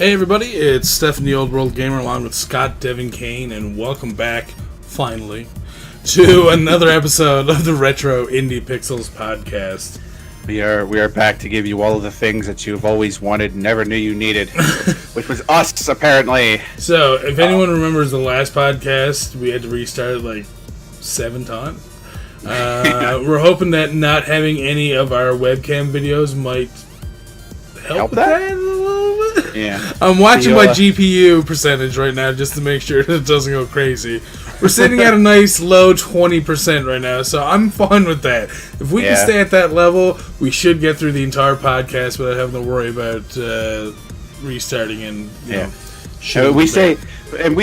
Hey everybody, it's Stephen the Old World Gamer along with Scott Devin Kane, and welcome back, finally, to another episode of the Retro Indie Pixels podcast. We are back to give you all of the things that you've always wanted and never knew you needed, which was us, apparently. So, if anyone remembers the last podcast, we had to restart it like 7 times. We're hoping that not having any of our webcam videos might help with that a little bit. Yeah. I'm watching my GPU percentage right now just to make sure it doesn't go crazy. We're sitting at a nice low 20% right now, so I'm fine with that. If we can stay at that level, we should get through the entire podcast without having to worry about restarting and you know. We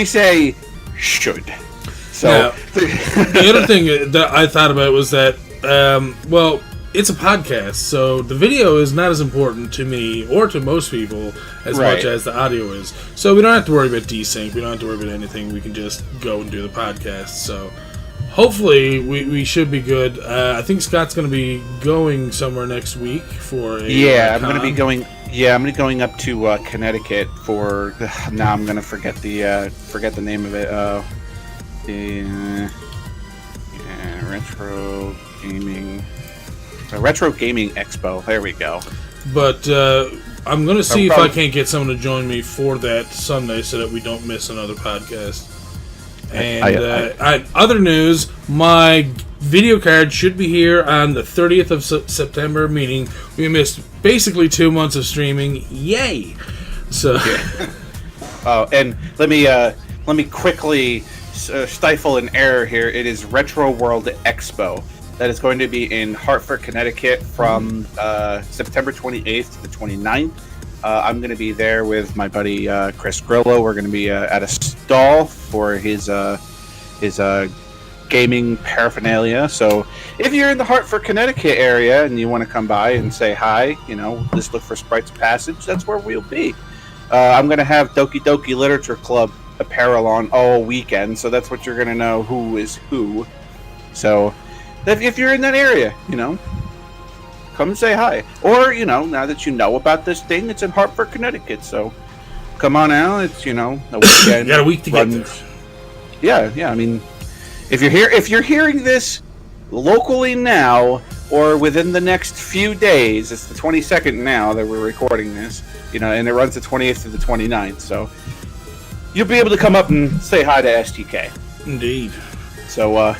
say should. So now, the other thing that I thought about was that it's a podcast, so the video is not as important to me or to most people as much as the audio is. So we don't have to worry about desync. We don't have to worry about anything. We can just go and do the podcast. So hopefully we should be good. I think Scott's going to be going somewhere next week for a I'm going to be going. Yeah, I'm going to be going up to Connecticut for. Now I'm going to forget the name of it. Retro Gaming Expo. There we go. But I'm going to see if I can't get someone to join me for that Sunday so that we don't miss another podcast. And other news, my video card should be here on the 30th of September, meaning we missed basically 2 months of streaming. Yay! So. And let me quickly stifle an error here. It is Retro World Expo. That is going to be in Hartford, Connecticut from September 28th to the 29th. I'm going to be there with my buddy Chris Grillo. We're going to be at a stall for his gaming paraphernalia. So if you're in the Hartford, Connecticut area and you want to come by and say hi, just look for Sprites Passage. That's where we'll be. I'm going to have Doki Doki Literature Club apparel on all weekend, so that's what you're going to know who is who. So if you're in that area, come and say hi. Or, now that you know about this thing, it's in Hartford, Connecticut, so come on out. It's, a weekend. You got a week to get there. Yeah, I mean, if you're hearing this locally now, or within the next few days, it's the 22nd now that we're recording this, and it runs the 28th to the 29th, so you'll be able to come up and say hi to STK. Indeed. So,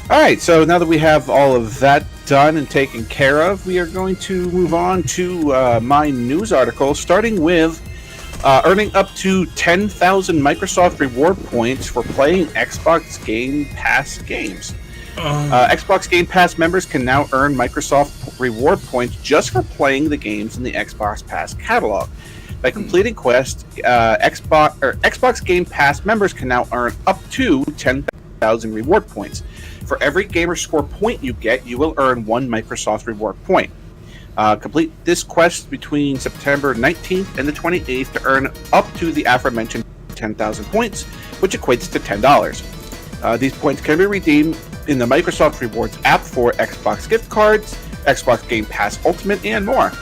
alright, so now that we have all of that done and taken care of, we are going to move on to my news article, starting with earning up to 10,000 Microsoft reward points for playing Xbox Game Pass games. Xbox Game Pass members can now earn Microsoft reward points just for playing the games in the Xbox Pass catalog. By completing quests, Xbox Game Pass members can now earn up to 10,000 reward points. For every gamer score point you get, you will earn 1 Microsoft reward point. Complete this quest between September 19th and the 28th to earn up to the aforementioned 10,000 points, which equates to $10. These points can be redeemed in the Microsoft Rewards app for Xbox gift cards, Xbox Game Pass Ultimate, and more.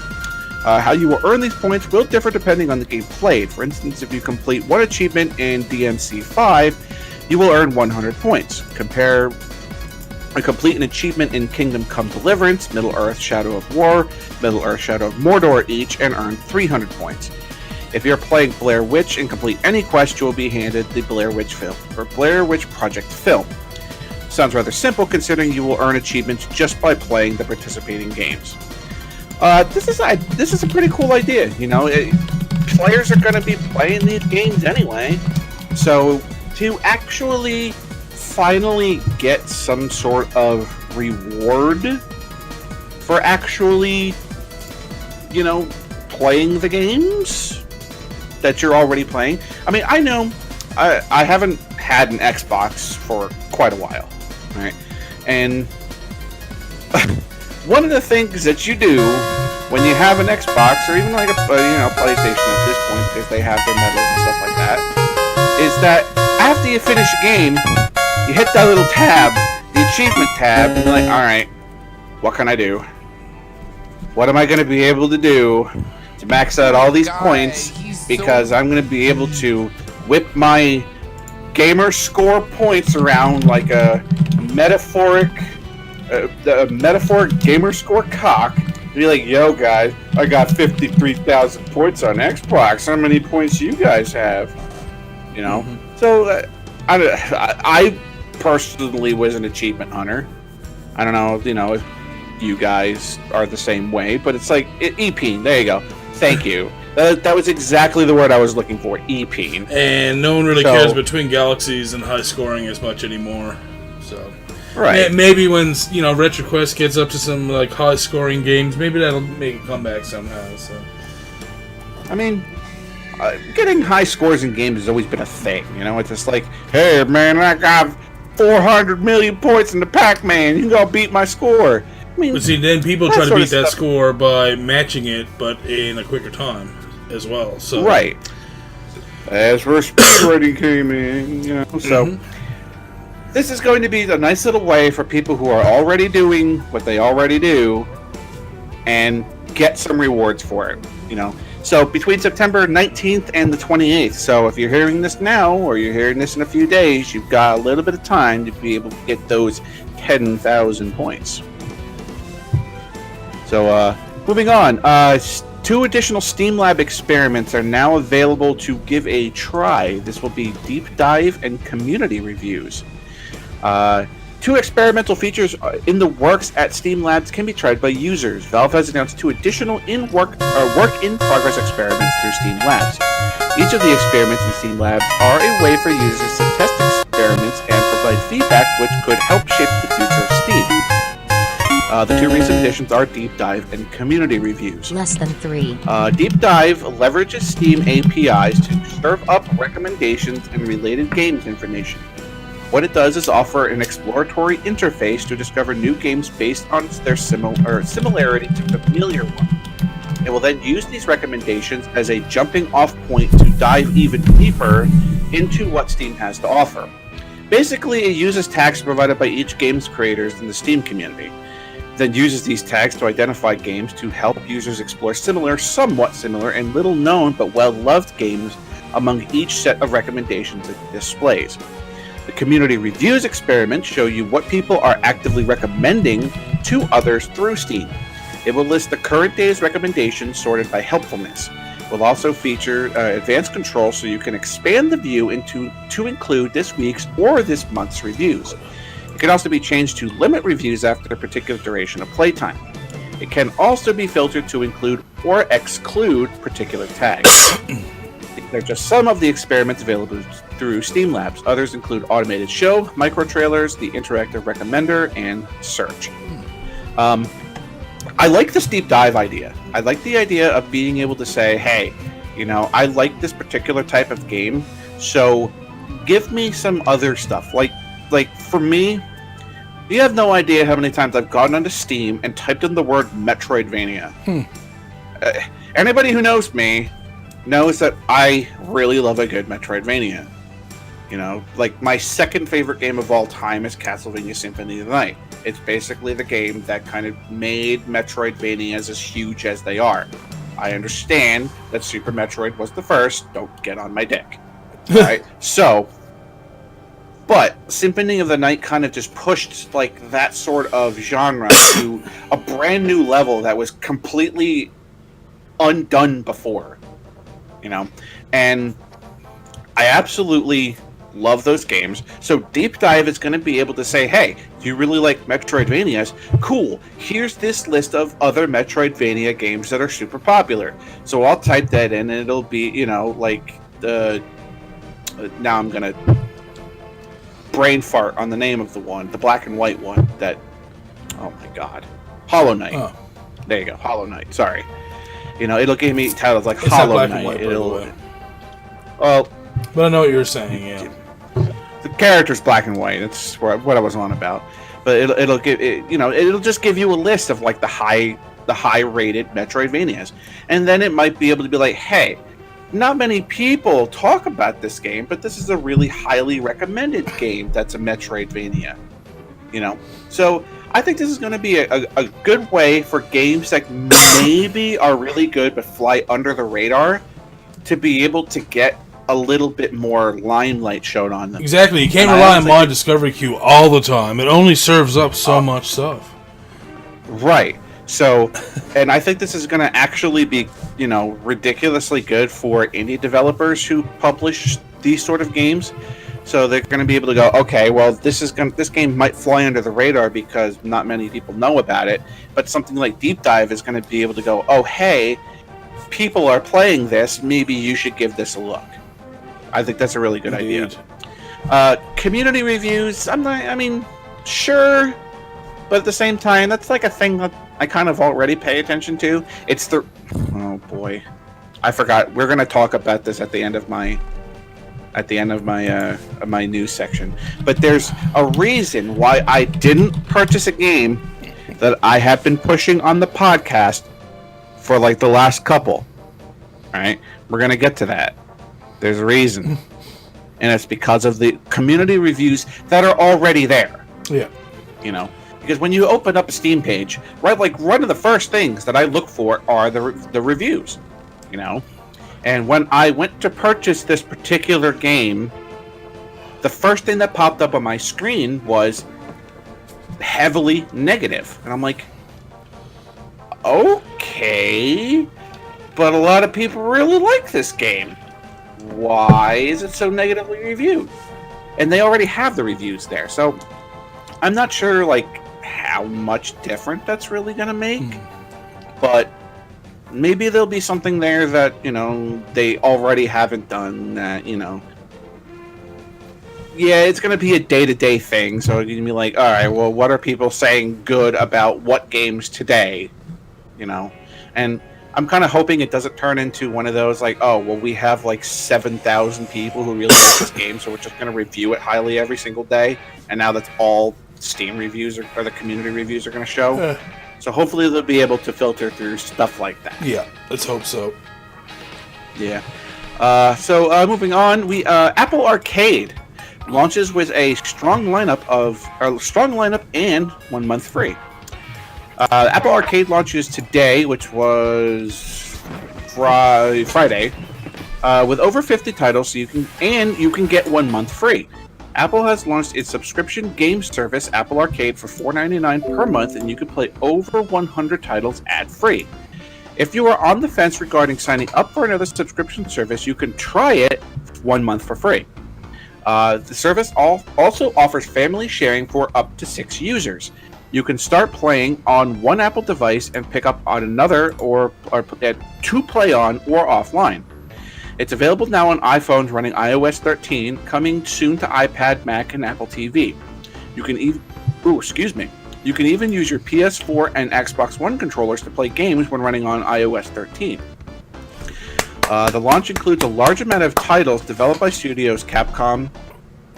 How you will earn these points will differ depending on the game played. For instance, if you complete one achievement in DMC 5, you will earn 100 points. Complete an achievement in Kingdom Come Deliverance, Middle-earth Shadow of War, Middle-earth Shadow of Mordor each, and earn 300 points. If you're playing Blair Witch and complete any quest, you will be handed the Blair Witch film, or Blair Witch Project film. Sounds rather simple considering you will earn achievements just by playing the participating games. This is a pretty cool idea, players are going to be playing these games anyway, so to actually finally get some sort of reward for actually, playing the games that you're already playing. I mean, I know I haven't had an Xbox for quite a while, right? And one of the things that you do when you have an Xbox, or even like a PlayStation at this point, because they have their medals and stuff like that, is that after you finish a game, you hit that little tab, the achievement tab, and you're like, alright, what can I do? What am I going to be able to do to max out all these points because I'm going to be able to whip my gamer score points around like a metaphoric gamer score cock. Be like, yo guys, I got 53,000 points on Xbox. How many points you guys have? You know? So I personally was an achievement hunter. I don't know, if you guys are the same way, but it's like EP. There you go. Thank you. That was exactly the word I was looking for. EP. And no one really cares between galaxies and high scoring as much anymore. So. Right. Maybe when RetroQuest gets up to some like high scoring games, maybe that'll make a comeback somehow. So, I mean, getting high scores in games has always been a thing. It's just like, hey man, I got 400 million points in the Pac-Man. You can go beat my score. I mean, but see, then people try to beat that score by matching it, but in a quicker time as well. So right. As where speedrunning came in, so. This is going to be a nice little way for people who are already doing what they already do and get some rewards for it, So between September 19th and the 28th. So if you're hearing this now or you're hearing this in a few days, you've got a little bit of time to be able to get those 10,000 points. So moving on, 2 additional Steam Lab experiments are now available to give a try. This will be deep dive and community reviews. 2 experimental features in the works at Steam Labs can be tried by users. Valve has announced 2 additional work-in-progress experiments through Steam Labs. Each of the experiments in Steam Labs are a way for users to test experiments and provide feedback which could help shape the future of Steam. The 2 recent additions are Deep Dive and Community Reviews. Less than 3. Deep Dive leverages Steam APIs to serve up recommendations and related games information. What it does is offer an exploratory interface to discover new games based on their similarity to familiar ones. It will then use these recommendations as a jumping-off point to dive even deeper into what Steam has to offer. Basically, it uses tags provided by each game's creators in the Steam community. It then uses these tags to identify games to help users explore somewhat similar, and little-known but well-loved games among each set of recommendations it displays. The community reviews experiments show you what people are actively recommending to others through Steam. It will list the current day's recommendations sorted by helpfulness. It will also feature advanced control so you can expand the view to include this week's or this month's reviews. It can also be changed to limit reviews after a particular duration of playtime. It can also be filtered to include or exclude particular tags. They're just some of the experiments available through Steam Labs. Others include Automated Show, Micro-Trailers, the Interactive Recommender, and Search. I like this deep dive idea. I like the idea of being able to say, hey, I like this particular type of game, so give me some other stuff. Like for me, you have no idea how many times I've gone onto Steam and typed in the word Metroidvania. Anybody who knows me knows that I really love a good Metroidvania. Like my second favorite game of all time is Castlevania Symphony of the Night. It's basically the game that kind of made Metroidvanias as huge as they are. I understand that Super Metroid was the first. Don't get on my dick. Alright, but Symphony of the Night kind of just pushed like that sort of genre to a brand new level that was completely undone before. And I absolutely love those games. So Deep Dive is going to be able to say, hey, do you really like Metroidvanias? Cool. Here's this list of other Metroidvania games that are super popular. So I'll type that in and it'll be, like the... now I'm going to brain fart on the name of the one, the black and white one that... oh my god. Hollow Knight. Oh. There you go. Hollow Knight. Sorry. It'll give me titles like Hollow Knight. Well, but I know what you're saying. Yeah, the character's black and white. That's what I was on about. But it'll give it. It'll just give you a list of like the high rated Metroidvanias, and then it might be able to be like, hey, not many people talk about this game, but this is a really highly recommended game that's a Metroidvania. So I think this is going to be a good way for games that maybe are really good but fly under the radar to be able to get a little bit more limelight shown on them. Exactly. You can't rely on Mod Discovery Queue all the time. It only serves up so much stuff. Right. So, and I think this is going to actually be, ridiculously good for indie developers who publish these sort of games. So they're going to be able to go, okay, well, this game might fly under the radar because not many people know about it, but something like Deep Dive is going to be able to go, oh, hey, people are playing this, maybe you should give this a look. I think that's a really good idea. Community reviews, sure, but at the same time, that's like a thing that I kind of already pay attention to. Oh boy, I forgot. We're going to talk about this at the end of my my news section. But there's a reason why I didn't purchase a game that I have been pushing on the podcast for like the last couple. All right, we're gonna get to that. There's a reason, and it's because of the community reviews that are already there. Yeah, because when you open up a Steam page, right, like one of the first things that I look for are the reviews. And when I went to purchase this particular game, the first thing that popped up on my screen was heavily negative. And I'm like, okay, but a lot of people really like this game. Why is it so negatively reviewed? And they already have the reviews there. So I'm not sure, how much different that's really going to make. But maybe there'll be something there that, they already haven't done that, Yeah, it's going to be a day-to-day thing, so you're going to be like, all right, well, what are people saying good about what games today? And I'm kind of hoping it doesn't turn into one of those, we have, 7,000 people who really like this game, so we're just going to review it highly every single day, and now that's all Steam reviews or the community reviews are going to show. So hopefully they'll be able to filter through stuff like that. Yeah, let's hope so. Yeah. So moving on, Apple Arcade launches with a strong lineup and 1 month free. Apple Arcade launches today, which was Friday, with over 50 titles. So you can get 1 month free. Apple has launched its subscription game service, Apple Arcade, for $4.99 per month, and you can play over 100 titles ad-free. If you are on the fence regarding signing up for another subscription service, you can try it 1 month for free. The service also offers family sharing for up to 6 users. You can start playing on one Apple device and pick up on another or to play on or offline. It's available now on iPhones running iOS 13, coming soon to iPad, Mac, and Apple TV. You can even use your PS4 and Xbox One controllers to play games when running on iOS 13. The launch includes a large amount of titles developed by studios Capcom,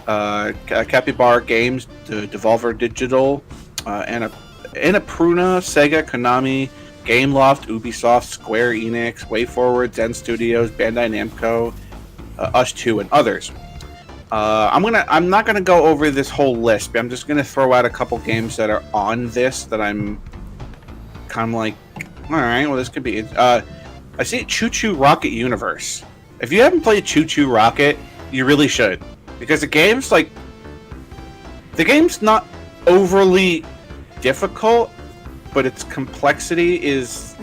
Capybara Games, Devolver Digital, Annapurna, Sega, Konami, Gameloft, Ubisoft, Square Enix, WayForward, Zen Studios, Bandai Namco, Us2, and others. I'm not gonna go over this whole list, but I'm just gonna throw out a couple games that are on this that I'm kind of like, all right, well, this could be. I see Choo Choo Rocket Universe. If you haven't played Choo Choo Rocket, you really should, because the game's not overly difficult, but its complexity it's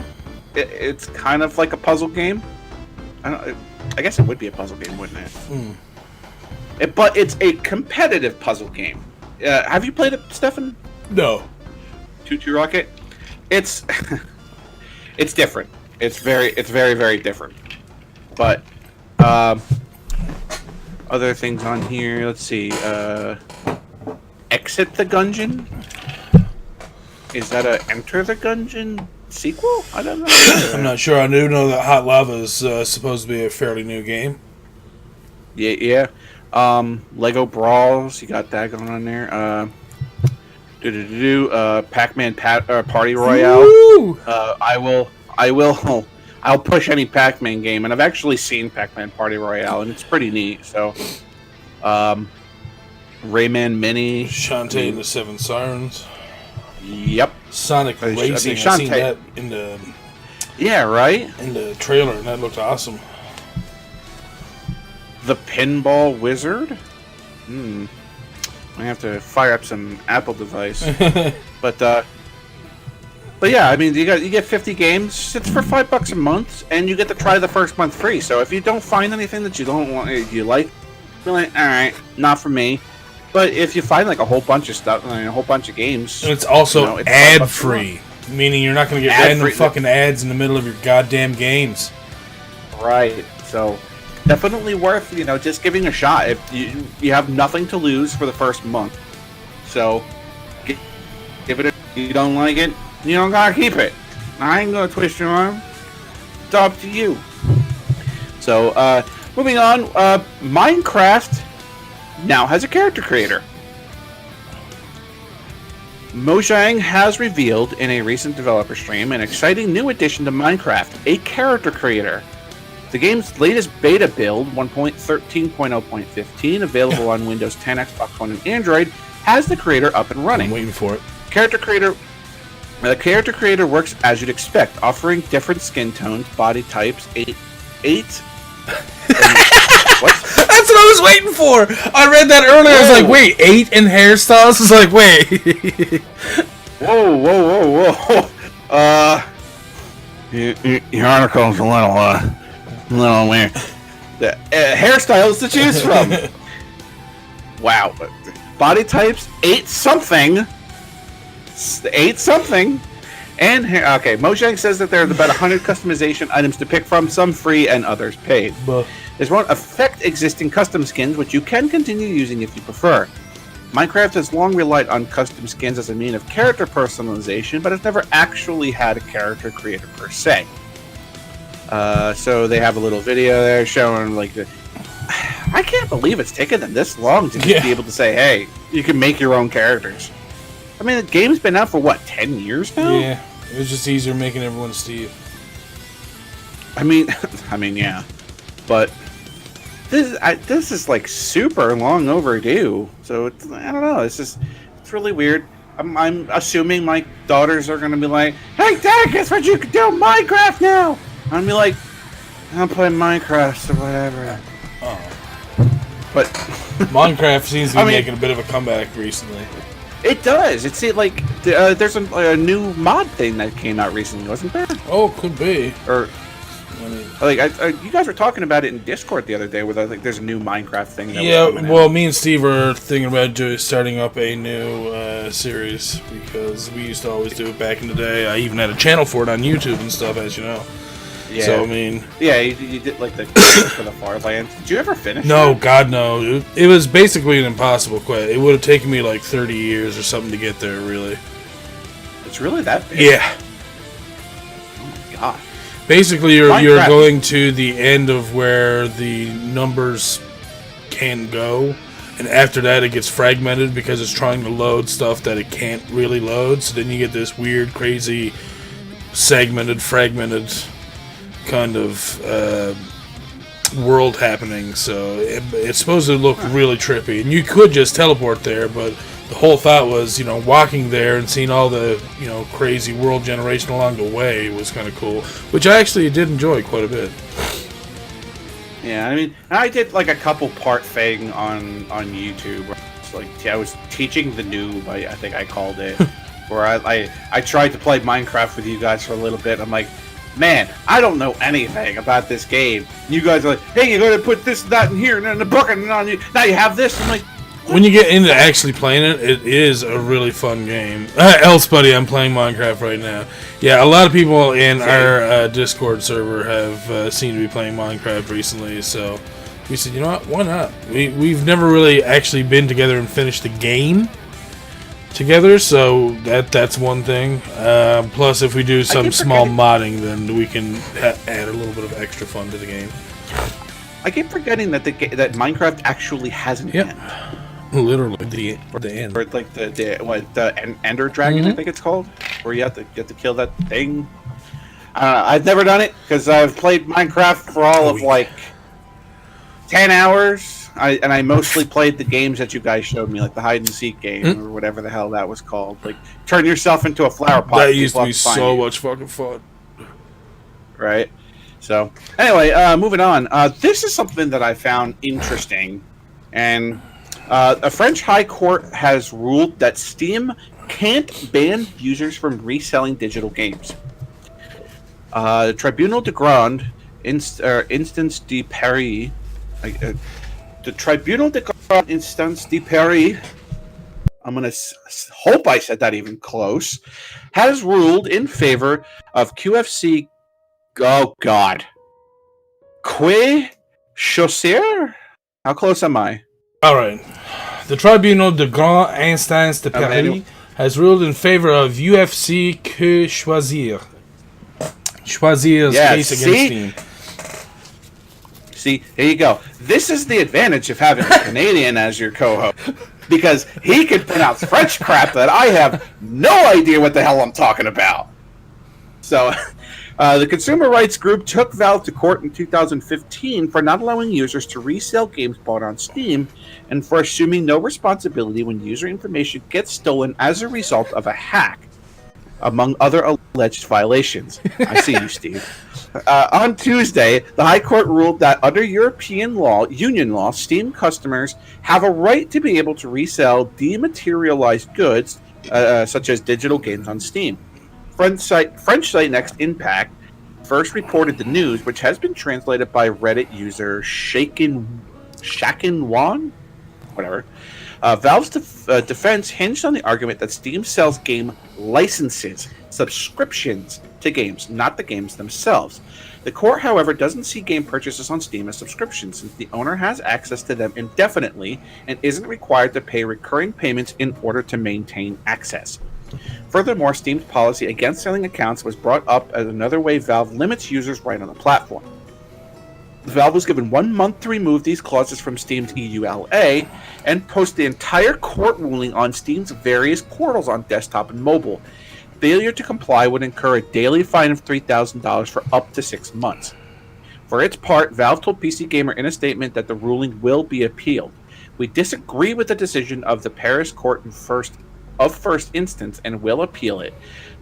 kind of like a puzzle game. I guess it would be a puzzle game, wouldn't it? But it's a competitive puzzle game. Have you played it, Stefan? No. Choo Choo Rocket? It's it's different. It's very, very different. But other things on here. Let's see. Exit the Gungeon. Is that a Enter the Gungeon sequel? I don't know. I'm not sure. I do know that Hot Lava is supposed to be a fairly new game. Yeah. Lego Brawls, you got that going on there. Pac-Man Party Royale. I'll push any Pac-Man game, and I've actually seen Pac-Man Party Royale, and it's pretty neat. So, Rayman Mini, Shantae and the Seven Sirens. Yep. Sonic Racing. I seen that in the... Yeah, right? In the trailer, and that looked awesome. The Pinball Wizard? I have to fire up some Apple device. But yeah, I mean, you get 50 games. It's for $5 a month, and you get to try the first month free. So if you don't find anything that you don't want, you like, you're like, all right, not for me. But if you find like a whole bunch of stuff, a whole bunch of games, and it's also ad free, meaning you're not going to get random fucking ads in the middle of your goddamn games. Right. So definitely worth just giving a shot. If you have nothing to lose for the first month, so give it. You don't like it, you don't gotta keep it. I ain't gonna twist your arm. It's up to you. So moving on, Minecraft now has a character creator. Mojang has revealed in a recent developer stream an exciting new addition to Minecraft, a character creator. The game's latest beta build, 1.13.0.15, available on Windows 10, Xbox One, and Android, has the creator up and running. I'm waiting for it. The character creator works as you'd expect, offering different skin tones, body types, eight. What? That's what I was waiting for. I read that earlier. Whoa. I was like, wait, 8 in hairstyles? I was like, wait. Whoa. Your article's a little weird. The hairstyles to choose from. Wow. Body types, 8 something. And okay, Mojang says that there's about 100 customization items to pick from, some free and others paid. This won't affect existing custom skins, which you can continue using if you prefer. Minecraft has long relied on custom skins as a means of character personalization, but has never actually had a character creator per se. So they have a little video there showing like the... I can't believe it's taken them this long to just be able to say, hey, you can make your own characters. I mean, the game's been out for, what, 10 years now? Yeah, it was just easier making everyone Steve. I mean, yeah. But this is, like, super long overdue. So, I don't know. It's really weird. I'm assuming my daughters are going to be like, hey, Dad, guess what you can do in Minecraft now? I'm going to be like, I'll play Minecraft or whatever. Oh. But Minecraft seems to be making a bit of a comeback recently. It does. It's like there's a new mod thing that came out recently, wasn't there? Oh, could be. Or you guys were talking about it in Discord the other day, where there's a new Minecraft thing. That me and Steve are thinking about starting up a new series because we used to always do it back in the day. I even had a channel for it on YouTube and stuff, as you know. Yeah. So, I mean... Yeah, you did, like, the for the Farlands. Did you ever finish No, God, no. It was basically an impossible quest. It would have taken me, like, 30 years or something to get there, really. It's really that big? Yeah. Oh, my God. Basically, you're going to the end of where the numbers can go, and after that, it gets fragmented because it's trying to load stuff that it can't really load, so then you get this weird, crazy, fragmented kind of world happening, so it's supposed to look really trippy, and you could just teleport there, but the whole thought was, walking there and seeing all the, crazy world generation along the way was kind of cool, which I actually did enjoy quite a bit. Yeah, I mean, I did like a couple part thing on YouTube where it's like I was teaching the noob, I think I called it, where I tried to play Minecraft with you guys for a little bit. I'm like, man, I don't know anything about this game. You guys are like, hey, you're going to put this and that in here and then the book and now you have this. I'm like, what? When you get into actually playing it, it is a really fun game. Else, buddy, I'm playing Minecraft right now. Yeah, a lot of people in our Discord server have seemed to be playing Minecraft recently, so we said, you know what, why not? We've never really actually been together and finished the game together, so that's one thing. Plus, if we do some small modding, then we can add a little bit of extra fun to the game. I keep forgetting that that Minecraft actually has an end. Literally the end. Or like the Ender Dragon, I think it's called, where you have to kill that thing. I've never done it because I've played Minecraft for all of like 10 hours. I mostly played the games that you guys showed me, like the hide and seek game or whatever the hell that was called. Like turn yourself into a flower pot. That used to be so much fucking fun. Right. So anyway, moving on. This is something that I found interesting, and a French High Court has ruled that Steam can't ban users from reselling digital games. The Tribunal de Grande Instance de Paris. The Tribunal de Grande Instance de Paris, I'm going to hope I said that even close, has ruled in favor of QFC. Oh, God. Que Chaussure? How close am I? All right. The Tribunal de Grande Instance de Paris has ruled in favor of UFC Que Choisir. Choisir's case against Steam. See, here you go. This is the advantage of having a Canadian as your co-host, because he can pronounce French crap that I have no idea what the hell I'm talking about. So, the consumer rights group took Valve to court in 2015 for not allowing users to resell games bought on Steam and for assuming no responsibility when user information gets stolen as a result of a hack, among other alleged violations. I see you, Steve. On Tuesday, the High Court ruled that under European law, union law, Steam customers have a right to be able to resell dematerialized goods, such as digital games on Steam. French site Next Impact first reported the news, which has been translated by Reddit user Shakin Wan? Whatever. Valve's defense hinged on the argument that Steam sells game licenses, subscriptions to games, not the games themselves. The court, however, doesn't see game purchases on Steam as subscriptions, since the owner has access to them indefinitely and isn't required to pay recurring payments in order to maintain access. Furthermore, Steam's policy against selling accounts was brought up as another way Valve limits users' right on the platform. Valve was given 1 month to remove these clauses from Steam's EULA and post the entire court ruling on Steam's various portals on desktop and mobile. Failure to comply would incur a daily fine of $3,000 for up to 6 months. For its part, Valve told PC Gamer in a statement that the ruling will be appealed. We disagree with the decision of the Paris court in first instance and will appeal it.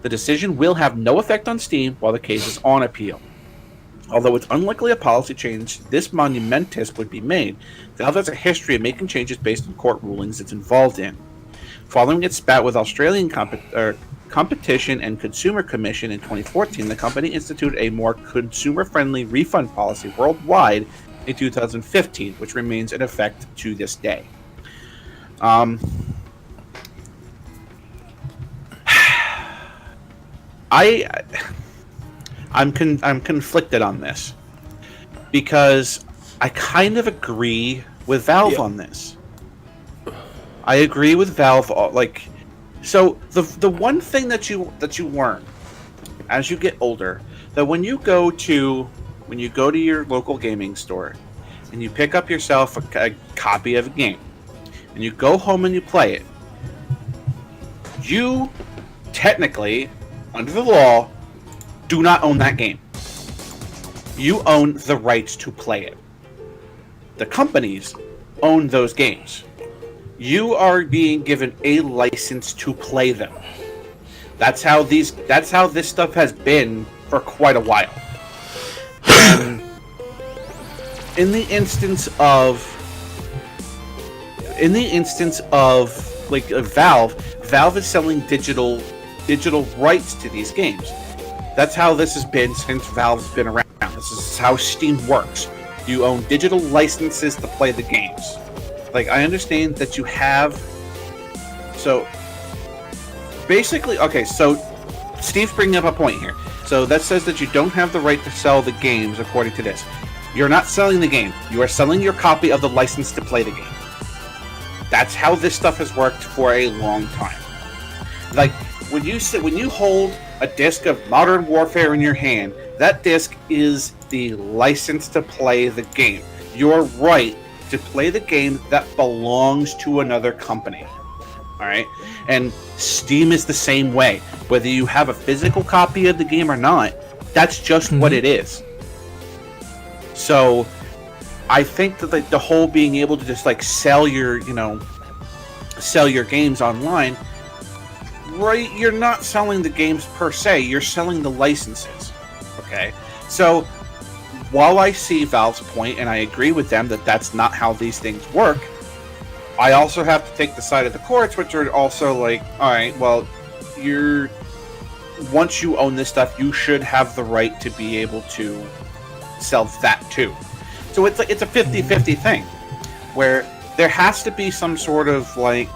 The decision will have no effect on Steam while the case is on appeal. Although it's unlikely a policy change this monumentous would be made, Valve has a history of making changes based on court rulings it's involved in. Following its spat with Australian Competition and Consumer Commission in 2014, the company instituted a more consumer-friendly refund policy worldwide in 2015, which remains in effect to this day. I'm conflicted on this because I kind of agree with Valve on this. I agree with Valve. So the one thing that you learn as you get older, that when you go to your local gaming store and you pick up yourself a copy of a game and you go home and you play it, you technically, under the law, do not own that game. You own the rights to play it. The companies own those games. You are being given a license to play them. That's how this stuff has been for quite a while. And in the instance of Valve is selling digital rights to these games. That's how this has been since Valve's been around. This is how Steam works. You own digital licenses to play the games. I understand that you have... So, basically... Okay, so Steve's bringing up a point here. So that says that you don't have the right to sell the games, according to this. You're not selling the game. You are selling your copy of the license to play the game. That's how this stuff has worked for a long time. When you hold a disc of Modern Warfare in your hand, that disc is the license to play the game. Your right to play the game that belongs to another company. Alright? And Steam is the same way. Whether you have a physical copy of the game or not, that's just what it is. So, I think that the whole being able to just like sell your games online, right? You're not selling the games per se. You're selling the licenses. Okay, so while I see Valve's point, and I agree with them that that's not how these things work, I also have to take the side of the courts, which are also like, all right, well, once you own this stuff, you should have the right to be able to sell that too. So it's a 50-50 thing, where there has to be some sort of like,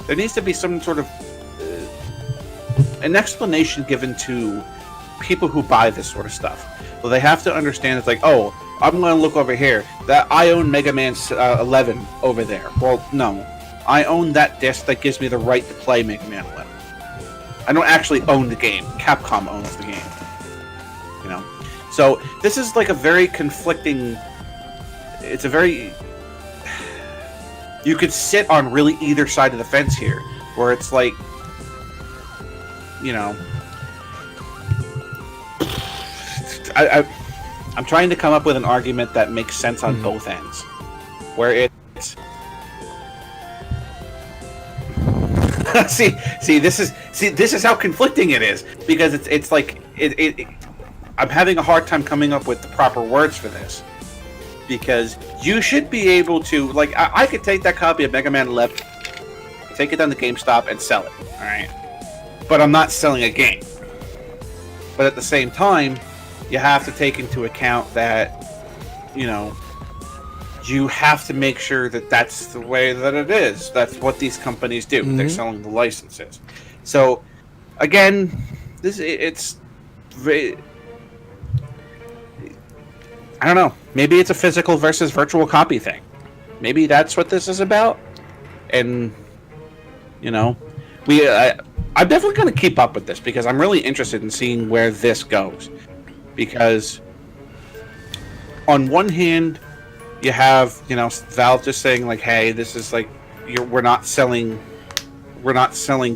there needs to be some sort of an explanation given to people who buy this sort of stuff. So they have to understand it's like, oh, I'm going to look over here. That I own Mega Man 11 over there. Well, no. I own that disc that gives me the right to play Mega Man 11. I don't actually own the game. Capcom owns the game. You know? So this is like a very conflicting... It's a very... You could sit on really either side of the fence here, where it's like, you know... I'm trying to come up with an argument that makes sense on both ends, where it's this is how conflicting it is, because it's like I'm having a hard time coming up with the proper words for this, because you should be able to, like, I could take that copy of Mega Man 11, take it down to GameStop and sell it, all right, but I'm not selling a game. But at the same time, you have to take into account that, you know, you have to make sure that that's the way that it is. That's what these companies do. Mm-hmm. They're selling the licenses. So, again, it's very... I don't know. Maybe it's a physical versus virtual copy thing. Maybe that's what this is about. And, you know, I'm definitely going to keep up with this, because I'm really interested in seeing where this goes. Because on one hand, you have, you know, Valve just saying like, "Hey, this is like, we're not selling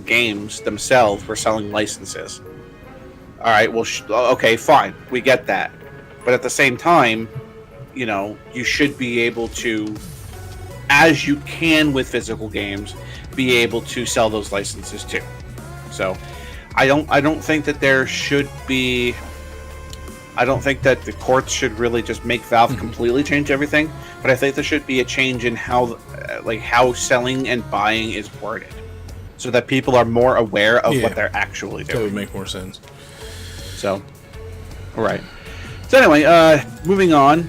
games themselves. We're selling licenses." All right, well, okay, fine, we get that. But at the same time, you know, you should be able to, as you can with physical games, be able to sell those licenses too. So, I don't think that there should be. I don't think that the courts should really just make Valve completely change everything, but I think there should be a change in how selling and buying is worded, so that people are more aware of what they're actually doing. That would make more sense. So, all right. So anyway, moving on.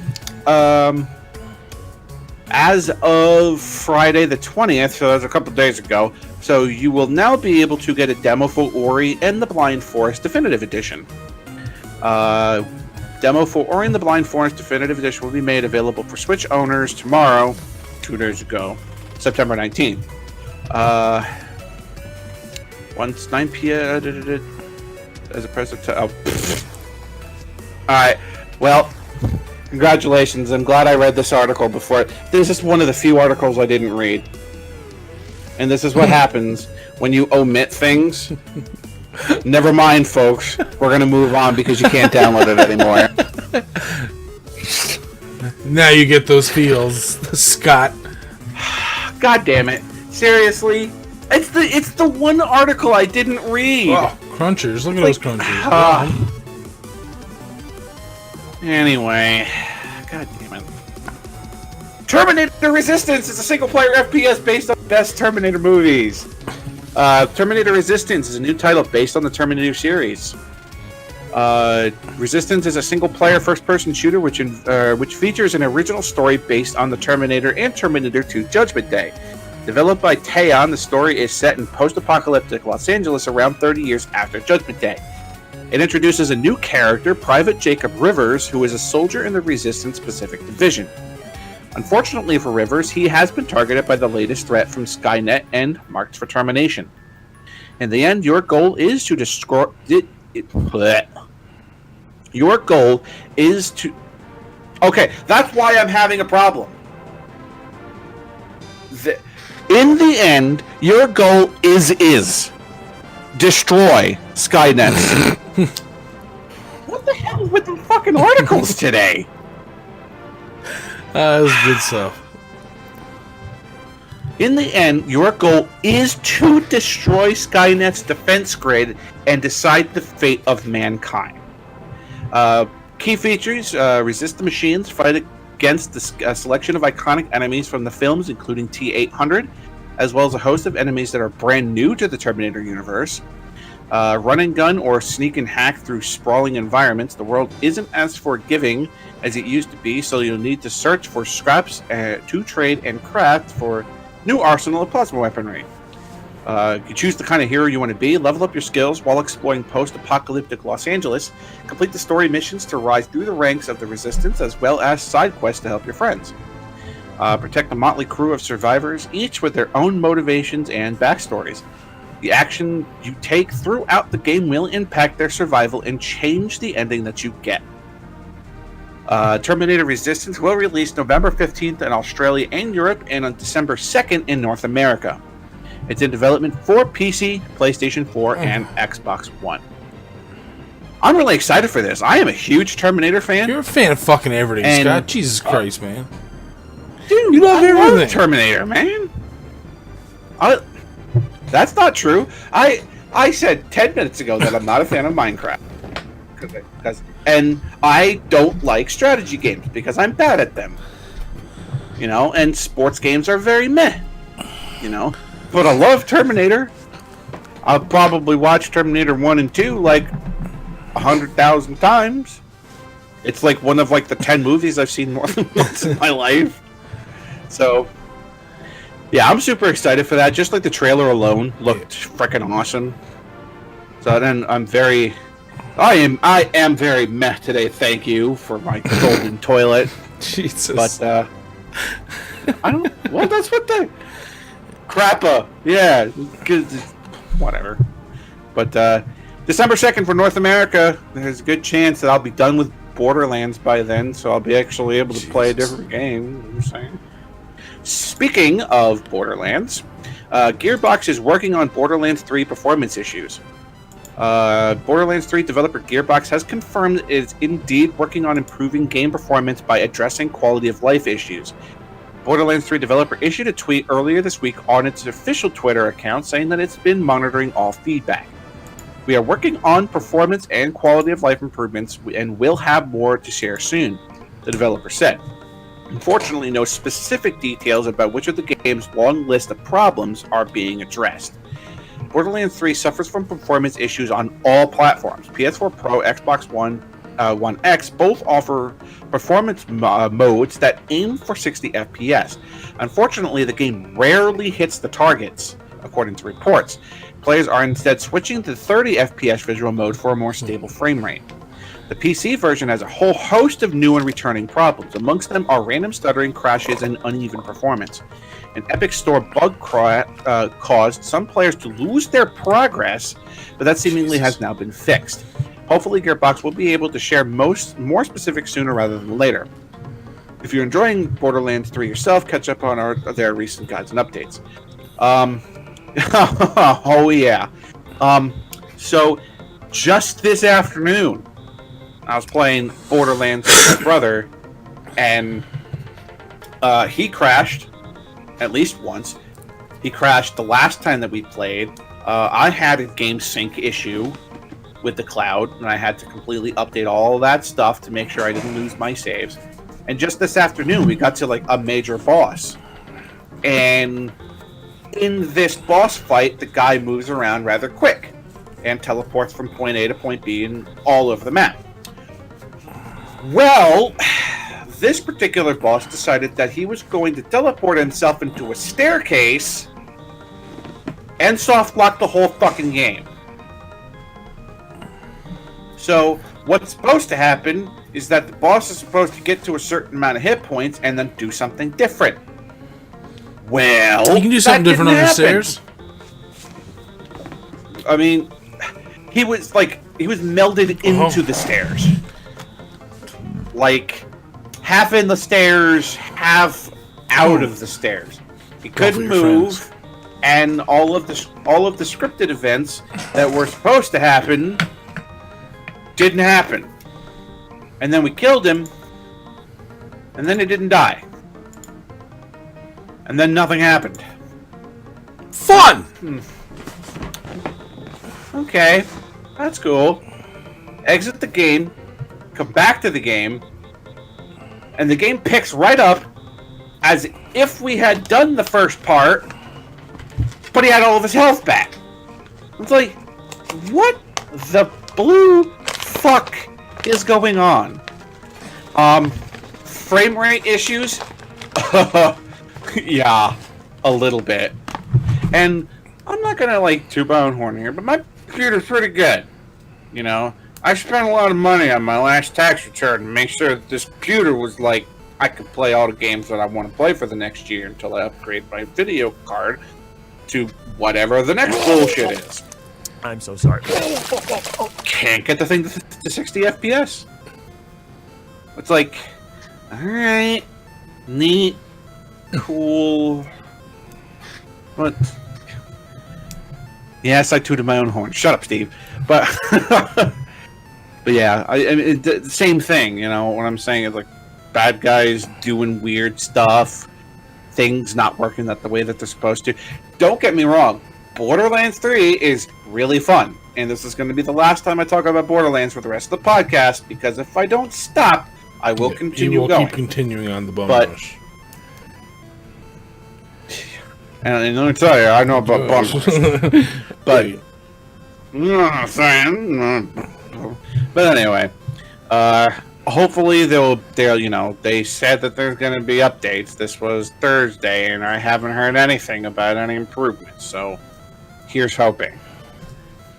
As of Friday the 20th, so that's a couple days ago, so you will now be able to get a demo for Ori and the Blind Forest Definitive Edition. Demo for Ori and the Blind Forest Definitive Edition will be made available for Switch owners tomorrow, 2 days ago, September 19th. Once 9 p.m. as a present to... Oh. Alright, well, congratulations. I'm glad I read this article before. This is just one of the few articles I didn't read. And this is what happens when you omit things. Never mind, folks. We're going to move on because you can't download it anymore. Now you get those feels, Scott. God damn it. Seriously? It's the one article I didn't read. Oh, crunchers. Look at those crunchers. Anyway. God damn it. Terminator Resistance is a single-player FPS based on the best Terminator movies. Terminator Resistance is a new title based on the Terminator series. Resistance is a single-player first-person shooter which features an original story based on the Terminator and Terminator 2 Judgment Day. Developed by Teon, the story is set in post-apocalyptic Los Angeles around 30 years after Judgment Day. It introduces a new character, Private Jacob Rivers, who is a soldier in the Resistance Pacific Division. Unfortunately for Rivers, he has been targeted by the latest threat from Skynet and marked for termination. In the end, your goal is to destroy... Your goal is to... Okay, that's why I'm having a problem. In the end, your goal is destroy Skynet. What the hell with the fucking articles today? That was good stuff. In the end, your goal is to destroy Skynet's defense grid and decide the fate of mankind. Key features: resist the machines, fight against a selection of iconic enemies from the films, including T-800, as well as a host of enemies that are brand new to the Terminator universe. Run and gun or sneak and hack through sprawling environments. The world isn't as forgiving as it used to be, so you'll need to search for scraps to trade and craft for new arsenal of plasma weaponry. You choose the kind of hero you want to be, level up your skills while exploring post-apocalyptic Los Angeles, complete the story missions to rise through the ranks of the Resistance, as well as side quests to help your friends. Protect the motley crew of survivors, each with their own motivations and backstories. The action you take throughout the game will impact their survival and change the ending that you get. Terminator Resistance will release November 15th in Australia and Europe, and on December 2nd in North America. It's in development for PC, PlayStation 4, and Xbox One. I'm really excited for this. I am a huge Terminator fan. You're a fan of fucking everything, Scott. Jesus Christ, man. Dude, you love everything. Love Terminator, man. That's not true. I said 10 minutes ago that I'm not a fan of Minecraft. And I don't like strategy games because I'm bad at them. You know, and sports games are very meh. You know, but I love Terminator. I'll probably watch Terminator 1 and 2 like 100,000 times. It's like one of like the 10 movies I've seen more than once in my life. So, yeah, I'm super excited for that. Just like the trailer alone looked freaking awesome. So then I am very meh today. Thank you for my golden toilet. Jesus. But I don't. Well, that's what the crappa. Yeah, whatever. But December 2nd for North America. There's a good chance that I'll be done with Borderlands by then, so I'll be actually able to play a different game. I'm saying. Speaking of Borderlands, Gearbox is working on Borderlands 3 performance issues. Borderlands 3 developer Gearbox has confirmed it is indeed working on improving game performance by addressing quality of life issues. Borderlands 3 developer issued a tweet earlier this week on its official Twitter account saying that it's been monitoring all feedback. We are working on performance and quality of life improvements and will have more to share soon, the developer said. Unfortunately, no specific details about which of the game's long list of problems are being addressed. Borderlands 3 suffers from performance issues on all platforms. PS4 Pro, Xbox One, One X both offer performance modes that aim for 60 FPS. Unfortunately, the game rarely hits the targets, according to reports. Players are instead switching to 30 FPS visual mode for a more stable frame rate. The PC version has a whole host of new and returning problems. Amongst them are random stuttering, crashes, and uneven performance. An Epic Store bug caused some players to lose their progress, but that seemingly has now been fixed. Hopefully, Gearbox will be able to share more specifics sooner rather than later. If you're enjoying Borderlands 3 yourself, catch up on their recent guides and updates. Oh yeah. So just this afternoon, I was playing Borderlands with my brother, and he crashed at least once. He crashed the last time that we played. I had a game sync issue with the cloud, and I had to completely update all that stuff to make sure I didn't lose my saves. And just this afternoon, we got to like a major boss. And in this boss fight, the guy moves around rather quick and teleports from point A to point B and all over the map. Well, this particular boss decided that he was going to teleport himself into a staircase and soft lock the whole fucking game. So, what's supposed to happen is that the boss is supposed to get to a certain amount of hit points and then do something different. Well, you can do something different on the stairs. I mean, he was melded into the stairs. Like, half in the stairs, half out of the stairs. He couldn't move, and all of the scripted events that were supposed to happen didn't happen. And then we killed him, And then it didn't die. And then nothing happened. Fun! Okay, that's cool. Exit the game, come back to the game, and the game picks right up as if we had done the first part, but he had all of his health back. It's like, what the blue fuck is going on? Frame rate issues? Yeah, a little bit. And I'm not gonna like toot my own horn here, but my computer's pretty good. You know, I spent a lot of money on my last tax return to make sure that this computer was like, I could play all the games that I want to play for the next year until I upgrade my video card to whatever the next bullshit is. I'm so sorry. Can't get the thing to 60 FPS. It's like, alright, neat, cool, but yes, I tooted my own horn. Shut up, Steve. But but yeah, I mean, the same thing. You know what I'm saying is like bad guys doing weird stuff, things not working the way that they're supposed to. Don't get me wrong, Borderlands 3 is really fun, and this is going to be the last time I talk about Borderlands for the rest of the podcast, because if I don't stop, I will continue going. Keep continuing on the bum rush. And let me tell you, I know about bum rush. But you know what I'm saying. But anyway, hopefully they'll you know, they said that there's going to be updates. This was Thursday, and I haven't heard anything about any improvements. So here's hoping.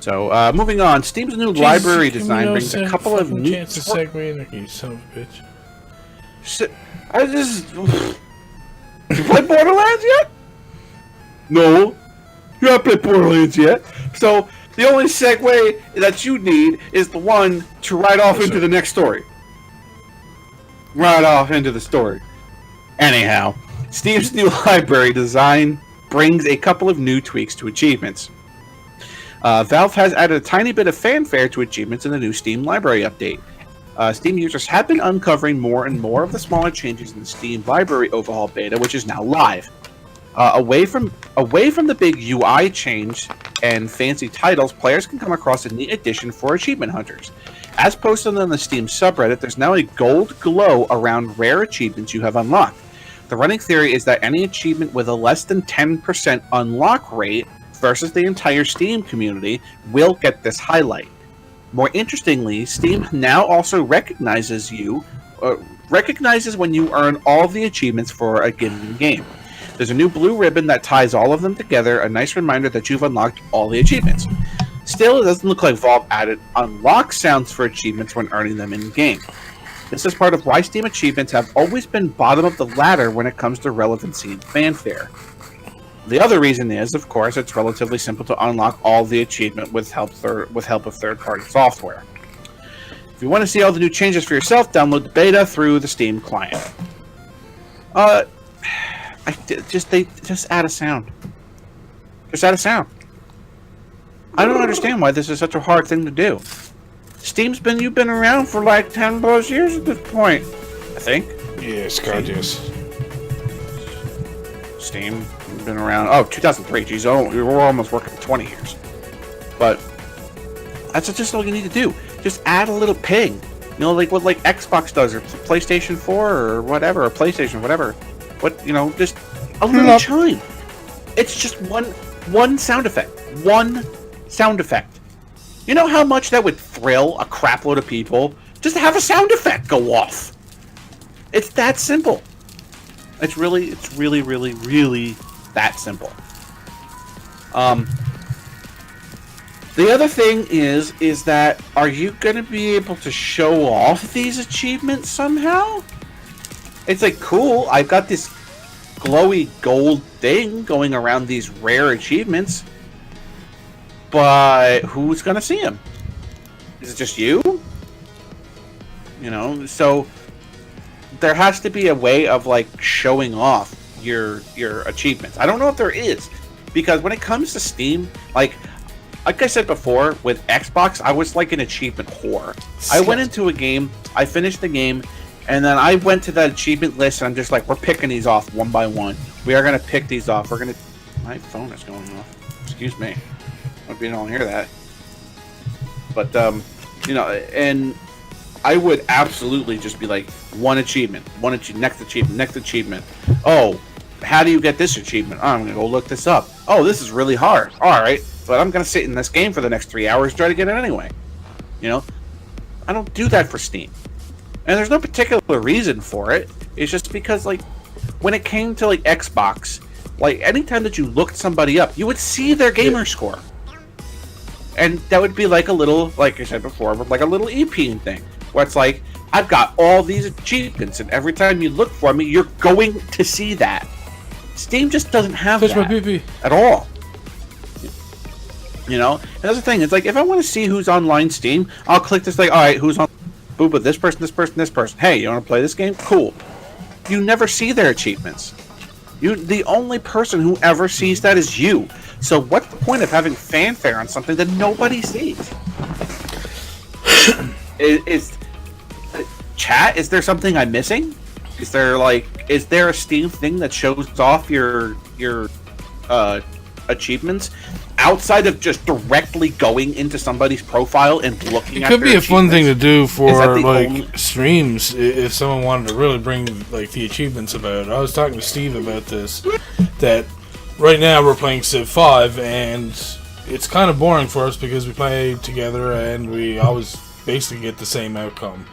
So moving on, Steam's new library design brings a couple of new. Chance to segue in there, you son of a bitch. I just. You play Borderlands yet? No, you haven't played Borderlands yet. So the only segue that you need is the one to ride off into the next story. Ride off into the story. Anyhow, Steam's new library design brings a couple of new tweaks to achievements. Valve has added a tiny bit of fanfare to achievements in the new Steam library update. Steam users have been uncovering more and more of the smaller changes in the Steam library overhaul beta, which is now live. Away from the big UI change and fancy titles, players can come across a neat addition for achievement hunters. As posted on the Steam subreddit, there's now a gold glow around rare achievements you have unlocked. The running theory is that any achievement with a less than 10% unlock rate versus the entire Steam community will get this highlight. More interestingly, Steam now also recognizes when you earn all the achievements for a given game. There's a new blue ribbon that ties all of them together, a nice reminder that you've unlocked all the achievements. Still, it doesn't look like Valve added unlock sounds for achievements when earning them in-game. This is part of why Steam achievements have always been bottom of the ladder when it comes to relevancy and fanfare. The other reason is, of course, it's relatively simple to unlock all the achievement with help of third-party software. If you want to see all the new changes for yourself, download the beta through the Steam client. Just add a sound. Just add a sound. I don't understand why this is such a hard thing to do. You've been around for like 10 plus years at this point, I think. Yes, God, yes. Steam been around. 2003. Geez, we're almost working for 20 years. But that's just all you need to do. Just add a little ping. You know, like what Xbox does, or PlayStation 4, or whatever, or PlayStation, whatever. Just a little chime. It's just one sound effect. One sound effect. You know how much that would thrill a crapload of people? Just to have a sound effect go off. It's that simple. It's really, really that simple. The other thing is that, are you going to be able to show off these achievements somehow? It's like, cool, I've got this glowy gold thing going around these rare achievements, but who's going to see them? Is it just you? So there has to be a way of showing off your achievements. I don't know if there is, because when it comes to Steam, like I said before, with Xbox, I was like an achievement whore. I went into a game, I finished the game, And then I went to that achievement list, and I'm just like, we're picking these off one by one. We are going to pick these off. We're going to... My phone is going off. Excuse me. Hope you don't hear that. But, you know, and I would absolutely just be like, next achievement. Oh, how do you get this achievement? Oh, I'm going to go look this up. Oh, this is really hard. All right, but I'm going to sit in this game for the next 3 hours, try to get it anyway. You know? I don't do that for Steam. And there's no particular reason for it. It's just because, like, when it came to, like, Xbox, like, anytime that you looked somebody up, you would see their gamer score. And that would be like a little, like I said before, like a little EP thing. Where it's like, I've got all these achievements, and every time you look for me, you're going to see that. Steam just doesn't have that at all. You know? And that's the thing. It's like, if I want to see who's online Steam, I'll click this, like, alright, who's on... Boop, with this person, this person, this person. Hey, you want to play this game? Cool. You never see their achievements. The only person who ever sees that is you. So what's the point of having fanfare on something that nobody sees? Is chat? Is there something I'm missing? Is there a Steam thing that shows off your achievements outside of just directly going into somebody's profile and looking at their achievements? It could be a fun thing to do for like streams if someone wanted to really bring like the achievements about it. I was talking to Steve about this, that right now we're playing Civ 5 and it's kind of boring for us because we play together and we always basically get the same outcome.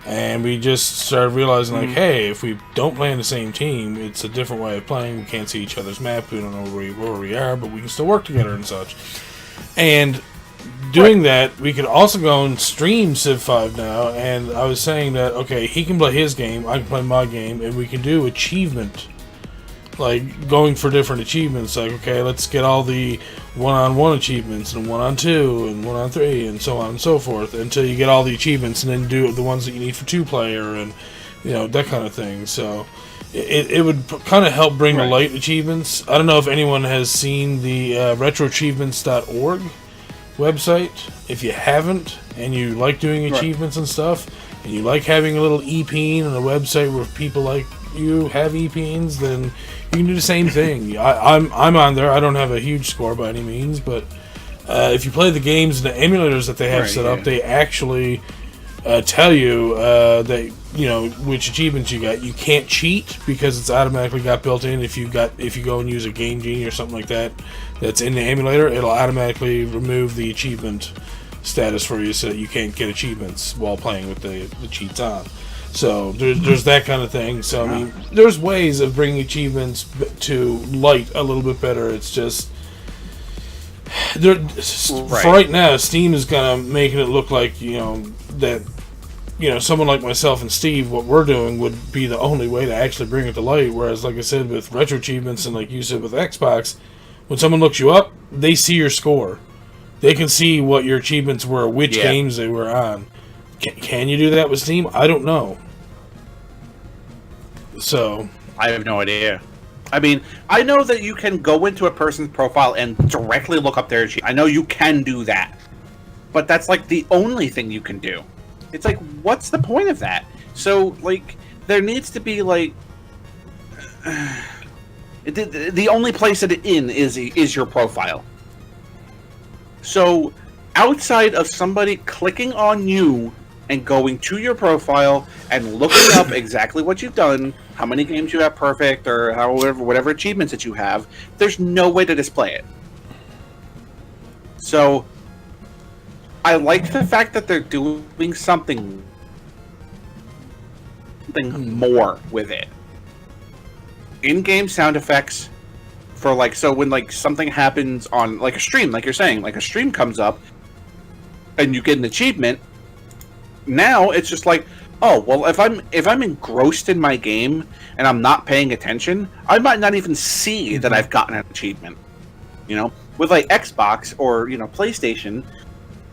And we just started realizing, like, hey, if we don't play in the same team, it's a different way of playing. We can't see each other's map. We don't know where we are, but we can still work together and such. And doing that, we could also go and stream Civ 5 now. And I was saying that, okay, he can play his game, I can play my game, and we can do achievement. Like, going for different achievements. Like, okay, let's get all the 1-on-1 achievements, and 1-on-2, and 1-on-3, and so on and so forth, until you get all the achievements, and then do the ones that you need for 2-player, and, you know, that kind of thing. So, it would kind of help bring to light achievements. I don't know if anyone has seen the retroachievements.org website. If you haven't, and you like doing achievements and stuff, and you like having a little EP and a website where people like you have EPs, then you can do the same thing. I'm on there. I don't have a huge score by any means, but if you play the games and the emulators that they have set up, they actually tell you that, you know, which achievements you got. You can't cheat because it's automatically got built in. If you go and use a Game Genie or something like that that's in the emulator, it'll automatically remove the achievement status for you so that you can't get achievements while playing with the cheats on. So there's that kind of thing. So I mean, there's ways of bringing achievements to light a little bit better. It's just for right now, Steam is kind of making it look like, you know, that, you know, someone like myself and Steve, what we're doing would be the only way to actually bring it to light. Whereas, like I said, with retro achievements and like you said with Xbox, when someone looks you up, they see your score. They can see what your achievements were, which games they were on. Can you do that with Steam? I don't know. So I have no idea. I mean, I know that you can go into a person's profile and directly look up their achievement. I know you can do that. But that's like the only thing you can do. It's like, what's the point of that? So, like, there needs to be, like... the only place that it's in is your profile. So, outside of somebody clicking on you and going to your profile and looking up exactly what you've done, how many games you have perfect, or whatever achievements that you have, there's no way to display it. So, I like the fact that they're doing something more with it. In-game sound effects for, like, so when, like, something happens on, like, a stream, like you're saying, like a stream comes up and you get an achievement. Now it's just like, oh, well, if I'm engrossed in my game and I'm not paying attention, I might not even see that I've gotten an achievement. You know, with like Xbox or, you know, PlayStation,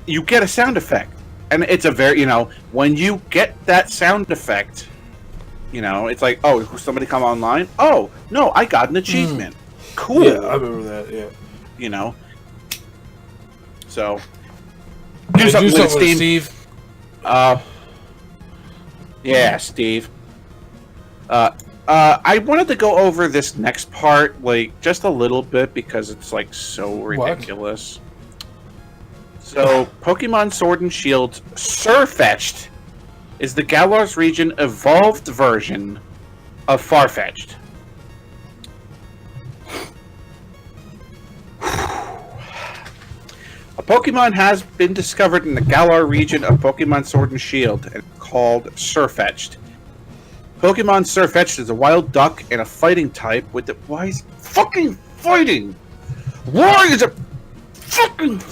you get a sound effect, and it's a very, you know, when you get that sound effect, you know, it's like, oh, somebody come online? Oh, no, I got an achievement. Cool. Yeah, I remember that. Yeah. You know, so do something with Steve. Yeah, Steve. I wanted to go over this next part, like, just a little bit because it's, like, so ridiculous. What? So, Pokemon Sword and Shield Sirfetch'd is the Galar's region evolved version of Farfetch'd. A Pokemon has been discovered in the Galar region of Pokemon Sword and Shield and called Sirfetch'd. Pokemon Sirfetch'd is a wild duck and a fighting type with the... Why is it fucking fighting? Why is it fucking...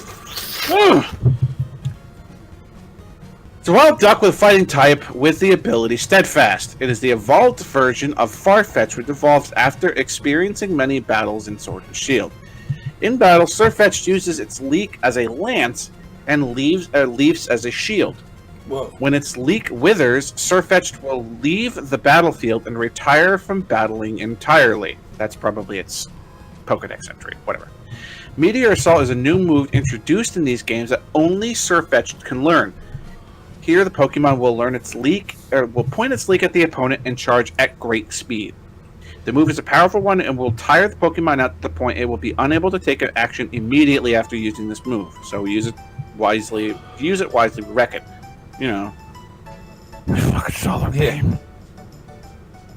It's a wild duck with a fighting type with the ability Steadfast. It is the evolved version of Farfetch'd, which evolves after experiencing many battles in Sword and Shield. In battle, Sirfetch'd uses its leek as a lance and leaves as a shield. Whoa. When its leek withers, Sirfetch'd will leave the battlefield and retire from battling entirely. That's probably its Pokedex entry, whatever. Meteor Assault is a new move introduced in these games that only Sirfetch'd can learn. Here, the Pokemon will learn its leek, or will point its leek at the opponent and charge at great speed. The move is a powerful one and will tire the Pokemon out to the point it will be unable to take an action immediately after using this move. So use it wisely. If you use it wisely, wreck it. You know. Fucking solid game.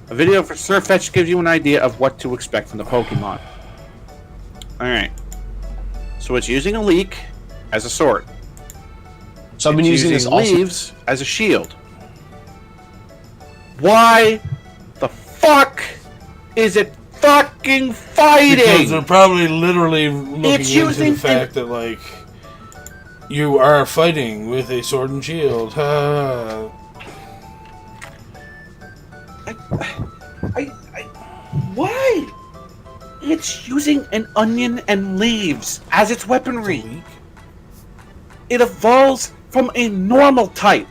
A video for Sirfetch'd gives you an idea of what to expect from the Pokemon. Alright. So it's using a leek as a sword. So I've been using this leaves as a shield. Why the fuck is it fucking fighting? Because they're probably literally looking into the fact that, like, you are fighting with a sword and shield. Why? It's using an onion and leaves as its weaponry. It evolves from a normal type,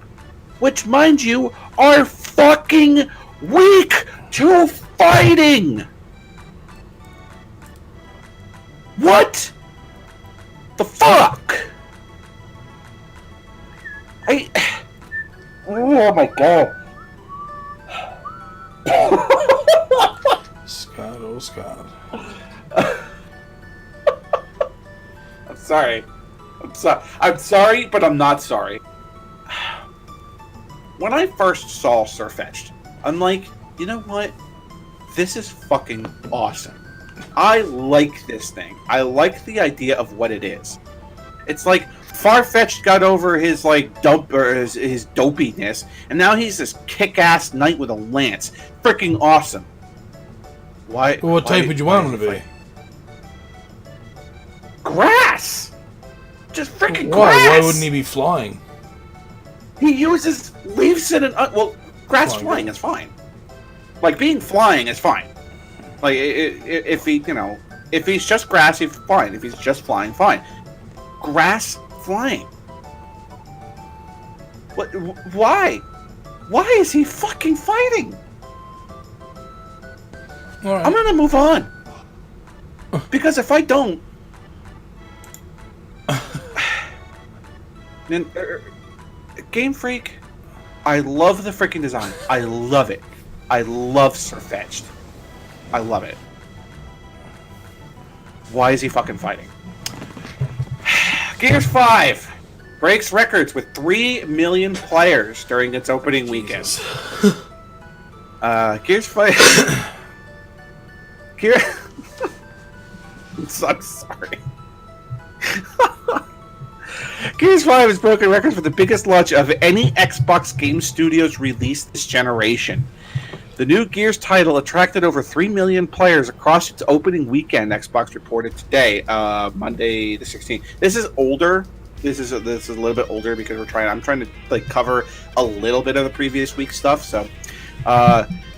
which, mind you, are fucking weak to fighting. What the fuck? Oh my god. Scott, oh Scott. I'm sorry. I'm sorry, but I'm not sorry. When I first saw Sirfetch'd, I'm like, you know what? This is fucking awesome. I like this thing. I like the idea of what it is. It's like Farfetch'd got over his like his dopiness, and now he's this kick-ass knight with a lance. Freaking awesome. Why? Well, what type would you want him to be? Grass. Just freaking grass. Why wouldn't he be flying? He uses leaves in an well, grass flying is fine. Like being flying is fine. Like if he, you know, if he's just grass, he's fine. If he's just flying, fine. Grass flying. What? Why? Why is he fucking fighting? All right. I'm gonna move on. Because if I don't, then Game Freak, I love the freaking design. I love it. I love Sirfetch'd. I love it. Why is he fucking fighting? Gears 5 breaks records with 3 million players during its opening weekend. Gears 5... I'm sorry. Gears 5 has broken records for the biggest launch of any Xbox Game Studios released this generation. The new Gears title attracted over 3 million players across its opening weekend, Xbox reported today, Monday the 16th. This is older. This is a little bit older because I'm trying to like cover a little bit of the previous week stuff. So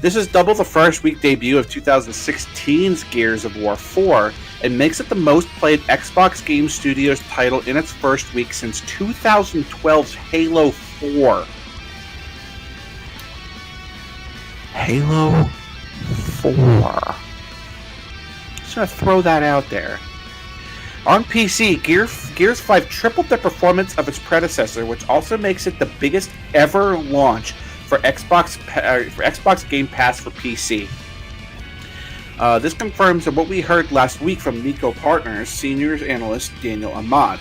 this is double the first week debut of 2016's Gears of War 4 and makes it the most played Xbox Game Studios title in its first week since 2012's Halo 4. Halo 4. Just gonna throw that out there. On PC, Gears 5 tripled the performance of its predecessor, which also makes it the biggest ever launch for Xbox Game Pass for PC. This confirms what we heard last week from Nico Partners senior analyst Daniel Ahmad.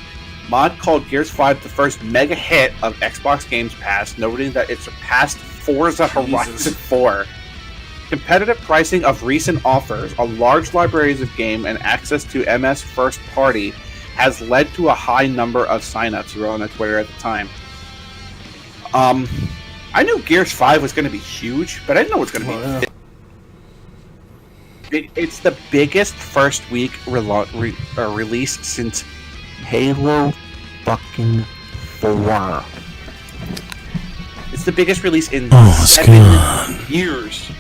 Ahmad called Gears 5 the first mega hit of Xbox Games Pass, noting that it surpassed Forza Horizon 4. Competitive pricing of recent offers, a large libraries of game, and access to MS first party has led to a high number of signups. You were on Twitter at the time. I knew Gears 5 was going to be huge, but I didn't know it was going to be. It's the biggest first week release since Halo fucking 4. It's the biggest release in 7 years.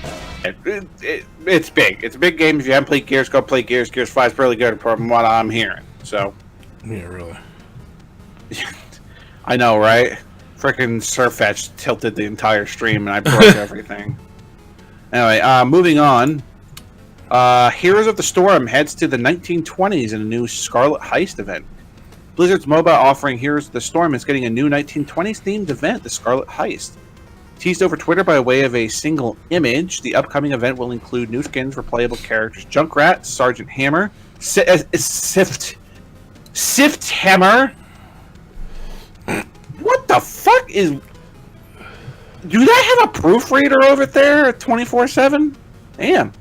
It's big. It's a big game. If you haven't played Gears, go play Gears. Gears 5 is really good from what I'm hearing. So, yeah, really. I know, right? Freaking Sirfetch'd tilted the entire stream and I broke everything. Anyway, moving on. Heroes of the Storm heads to the 1920s in a new Scarlet Heist event. Blizzard's mobile offering Heroes of the Storm is getting a new 1920s themed event, the Scarlet Heist. Teased over Twitter by way of a single image, the upcoming event will include new skins for playable characters Junkrat, Sergeant Hammer, Sift Hammer. What the fuck is... Do they have a proofreader over there 24/7? Damn.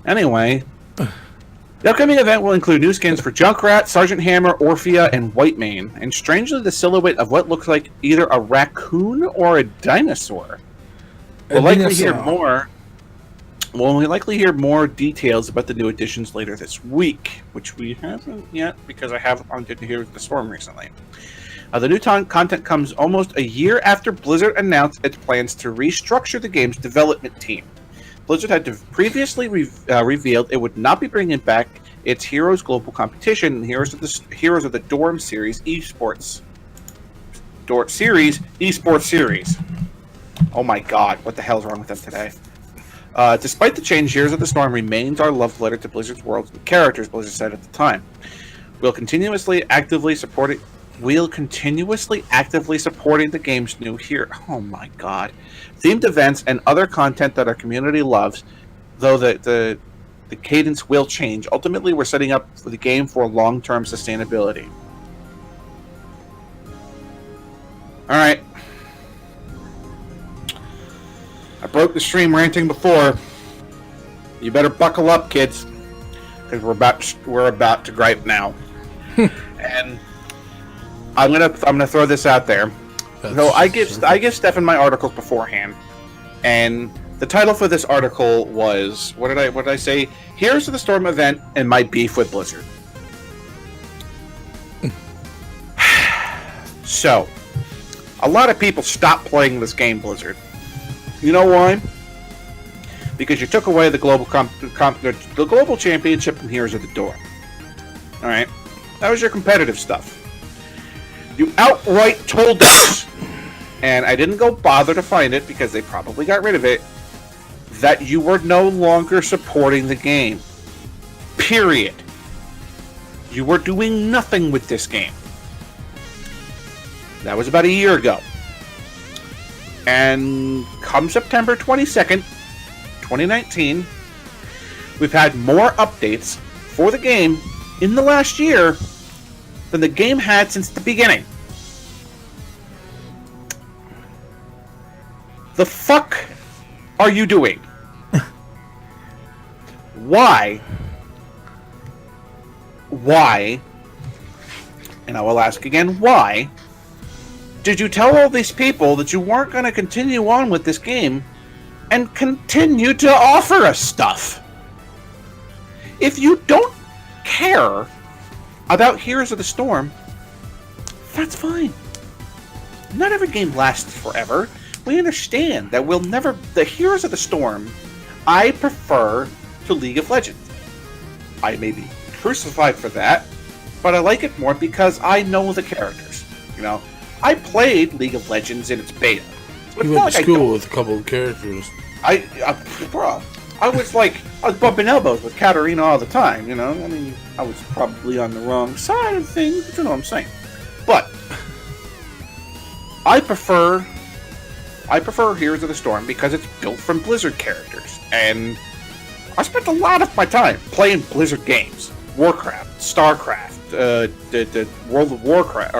Anyway, the upcoming event will include new skins for Junkrat, Sergeant Hammer, Orphea, and Whitemane, and strangely the silhouette of what looks like either a raccoon or a dinosaur. We'll likely hear more. Well, we'll likely hear more details about the new additions later this week, which we haven't yet because I haven't on Heroes of the Storm recently. The new content comes almost a year after Blizzard announced its plans to restructure the game's development team. Blizzard had previously revealed it would not be bringing back its Heroes Global Competition and Heroes of the Dorm Series Esports Series. Oh my god, what the hell's wrong with them today? Despite the change, Heroes of the Storm remains our love letter to Blizzard's worlds and characters, Blizzard said at the time. We'll continuously actively supporting the game's new hero. Oh my god. Themed events and other content that our community loves, though the cadence will change. Ultimately, we're setting up for the game for long-term sustainability. Alright. I broke the stream ranting before. You better buckle up, kids. Because we're about to gripe now. And I'm gonna throw this out there. So I give Stefan my articles beforehand, and the title for this article was what did I say? Heroes of the Storm event and my beef with Blizzard. So, a lot of people stopped playing this game, Blizzard. You know why? Because you took away the global the global championship from Heroes of the Dorm. All right, that was your competitive stuff. You outright told us, and I didn't go bother to find it because they probably got rid of it, that you were no longer supporting the game. Period. You were doing nothing with this game. That was about a year ago. And come September 22nd, 2019, we've had more updates for the game in the last year than the game had since the beginning. The fuck are you doing? Why? And I will ask again, why did you tell all these people that you weren't going to continue on with this game and continue to offer us stuff? If you don't care about Heroes of the Storm, that's fine. Not every game lasts forever. We understand that we'll never... The Heroes of the Storm, I prefer to League of Legends. I may be crucified for that, but I like it more because I know the characters. You know, I played League of Legends in its beta. You went to school with a couple of characters. Bro, I was bumping elbows with Katarina all the time, you know? I mean, I was probably on the wrong side of things, but you know what I'm saying. But I prefer I prefer Heroes of the Storm because it's built from Blizzard characters, and I spent a lot of my time playing Blizzard games. Warcraft, StarCraft, the World of Warcraft,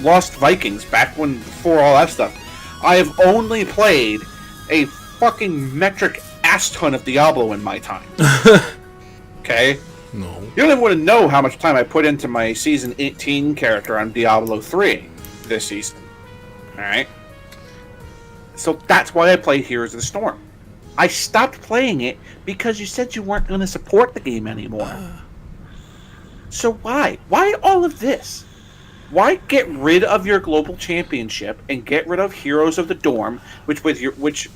Lost Vikings, before all that stuff. I have only played a fucking metric ass ton of Diablo in my time. Okay? No. You don't even want to know how much time I put into my Season 18 character on Diablo 3 this season. Alright? So that's why I play Heroes of the Storm. I stopped playing it because you said you weren't going to support the game anymore. So why? Why all of this? Why get rid of your global championship and get rid of Heroes of the Dorm, which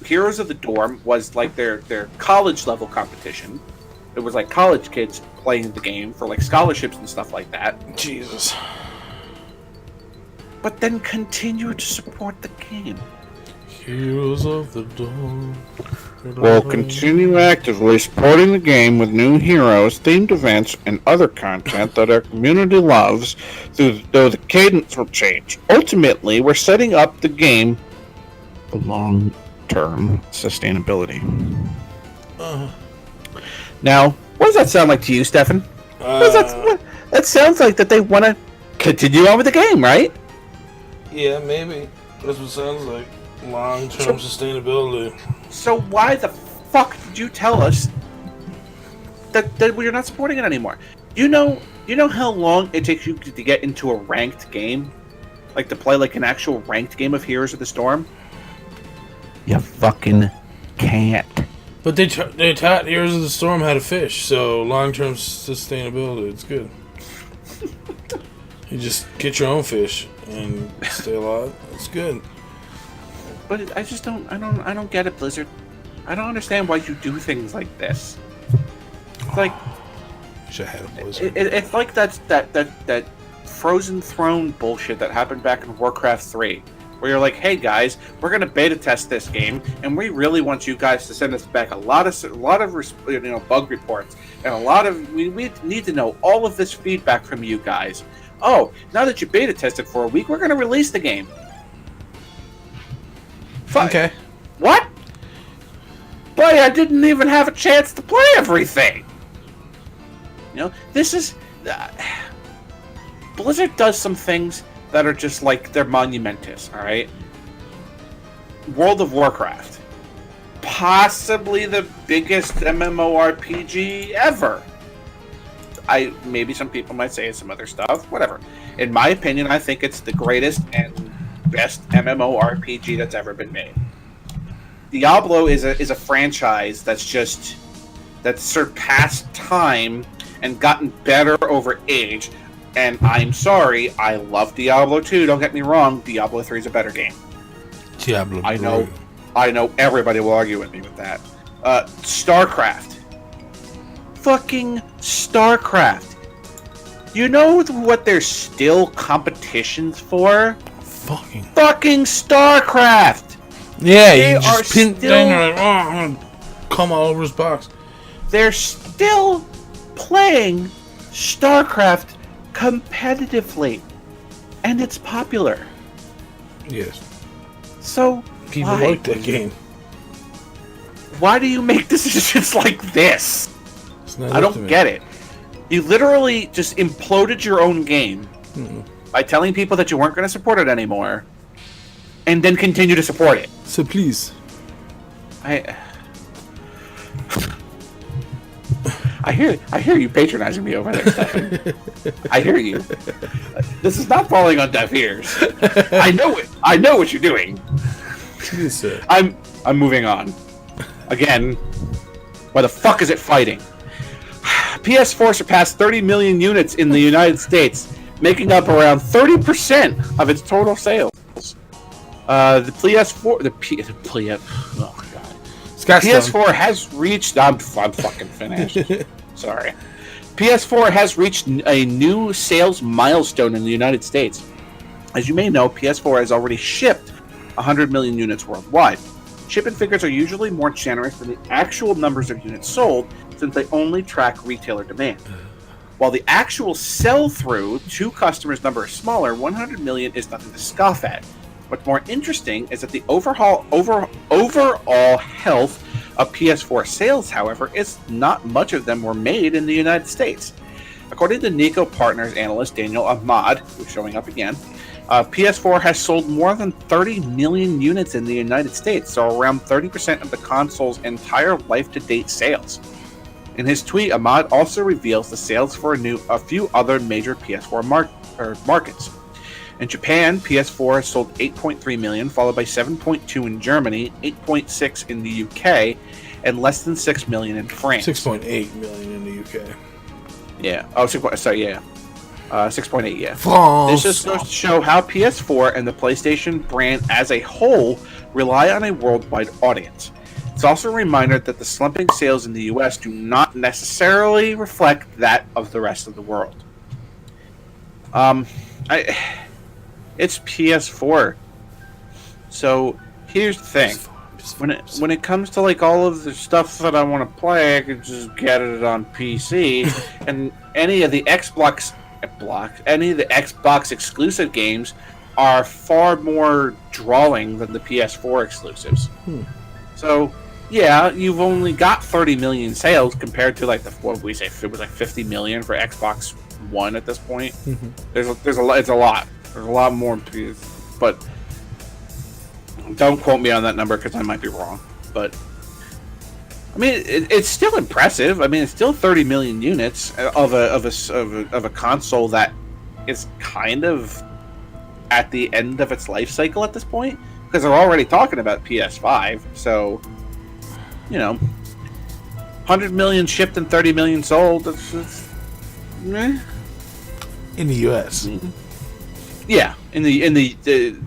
Heroes of the Dorm was like their college level competition. It was like college kids playing the game for like scholarships and stuff like that. Jesus. But then continue to support the game. Heroes of the Dawn. We'll continue actively supporting the game with new heroes, themed events, and other content that our community loves, though the cadence will change. Ultimately, we're setting up the game for long-term sustainability. Now, what does that sound like to you, Stefan? That sounds like that they want to continue on with the game, right? Yeah, maybe. That's what it sounds like. Long-term sustainability. So why the fuck did you tell us that we're not supporting it anymore? You know how long it takes you to get into a ranked game? Like to play like an actual ranked game of Heroes of the Storm? You fucking can't. But they taught Heroes of the Storm how to fish, so long-term sustainability, it's good. You just get your own fish and stay alive. It's good. But I just don't get it, Blizzard. I don't understand why you do things like this. It's like should have had a Blizzard. It's like that Frozen Throne bullshit that happened back in Warcraft 3, where you're like, "Hey guys, we're gonna beta test this game, and we really want you guys to send us back a lot of bug reports and we need to know all of this feedback from you guys. Oh, now that you beta tested for a week, we're gonna release the game." Okay. What? Boy, I didn't even have a chance to play everything. This is... Blizzard does some things that are just like, they're monumentous, alright? World of Warcraft. Possibly the biggest MMORPG ever. Maybe some people might say it's some other stuff, whatever. In my opinion, I think it's the greatest and best MMORPG that's ever been made. Diablo is a franchise that's surpassed time and gotten better over age. And I'm sorry, I love Diablo 2. Don't get me wrong, Diablo 3 is a better game. Diablo. I know everybody will argue with me with that. StarCraft. Fucking StarCraft. You know what there's still competitions for? Fucking StarCraft! Yeah, they you just pin down, you're like, oh, I'm gonna come all over his box. They're still playing StarCraft competitively. And it's popular. Yes. So, people like that game. Why do you make decisions like this? I don't get it. You literally just imploded your own game. By telling people that you weren't going to support it anymore, and then continue to support it. So please, I hear you patronizing me over there, Stefan. I hear you. This is not falling on deaf ears. I know it. I know what you're doing. Yes, sir. I'm moving on. Again, why the fuck is it fighting? PS4 surpassed 30 million units in the United States, making up around 30% of its total sales. The PS4 has reached. I'm fucking finished. Sorry. PS4 has reached a new sales milestone in the United States. As you may know, PS4 has already shipped 100 million units worldwide. Shipping figures are usually more generous than the actual numbers of units sold, since they only track retailer demand. While the actual sell-through to customers' number is smaller, 100 million is nothing to scoff at. What's more interesting is that the overall health of PS4 sales, however, is not much of them were made in the United States. According to Nico Partners analyst Daniel Ahmad, who's showing up again, PS4 has sold more than 30 million units in the United States, so around 30% of the console's entire life-to-date sales. In his tweet, Ahmad also reveals the sales for a few other major PS4 markets. In Japan, PS4 has sold 8.3 million, followed by 7.2 in Germany, 8.6 in the UK, and less than 6 million in France. 6.8 million in the UK. Yeah. Oh, 6.8, yeah. France. This just goes to show how PS4 and the PlayStation brand as a whole rely on a worldwide audience. It's also a reminder that the slumping sales in the US do not necessarily reflect that of the rest of the world. It's PS4. So here's the thing. When it comes to like all of the stuff that I want to play, I can just get it on PC, and any of the Xbox exclusive games are far more drawing than the PS4 exclusives. So yeah, you've only got 30 million sales compared to like what we say it was like 50 million for Xbox One at this point. There's a lot. It's a lot. There's a lot more, but don't quote me on that number because I might be wrong. But I mean, it's still impressive. I mean, it's still 30 million units of a console that is kind of at the end of its life cycle at this point, because they're already talking about PS5. So, you know, 100 million shipped and 30 million sold. It's in the US. Yeah, in the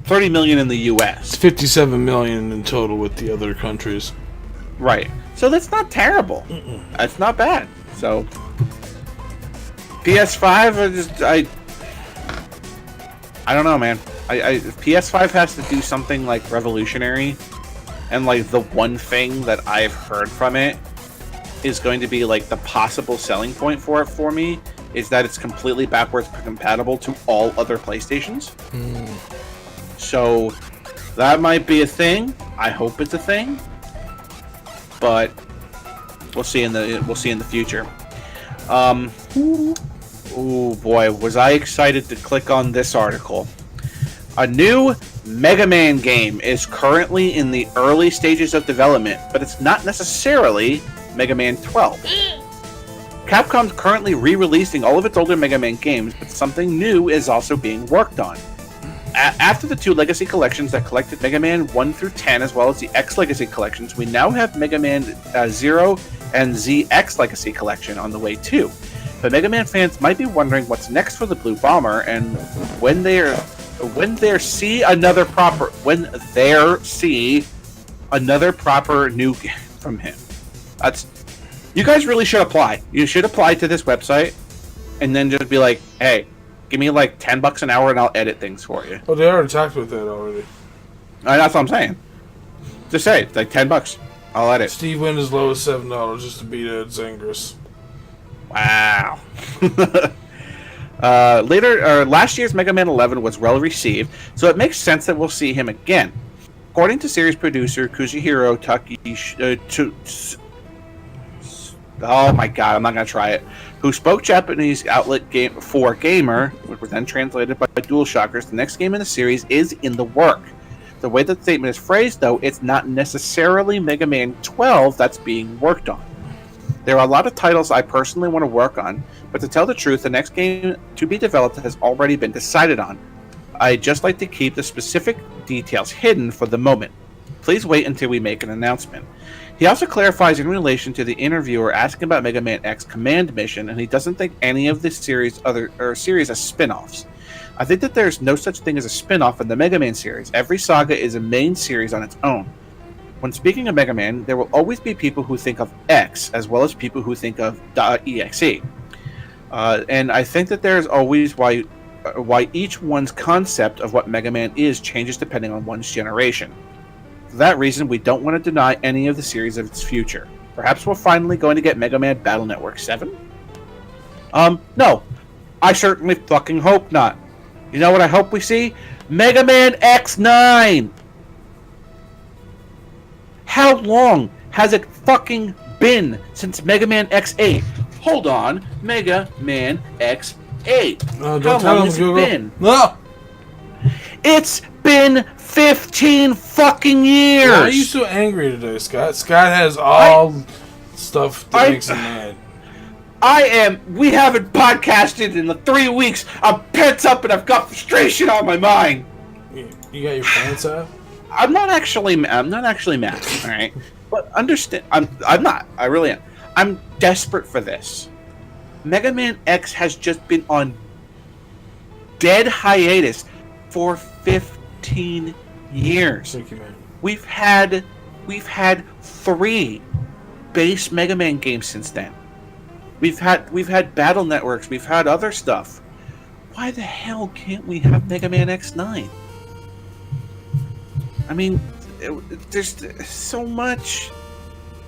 30 million in the US. It's 57 million in total with the other countries. Right. So that's not terrible. That's not bad. So PS5, I don't know, man. PS5 has to do something like revolutionary, and like the one thing that I've heard from it is going to be like the possible selling point for it for me is that it's completely backwards compatible to all other PlayStations. So that might be a thing. I hope it's a thing, but we'll see in the future. Oh boy, was I excited to click on this article. A new Mega Man game is currently in the early stages of development, but it's not necessarily Mega Man 12. Capcom's currently re-releasing all of its older Mega Man games, but something new is also being worked on. After the two Legacy collections that collected Mega Man 1 through 10, as well as the X Legacy collections, we now have Mega Man 0 and ZX Legacy collection on the way too. But Mega Man fans might be wondering what's next for the Blue Bomber, and when they see another proper new game from him. You guys really should apply. You should apply to this website, and then just be like, "Hey, give me like $10 an hour, and I'll edit things for you." Oh, they already talked about that already. That's what I'm saying. Just say it, like $10. I'll edit. Steve went as low as $7 just to beat Ed Zangris. Wow. Last year's Mega Man 11 was well received, so it makes sense that we'll see him again. According to series producer Kuzuhiro oh my god, I'm not going to try it. Who spoke Japanese outlet Game 4 Gamer, which was then translated by DualShockers, the next game in the series is in the work. The way that the statement is phrased, though, it's not necessarily Mega Man 12 that's being worked on. There are a lot of titles I personally want to work on, but to tell the truth, the next game to be developed has already been decided on. I'd just like to keep the specific details hidden for the moment. Please wait until we make an announcement. He also clarifies in relation to the interviewer asking about Mega Man X Command Mission, and he doesn't think any of this series as spin-offs. I think that there's no such thing as a spin-off in the Mega Man series. Every saga is a main series on its own. When speaking of Mega Man, there will always be people who think of X, as well as people who think of .exe. And I think that there's always why each one's concept of what Mega Man is changes depending on one's generation. For that reason, we don't want to deny any of the series of its future. Perhaps we're finally going to get Mega Man Battle Network 7? No. I certainly fucking hope not. You know what I hope we see? Mega Man X9. How long has it fucking been since Mega Man X8? Hold on, Mega Man X8. How long has it been? No. It's been 15 fucking years. Why are you so angry today, Scott? Scott has all stuff that makes him mad. We haven't podcasted in the 3 weeks. I'm pent up and I've got frustration on my mind. You got your pants up? I'm not actually mad. All right, but understand. I'm not. I really am. I'm desperate for this. Mega Man X has just been on dead hiatus for 15 years. Thank you, man. We've had 3 base Mega Man games since then. We've had Battle Networks. We've had other stuff. Why the hell can't we have Mega Man X9? I mean, there's so much.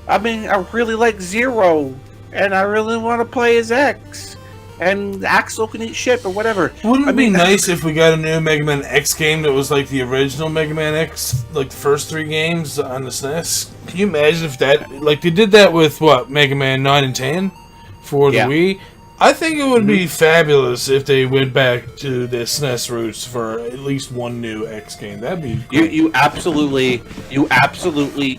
I mean, I really like Zero, and I really want to play as X. And Axel can eat shit or whatever. Wouldn't it be nice if we got a new Mega Man X game that was like the original Mega Man X, like the first 3 games on the SNES? Can you imagine if that, like they did that with what, Mega Man 9 and 10 for the Wii? I think it would be fabulous if they went back to the SNES roots for at least one new X game. That'd be cool. You absolutely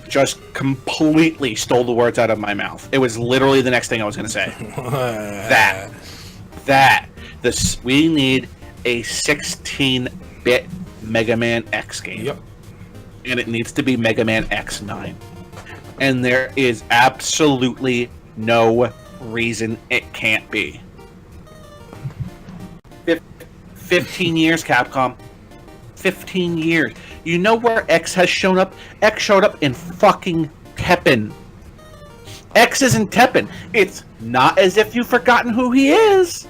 just completely stole the words out of my mouth. It was literally the next thing I was going to say. We need a 16-bit Mega Man X game. Yep. And it needs to be Mega Man X9. And there is absolutely no reason it can't be. 15 years, Capcom. 15 years. You know where X has shown up? X showed up in fucking Tekken. X is in Tekken. It's not as if you've forgotten who he is.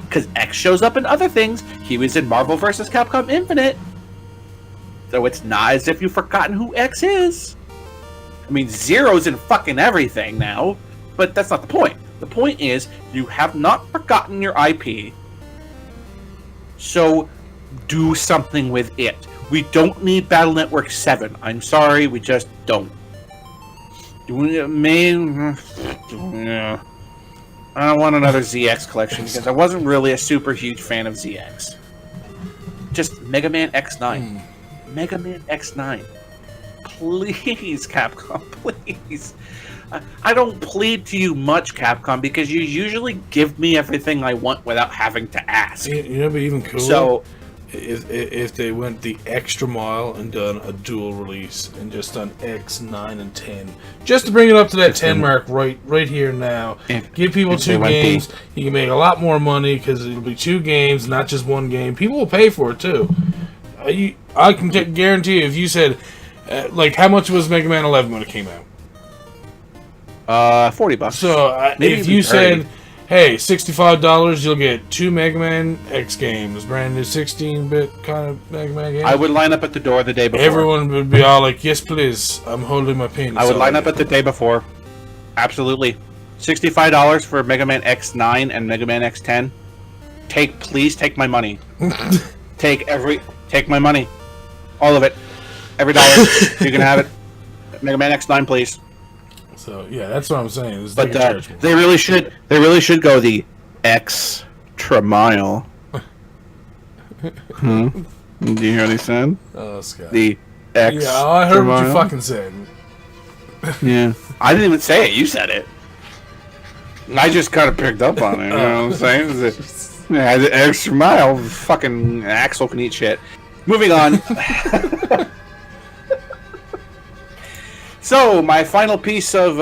Because X shows up in other things. He was in Marvel vs. Capcom Infinite. So it's not as if you've forgotten who X is. I mean, Zero's in fucking everything now. But that's not the point. The point is, you have not forgotten your IP. So, do something with it. We don't need Battle Network 7. I'm sorry, we just don't. I don't want another ZX collection because I wasn't really a super huge fan of ZX. Just Mega Man X9. Mega Man X9. Please, Capcom, please. I don't plead to you much, Capcom, because you usually give me everything I want without having to ask. You know, but even cooler. So, if they went the extra mile and done a dual release and just done X, 9, and 10, just to bring it up to that 10 mark right here now. Give people 2 games. You can make a lot more money because it'll be 2 games, not just 1 game. People will pay for it too. I can guarantee you, if you said, like, how much was Mega Man 11 when it came out? $40. So if you said, hey, $65, you'll get 2 Mega Man X games, brand new 16-bit kind of Mega Man games. I would line up at the door the day before. Everyone would be all like, yes, please, I'm holding my penis. I would line up at the day before. Absolutely. $65 for Mega Man X9 and Mega Man X10. Please take my money. Take my money. All of it. Every dollar. You can have it. Mega Man X9, please. So yeah, that's what I'm saying. But they really should go the extra mile. Do you hear what he said? Oh, Scott. The extra Yeah, I heard what you mile. fucking said. Yeah, I didn't even say it. You said it. I just kind of picked up on it. You know what I'm saying? Yeah, the extra mile. Fucking Axel can eat shit. Moving on. So, my final piece of...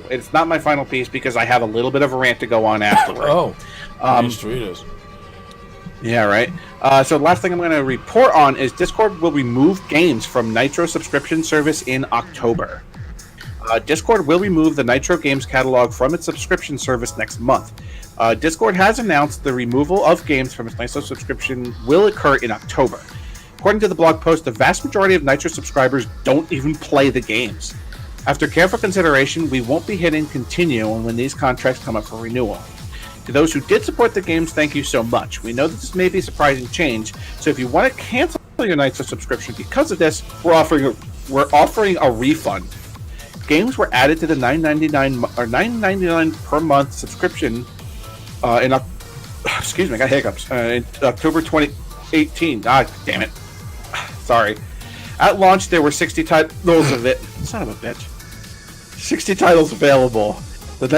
it's not my final piece because I have a little bit of a rant to go on afterward. Doritos. Yeah, right. So, the last thing I'm going to report on is Discord will remove games from Nitro subscription service in October. Discord will remove the Nitro games catalog from its subscription service next month. Discord has announced the removal of games from its Nitro subscription will occur in October. According to the blog post, the vast majority of Nitro subscribers don't even play the games. After careful consideration, we won't be hitting continue when these contracts come up for renewal. To those who did support the games, thank you so much. We know that this may be a surprising change, so if you want to cancel your Nitro subscription because of this, we're offering a refund. Games were added to the $9.99 per month subscription excuse me, I got hiccups. In October 2018. Ah, damn it. Sorry. At launch, there were 60 titles of it. Son of a bitch. 60 titles available. The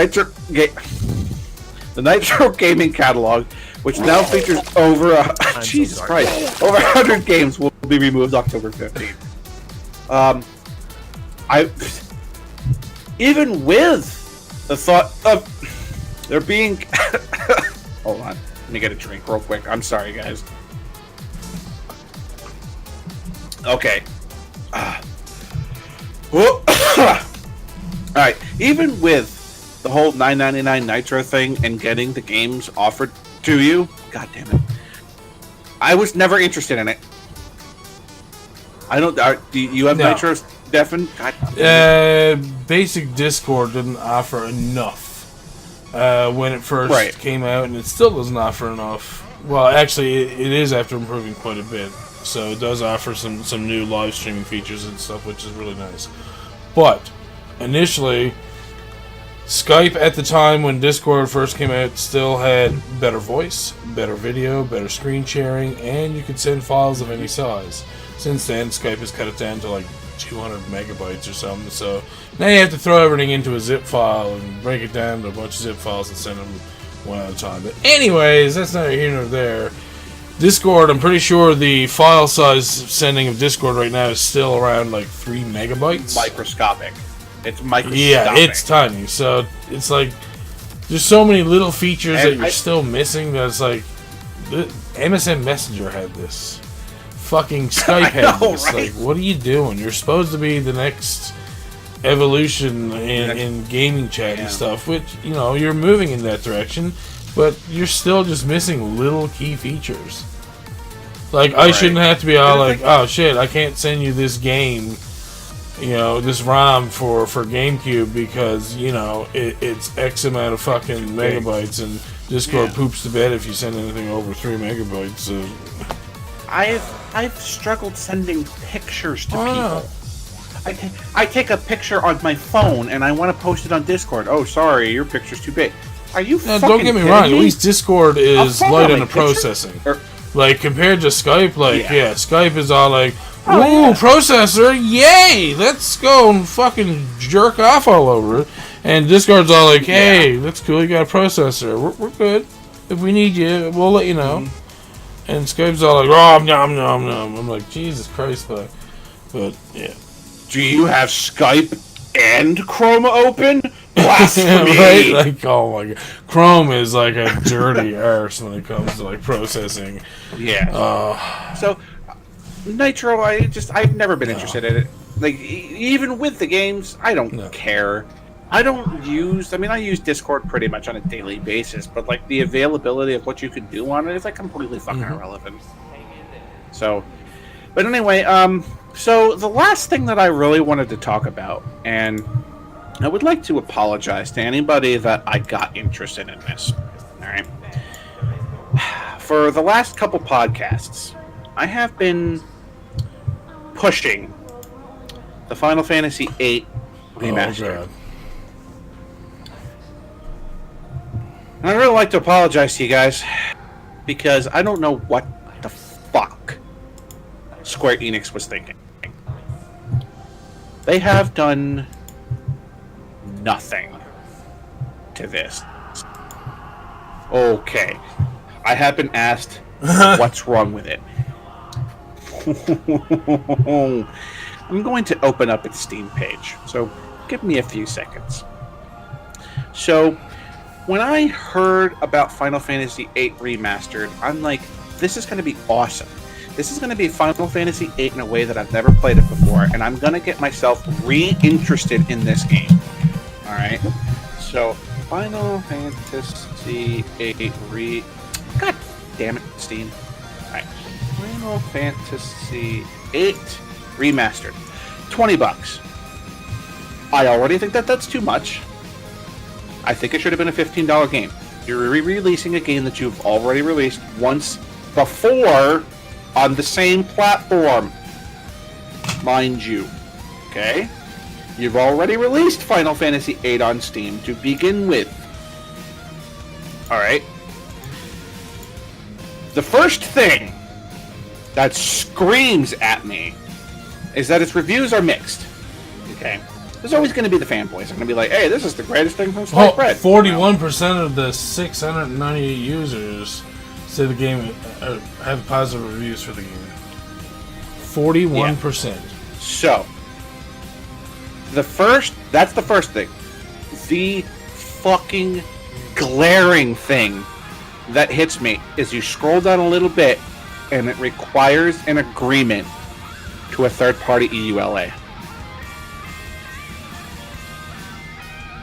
Nitro gaming catalog, which now features over Jesus Christ, over 100 games, will be removed October 15th. Even with the thought of there being hold on, let me get a drink real quick. I'm sorry, guys. Okay. Alright, even with the whole $9.99 Nitro thing and getting the games offered to you, god damn it, I was never interested in it. I don't. Do you have Nitro, Stefan? Basic Discord didn't offer enough when it first came out, and it still doesn't offer enough. Well, actually, it is after improving quite a bit. So it does offer some new live streaming features and stuff, which is really nice. But initially, Skype at the time when Discord first came out still had better voice, better video, better screen sharing, and you could send files of any size. Since then, Skype has cut it down to like 200 megabytes or something. So now you have to throw everything into a zip file and break it down to a bunch of zip files and send them one at a time. But anyways, that's neither here nor there. Discord, I'm pretty sure the file size sending of Discord right now is still around like 3 megabytes. Microscopic. It's microscopic. Yeah, it's tiny. So it's like there's so many little features that you're still missing that it's like MSN Messenger had this. Fucking Skype had this. Right? Like, what are you doing? You're supposed to be the next evolution in gaming chat and stuff, which, you know, you're moving in that direction. But you're still just missing little key features. Like, I shouldn't have to be all like, oh shit, I can't send you this game, you know, this ROM for GameCube because, you know, it's X amount of fucking megabytes and Discord poops to bed if you send anything over 3 megabytes. So. I've struggled sending pictures to people. I take a picture on my phone and I want to post it on Discord. Oh, sorry, your picture's too big. Are you fucking don't get me wrong, at least Discord is light on the processing. Or, like, compared to Skype, like, Skype is all like, ooh, processor, yay! Let's go and fucking jerk off all over it. And Discord's all like, hey, that's cool, you got a processor. We're good. If we need you, we'll let you know. And Skype's all like, oh, nom, nom, nom. I'm like, Jesus Christ, but yeah. Do you have Skype and Chrome open? Blasphemy! Right? Like, oh my god. Chrome is like a dirty arse when it comes to like processing. Yeah. So, Nitro, I've never been interested in it. Like, even with the games, I don't care. I use Discord pretty much on a daily basis, but like the availability of what you can do on it is like completely fucking irrelevant. So, but anyway, so the last thing that I really wanted to talk about, and I would like to apologize to anybody that I got interested in this. All right. For the last couple podcasts, I have been pushing the Final Fantasy VIII Remaster. Oh, and I'd really like to apologize to you guys because I don't know what the fuck Square Enix was thinking. They have done nothing to this. Okay. I have been asked what's wrong with it. I'm going to open up its Steam page, so give me a few seconds. So, when I heard about Final Fantasy VIII Remastered, I'm like, this is going to be awesome. This is going to be Final Fantasy VIII in a way that I've never played it before, and I'm going to get myself re-interested in this game. Alright? So, Final Fantasy VIII God damn it, Steam. Alright. Final Fantasy VIII Remastered. $20. I already think that that's too much. I think it should have been a $15 game. You're re-releasing a game that you've already released once before on the same platform, mind you. Okay? You've already released Final Fantasy VIII on Steam to begin with. Alright? The first thing that screams at me is that its reviews are mixed. Okay? There's always going to be the fanboys. I'm going to be like, hey, this is the greatest thing from sliced bread. 41% of the 698 users say the game have positive reviews for the game. 41%. Yeah. So, that's the first thing. The fucking glaring thing that hits me is you scroll down a little bit and it requires an agreement to a third-party EULA.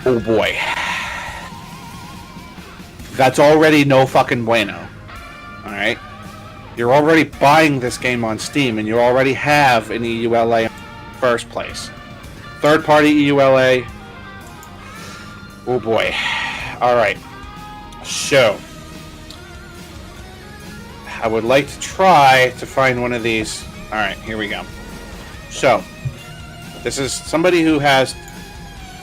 Oh boy. That's already no fucking bueno. Alright? You're already buying this game on Steam and you already have an EULA in the first place. Third party EULA. Oh boy. Alright. So. I would like to try to find one of these. Alright, here we go. So. This is somebody who has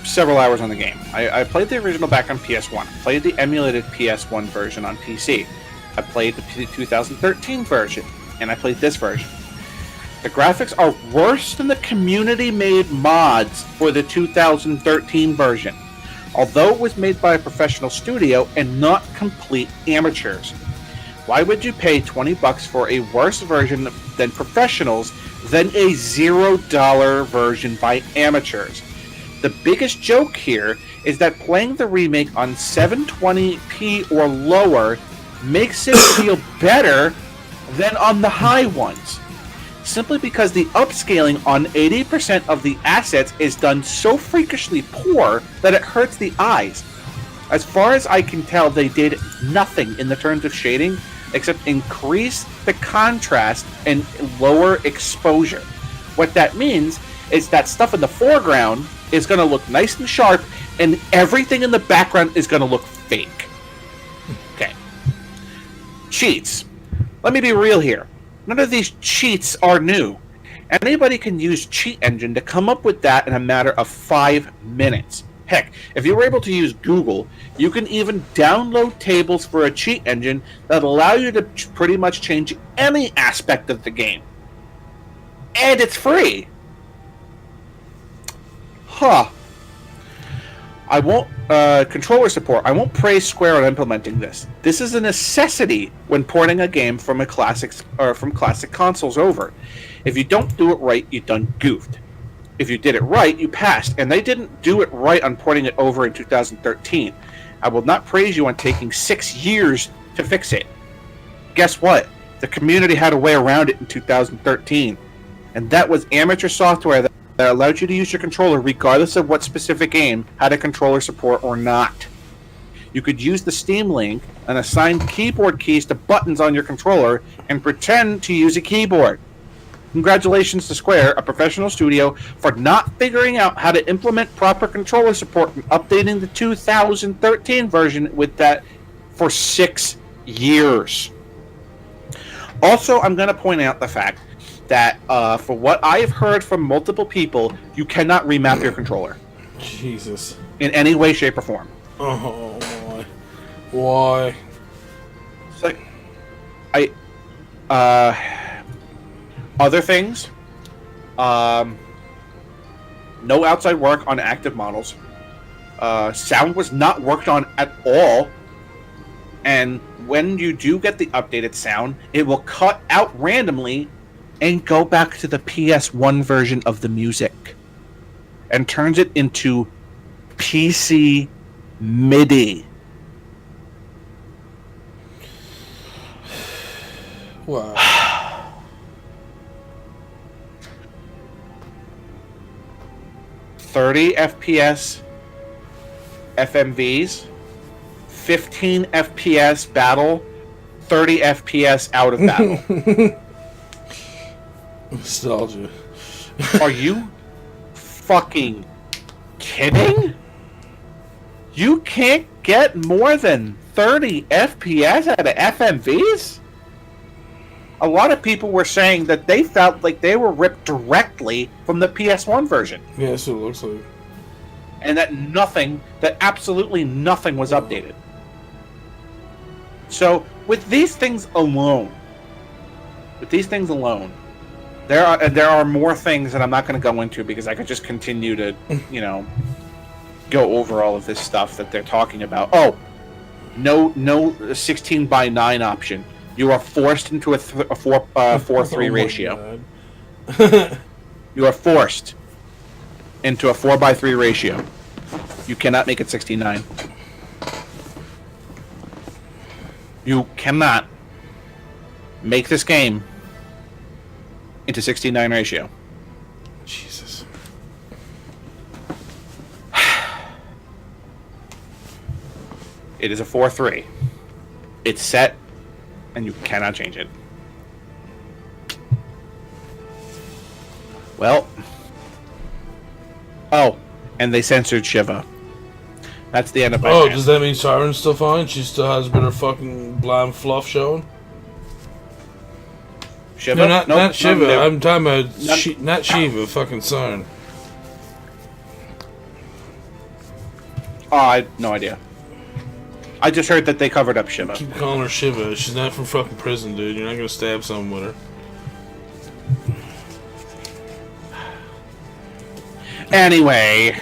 several hours on the game. I played the original back on PS1. I played the emulated PS1 version on PC. I played the 2013 version, and I played this version. The graphics are worse than the community-made mods for the 2013 version, although it was made by a professional studio and not complete amateurs. Why would you pay $20 for a worse version than professionals than a $0 version by amateurs? The biggest joke here is that playing the remake on 720p or lower makes it feel better than on the high ones. Simply because the upscaling on 80% of the assets is done so freakishly poor that it hurts the eyes. As far as I can tell, they did nothing in the terms of shading except increase the contrast and lower exposure. What that means is that stuff in the foreground is going to look nice and sharp, and everything in the background is going to look fake. Okay. Cheats. Let me be real here. None of these cheats are new. Anybody can use Cheat Engine to come up with that in a matter of 5 minutes. Heck, if you were able to use Google, you can even download tables for a cheat engine that allow you to pretty much change any aspect of the game. And it's free. Huh. I won't controller support. I won't praise Square on implementing this. This is a necessity when porting a game from classic consoles over. If you don't do it right, you done goofed. If you did it right, you passed, and they didn't do it right on porting it over in 2013. I will not praise you on taking 6 years to fix it. Guess what? The community had a way around it in 2013, and that was amateur software that allowed you to use your controller regardless of what specific game had a controller support or not. You could use the Steam Link and assign keyboard keys to buttons on your controller and pretend to use a keyboard. Congratulations to Square, a professional studio, for not figuring out how to implement proper controller support and updating the 2013 version with that for 6 years. Also, I'm going to point out the fact that for what I've heard from multiple people, you cannot remap your controller. Jesus. In any way, shape, or form. Oh, why? It's like, other things, no outside work on active models. Sound was not worked on at all. And when you do get the updated sound, it will cut out randomly and go back to the PS1 version of the music and turns it into PC MIDI. Wow. 30 FPS FMVs, 15 FPS battle, 30 FPS out of battle. Nostalgia. Are you fucking kidding? You can't get more than 30 FPS out of FMVs? A lot of people were saying that they felt like they were ripped directly from the PS1 version. Yeah, that's what it looks like. And that absolutely nothing was updated. So, with these things alone, there are more things that I'm not going to go into because I could just continue to, go over all of this stuff that they're talking about. Oh, no 16:9 option. You are forced into a 4:3 ratio. You are forced into a 4:3 ratio. You cannot make it 16:9. You cannot make this game into 16:9 ratio. Jesus. It is a 4:3. It's set, and you cannot change it. Well. Oh, and they censored Shiva. That's the end of my Oh, chance. does that mean Siren's still fine? She still has a bit of fucking blonde fluff showing? Shiva? No, not Shiva. No. I'm talking about not Shiva, fucking Siren. Oh, I had no idea. I just heard that they covered up Shiva. Keep calling her Shiva. She's not from fucking prison, dude. You're not gonna stab someone with her. Anyway.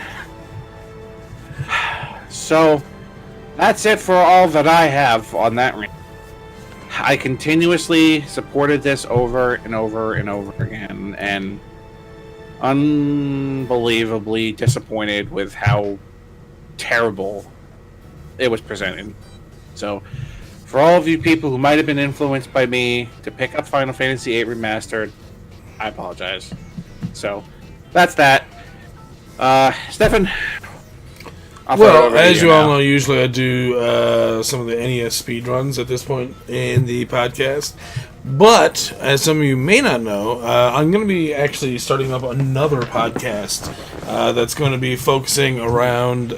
So, that's it for all that I have on that. I continuously supported this over and over and over again, and unbelievably disappointed with how terrible it was presented. So, for all of you people who might have been influenced by me to pick up Final Fantasy VIII Remastered, I apologize. So, that's that. Stefan? Well, as you all know, usually I do some of the NES speedruns at this point in the podcast. But, as some of you may not know, I'm going to be actually starting up another podcast that's going to be focusing around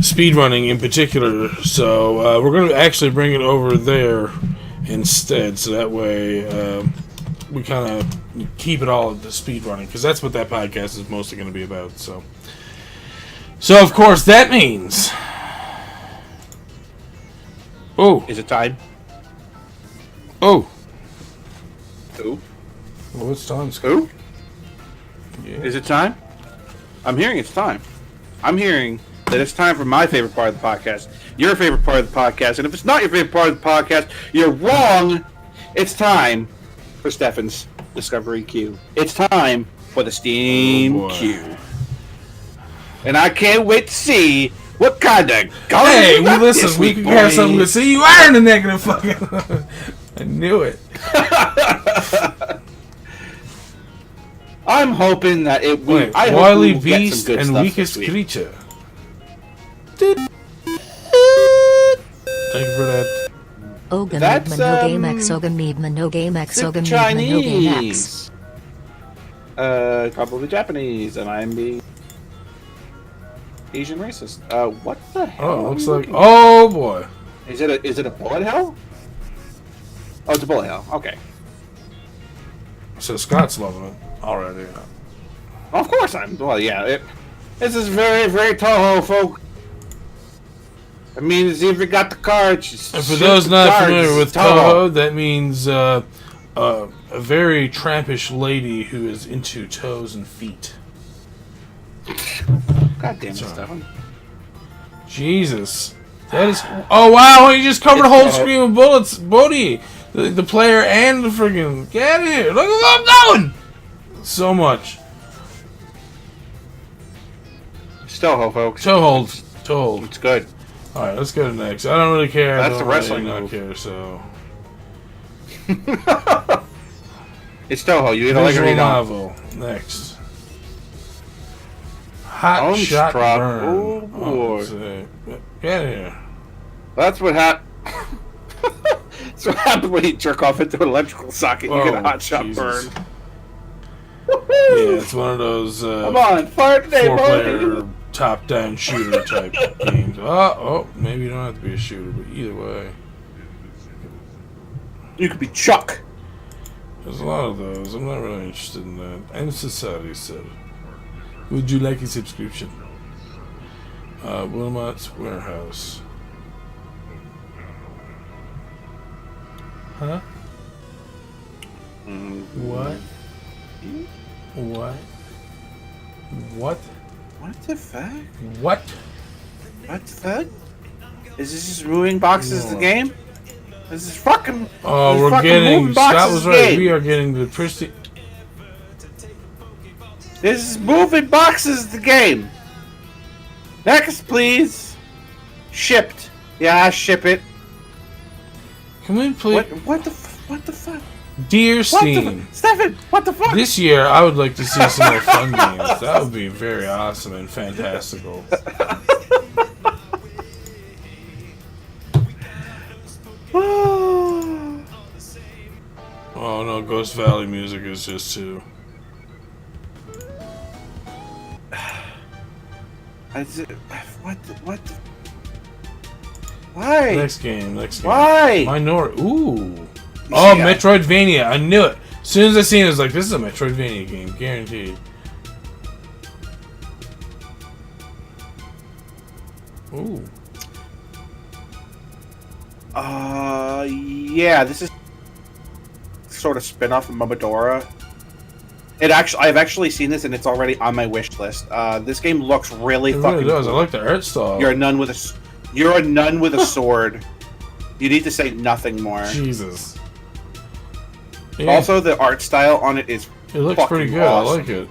speedrunning in particular. So, we're going to actually bring it over there instead. So that way, we kind of keep it all at the speedrunning. Because that's what that podcast is mostly going to be about. So, of course, that means... Oh. Is it time? Oh. Who? Well, it's time, Scott. Who? Yeah. Is it time? I'm hearing it's time. I'm hearing that it's time for my favorite part of the podcast. Your favorite part of the podcast. And if it's not your favorite part of the podcast, you're wrong. It's time for Stefan's Discovery Queue. It's time for the Steam Queue. And I can't wait to see what kind of garbage. Hey, well, listen, we can have something to see. You are in the negative fucking. I knew it. I'm hoping that it will. Wait, Wily Beast and Weakest Creature. Thank you for that. That's Chinese. Probably Japanese, and I'm being Asian racist. What the hell? Oh, looks like. Oh boy. Is it a bullet hell? Oh, it's a bullet hell. Okay. So Scott's loving it already. Well, of course I'm. Well, yeah. This is very, very Toho, folk. I mean, it's even got the cards. And for those not familiar with Toho, that means a very trampish lady who is into toes and feet. God damn it, Stefan. Jesus. That is... Oh, wow, he just covered a whole screen with bullets. Bodhi, the player and the friggin'... Get out of here. Look at what I'm doing. So much. Toho, folks. Toe hold. It's good. Alright, let's go to next. I don't really care. That's the wrestling I don't move. care, so... It's Toho. You either like it or you don't. novel. Next. Hot shot burn. Oh, boy. Get out of here. That's what happened. That's what happened when you jerk off into an electrical socket. You get a hot shot burn. Yeah, it's one of those Come on, fire today, four-player top-down shooter type games. Oh, maybe you don't have to be a shooter, but either way. You could be Chuck. There's a lot of those. I'm not really interested in that. And society said, would you like a subscription? Wilmot's Warehouse. Huh? What? What? What? What the fuck? What? What the fuck? Is this just moving boxes the game? This is fucking. Oh, we're getting. Scott was right. We are getting the pristine. This is moving boxes the game. Next, please. Shipped. Yeah, ship it. Can we please? What the fuck? Dear Steam, Stefan, what the fuck? This year I would like to see some more fun games. That would be very awesome and fantastical. Oh no, Ghost Valley music is just too. What the? Why? Next game. Why? Ooh. Oh, yeah. Metroidvania. I knew it. As soon as I seen it, I was like, this is a Metroidvania game. Guaranteed. Ooh. Yeah, this is sort of spin-off of Momodora. I've actually seen this, and it's already on my wish list. This game looks really fucking does. cool. I like the art style. You're a nun with a sword. You need to say nothing more. Jesus. Yeah. Also, the art style on it is it looks pretty good. Awesome. I like it.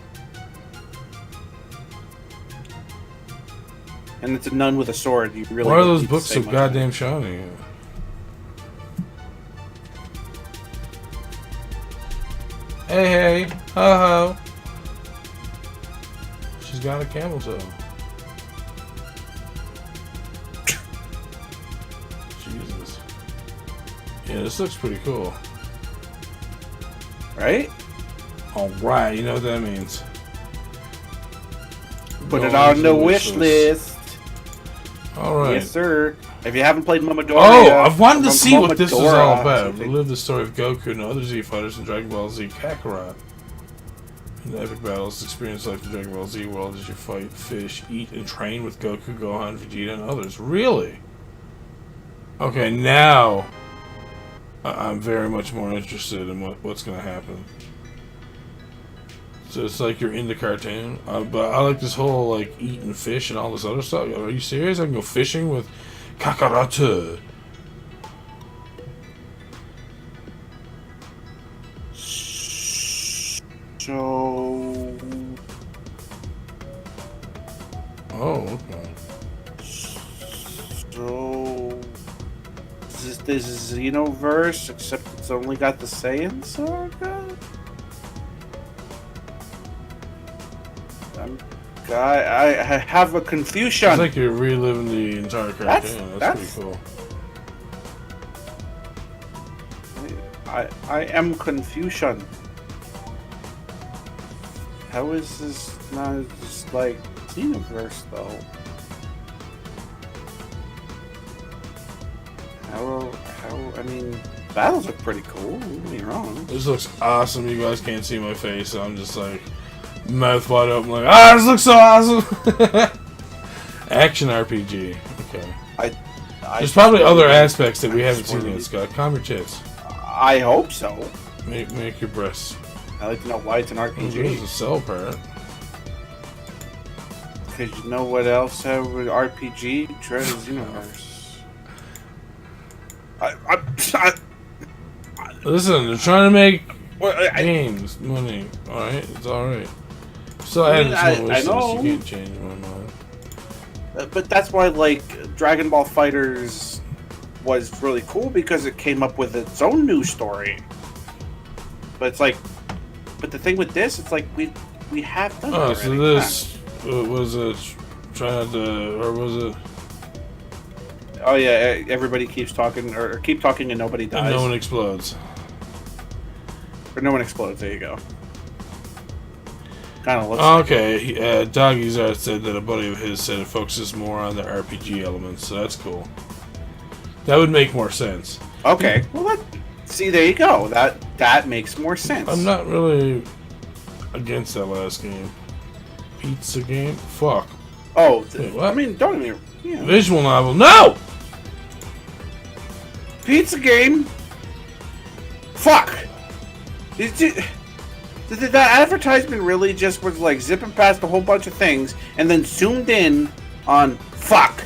And it's a nun with a sword. You really. Why are those books so goddamn shiny? Hey, ho ho. She's got a camel toe. Jesus. Yeah, this looks pretty cool. Right? Alright, you know what that means. Put it on the wish list. Alright. Yes, sir. If you haven't played Momodora, I've wanted to see what this is all about. Relive the story of Goku and other Z fighters in Dragon Ball Z Kakarot. In the epic battles, experience like the Dragon Ball Z world as you fight, fish, eat, and train with Goku, Gohan, Vegeta, and others. Really? Okay, now I'm very much more interested in what's going to happen. So it's like you're in the cartoon, but I like this whole like eating fish and all this other stuff. Are you serious? I can go fishing with Kakarot. So. Oh, okay. So. This is Xenoverse, except it's only got the Saiyan Saga? I have a confusion. It's like you're reliving the entire cartoon. That's pretty cool. I am confusion. How is this not just like Xenoverse though? I mean, battles are pretty cool. Don't get me wrong. This looks awesome. You guys can't see my face, so I'm just like mouth wide open, like, this looks so awesome. Action RPG. Okay. There's probably other aspects that we haven't seen yet, Scott. Calm your tits. I hope so. Make your breasts. I'd like to know why it's an RPG. There's a cell part. Because you know what else have an RPG? Treasure Xenoverse. Listen, they're trying to make games, money. Alright, it's alright. So I know. You can't change my mind. But that's why, like, Dragon Ball FighterZ was really cool because it came up with its own new story. But it's like, but the thing with this, it's like we have done. Oh, so this was it? Trying to, or was it? Oh yeah, everybody keeps talking, or keep talking, and nobody dies. And no one explodes. Or no one explodes. There you go. kind of looks. Okay, Doggy's Art said that a buddy of his said it focuses more on the RPG elements, so that's cool. That would make more sense. Okay, well, see, there you go. That makes more sense. I'm not really against that last game. Pizza game? Fuck. Oh, wait, what? I mean, don't even. Yeah. Visual novel? No! Pizza game. Fuck. Did that advertisement really just was like zipping past a whole bunch of things and then zoomed in on fuck?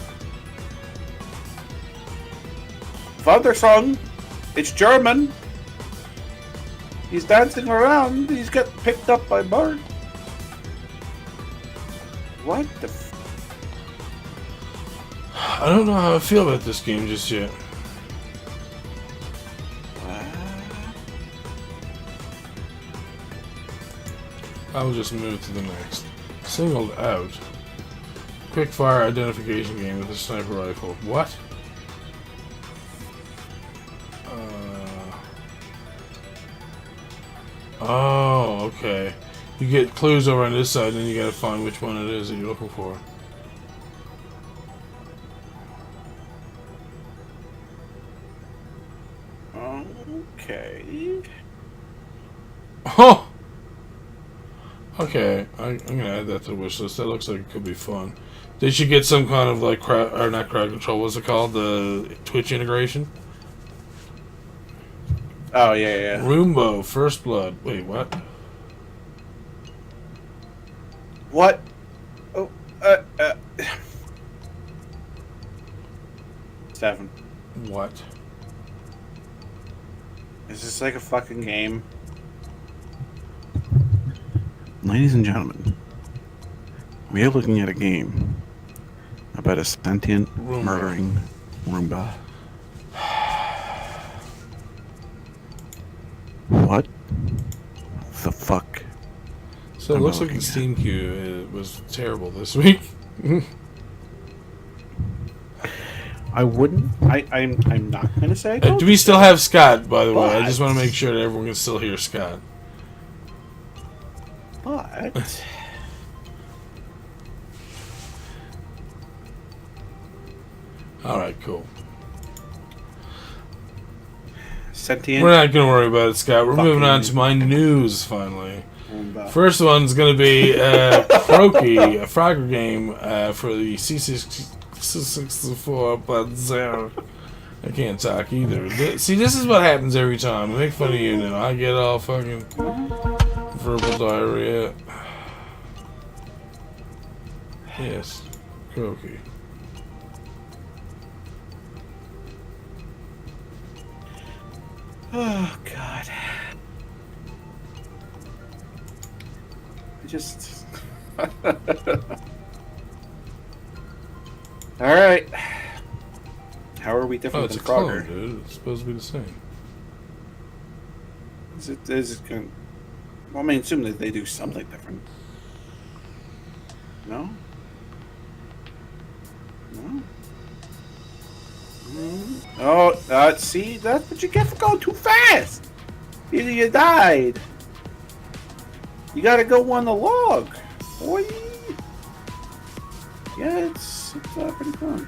Wundersong. It's German. He's dancing around. He's got picked up by bird. What the I don't know how I feel about this game just yet. I'll just move to the next. Singled out. Quick fire identification game with a sniper rifle. What? Oh, okay. You get clues over on this side, and then you gotta find which one it is that you're looking for. Okay. Oh! Okay, I'm gonna add that to the wish list. That looks like it could be fun. They should get some kind of like or not crowd control. What's it called? The Twitch integration. Oh yeah. Roombo, First Blood. Wait, what? What? Oh, 7. What? Is this like a fucking game? Ladies and gentlemen, we are looking at a game about a sentient, murdering Roomba. What the fuck? So it looks like the Steam queue was terrible this week. I wouldn't. I'm not gonna say. Do we still have Scott? By the way, I just want to make sure that everyone can still hear Scott. But all right, cool. Sentient. We're not gonna worry about it, Scott. We're moving on to my news finally. First one's gonna be Croaky, a Frogger game for the C64, but I can't talk either. See, this is what happens every time. I make fun of you now. I get all fucking verbal diarrhea. Yes, Croaky. Oh God. Just all right. How are we different Oh, it's than a clone, Frogger? dude. It's supposed to be the same. Is it gonna, well, I mean, assume that they do something different. No. No. Oh, see, that's what you get for going too fast. Either you died. You gotta go on the log. Boy. Yeah, it's pretty fun.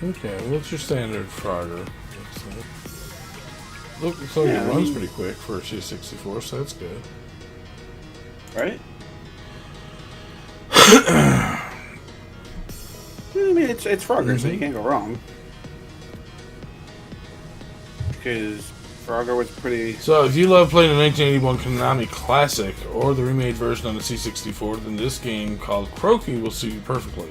Okay, what's your standard Frogger? Looks like it runs pretty quick for a C64, so that's good. Right? I mean, it's Frogger, so you can't go wrong. Because Frogger was pretty... So, if you love playing the 1981 Konami Classic or the remade version on the C64, then this game called Croaky will suit you perfectly.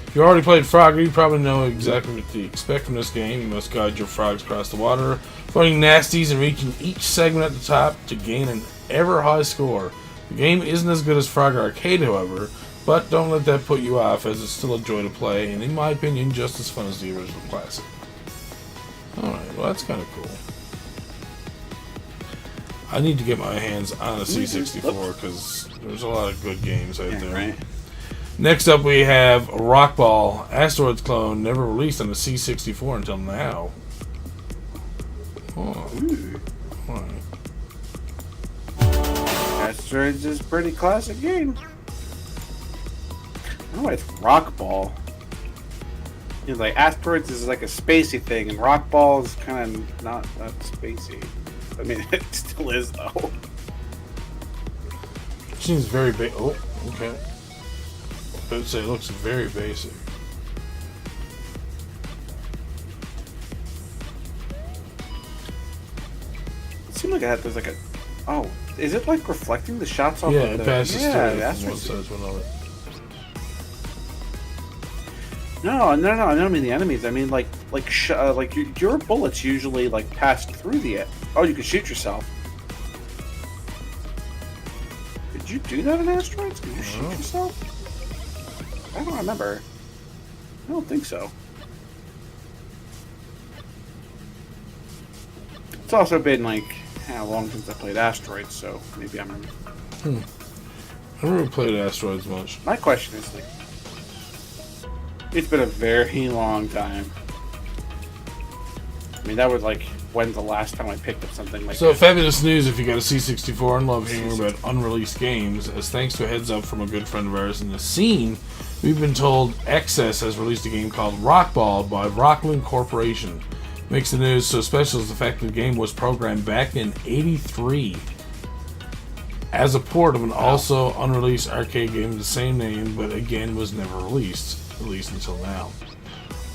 If you already played Frogger, you probably know exactly what to expect from this game. You must guide your frogs across the water, fighting nasties and reaching each segment at the top to gain an ever-high score. The game isn't as good as Frogger Arcade, however, but don't let that put you off, as it's still a joy to play, and in my opinion, just as fun as the original classic. Alright, well that's kind of cool. I need to get my hands on a C64, because there's a lot of good games out there. Right. Next up we have Rockball, Asteroids clone, never released on the C64 until now. Alright. Asteroids is a pretty classic game. Oh, it's Rockball. You know, like Asteroids is like a spacey thing, and Rockball is kind of not that spacey. I mean, it still is though. Seems very oh, okay. I would say it looks very basic. It seemed like there's like a. Oh, is it like reflecting the shots off? Yeah, of it the, passes yeah, through the from one asteroids. side to another. No, I don't mean the enemies. I mean like your bullets usually like pass through the. Oh, you can shoot yourself. Did you do that in Asteroids? Did you shoot yourself? I don't remember. I don't think so. It's also been like how long since I played Asteroids, so maybe I'm. I never played Asteroids much. My question is like. It's been a very long time. I mean, that was like when's the last time I picked up something like So that? fabulous news if you got a C64 and love hearing about unreleased games, as thanks to a heads up from a good friend of ours in the scene, we've been told Excess has released a game called Rockball by Rockland Corporation. Makes the news so special as the fact that the game was programmed back in '83 as a port of an also unreleased arcade game of the same name, but again was never released, at least until now.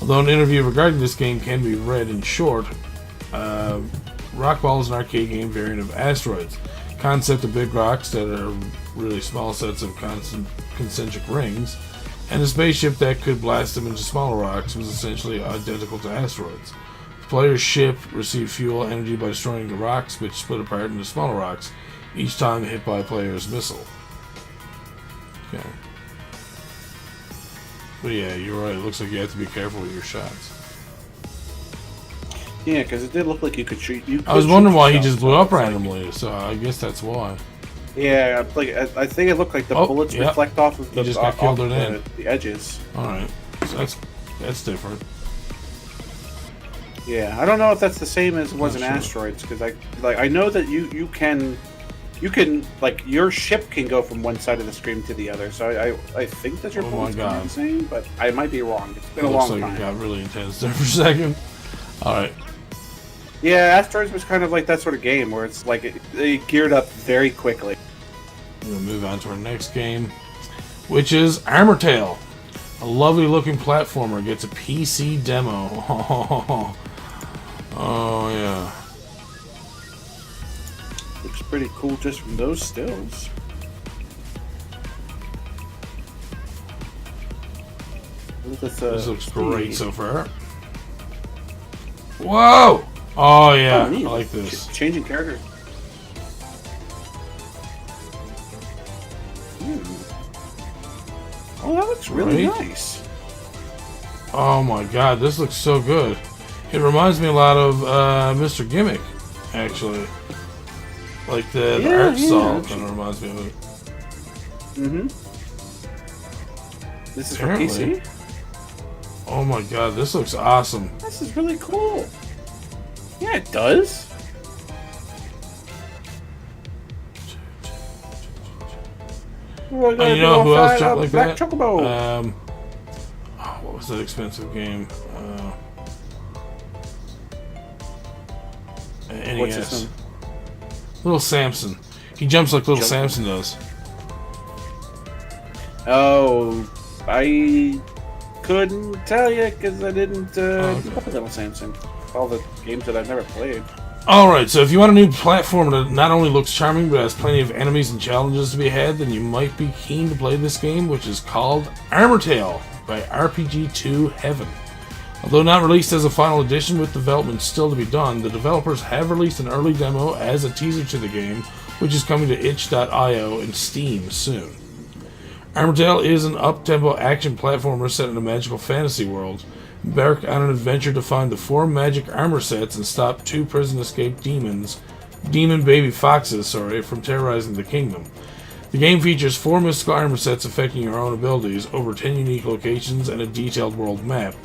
Although an interview regarding this game can be read in short, Rockball is an arcade game variant of Asteroids. Concept of big rocks that are really small sets of concentric rings, and a spaceship that could blast them into smaller rocks was essentially identical to Asteroids. The player's ship received fuel energy by destroying the rocks, which split apart into smaller rocks, each time hit by a player's missile. Okay. But yeah, you're right. It looks like you have to be careful with your shots. Yeah, because it did look like you could shoot. I was wondering why he just blew up randomly, so I guess that's why. Yeah, like I think it looked like the bullets reflect off of the. He just got killed in the edges. All right, so that's different. Yeah, I don't know if that's the same as it was in Asteroids, because I know that you can like your ship can go from one side of the screen to the other. So I think that your bullets can be the same, but I might be wrong. It's been a long time. Looks like it got really intense there for a second. All right. Yeah, Asteroids was kind of like that sort of game where it's like it geared up very quickly. We're gonna move on to our next game, which is Armortale. A lovely looking platformer gets a PC demo. Oh yeah. Looks pretty cool just from those stills. This looks great so far. Whoa! Oh yeah, I like this. Changing characters. Oh, that looks really nice. Oh my god, this looks so good. It reminds me a lot of Mr. Gimmick, actually. Like the art style kind of reminds me of it. Mm-hmm. This is for PC? Oh my god, this looks awesome. This is really cool. Yeah, it does. And you know who else dropped like that? Chocobo. What was that expensive game? What's his name? Little Samson. He jumps like little Samson does. Oh, I couldn't tell you because I didn't keep up with Little Samson. All the games that I've never played. Alright, so if you want a new platform that not only looks charming but has plenty of enemies and challenges to be had, then you might be keen to play this game, which is called Armortale by RPG2 Heaven. Although not released as a final edition with development still to be done, the developers have released an early demo as a teaser to the game, which is coming to itch.io and Steam soon. Armortale is an up-tempo action platformer set in a magical fantasy world. Embark on an adventure to find the 4 magic armor sets and stop 2 prison escaped demon baby foxes, from terrorizing the kingdom. The game features 4 mystical armor sets affecting your own abilities, over 10 unique locations, and a detailed world map.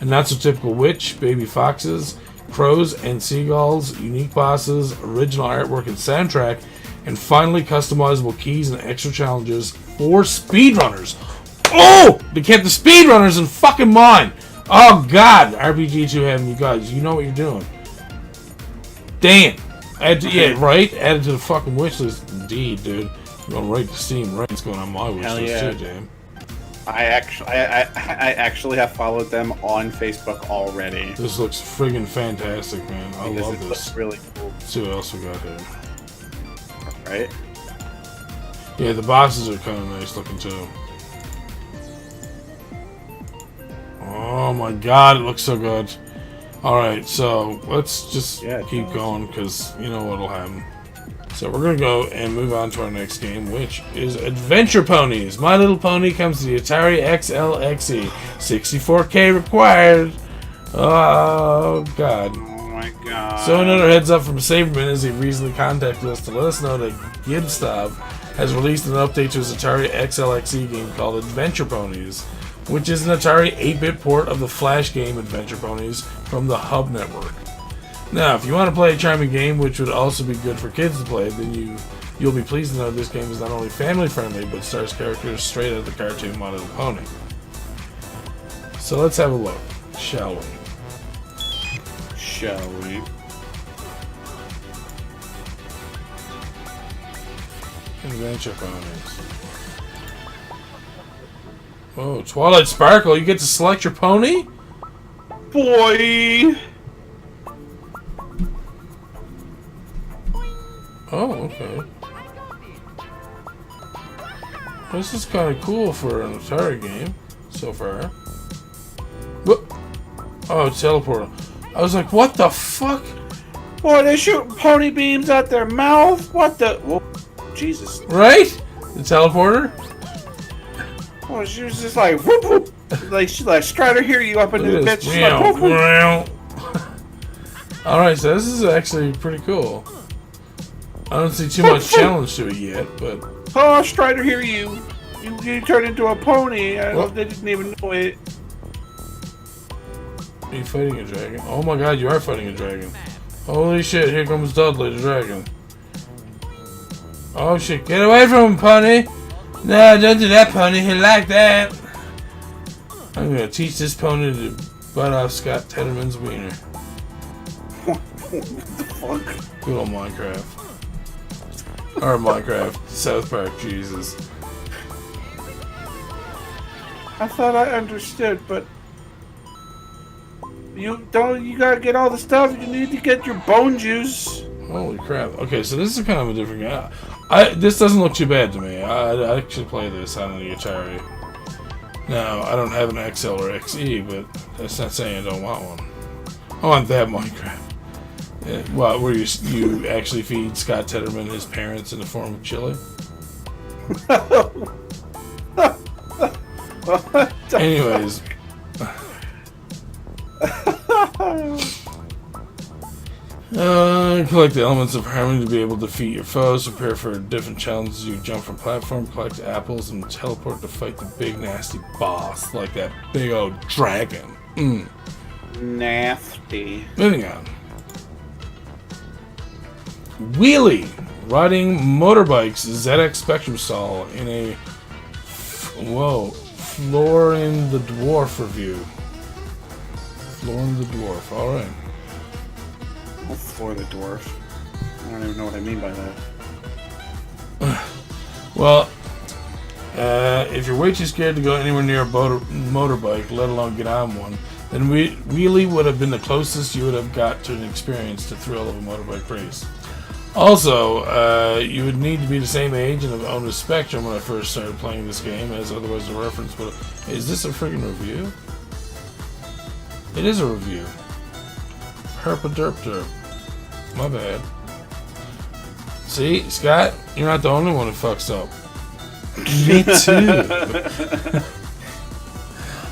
A not-so-typical witch, baby foxes, crows and seagulls, unique bosses, original artwork and soundtrack, and finally customizable keys and extra challenges for speedrunners. Oh! They kept the speedrunners in fucking mind! Oh god! RPG2 having you guys, you know what you're doing. Damn! Yeah, right? Added to the fucking wish list. Indeed, dude. I'm going right to Steam, right? It's going on my wish list too, damn. I actually have followed them on Facebook already. This looks friggin' fantastic, man. I love this. Looks really cool. Let's see what else we got here. Right? Yeah, the bosses are kind of nice looking too. Oh my god, it looks so good. Alright, so let's just keep going because you know what'll happen. So we're going to go and move on to our next game, which is Adventure Ponies. My Little Pony comes to the Atari XLXE. 64K required. Oh, God. Oh, my God. So another heads up from Saberman as he recently contacted us to let us know that Gibbstav has released an update to his Atari XLXE game called Adventure Ponies, which is an Atari 8-bit port of the Flash game Adventure Ponies from the Hub Network. Now, if you want to play a charming game, which would also be good for kids to play, then you'll be pleased to know this game is not only family-friendly, but stars characters straight out of the cartoon My Little Pony. So let's have a look, shall we? Shall we? Adventure Ponies. Oh, Twilight Sparkle, you get to select your pony? Boy! Oh, okay. This is kind of cool for an Atari game, so far. What? Oh, teleporter. I was like, what the fuck? Boy, they're shooting pony beams out their mouth? What the? Whoa, Jesus. Right? The teleporter? Oh, she was just like, whoop, whoop. Like, she's like, Strider, hear you up in the bitch. She's like, whoop, whoop. Alright, so this is actually pretty cool. I don't see too much challenge to it yet, but... Oh, Strider, hear you. You turned into a pony. I hope they didn't even know it. Are you fighting a dragon? Oh my god, you are fighting a dragon. Holy shit, here comes Dudley the dragon. Oh shit, get away from him, pony! No, don't do that, pony. He like that. I'm gonna teach this pony to butt off Scott Tedderman's wiener. What the fuck? Good old Minecraft. Or Minecraft. South Park, Jesus. I thought I understood, but you gotta get all the stuff. You need to get your bone juice. Holy crap. Okay, so this is kind of a different game. This doesn't look too bad to me. I actually play this on the Atari. Now, I don't have an XL or XE, but that's not saying I don't want one. I want that Minecraft. Yeah, what, where you actually feed Scott Tedderman his parents in the form of chili? Anyways. Collect the elements of harmony to be able to defeat your foes, prepare for different challenges. You jump from platform, collect apples, and teleport to fight the big nasty boss, like that big old dragon. Nasty. Moving on. Wheelie, riding motorbikes, ZX Spectrum style in a Florin the Dwarf review. Florin the Dwarf, alright. For the dwarf. I don't even know what I mean by that. Well, if you're way too scared to go anywhere near a motorbike, let alone get on one, then Wheelie would have been the closest you would have got to an experience the thrill of a motorbike race. Also, you would need to be the same age and have owned a Spectrum when I first started playing this game, as otherwise the reference would have... Is this a friggin' review? It is a review. Herpaderpderp. My bad. See, Scott, you're not the only one who fucks up. Me too.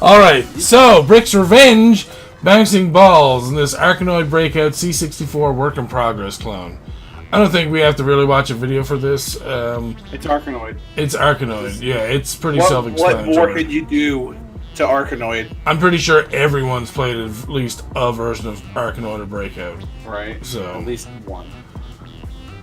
Alright, so, Brick's Revenge, bouncing balls in this Arkanoid Breakout C64 work in progress clone. I don't think we have to really watch a video for this. It's Arkanoid. It's Arkanoid, yeah, it's pretty self-explanatory. What more could you do to Arkanoid. I'm pretty sure everyone's played at least a version of Arkanoid or Breakout. Right. So at least one.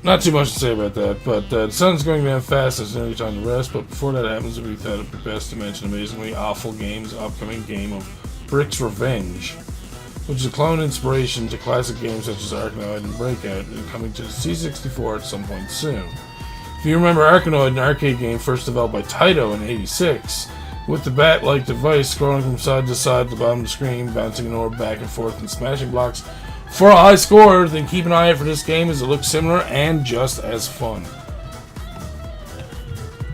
Not too much to say about that, but the sun's going down fast, there's no time to rest, but before that happens, we thought it best to mention Amazingly Awful Games' upcoming game of Brick's Revenge, which is a clone inspiration to classic games such as Arkanoid and Breakout, and coming to the C64 at some point soon. If you remember Arkanoid, an arcade game first developed by Taito in '86, with the bat-like device scrolling from side to side at the bottom of the screen, bouncing an orb back and forth and smashing blocks for a high score, then keep an eye out for this game as it looks similar and just as fun.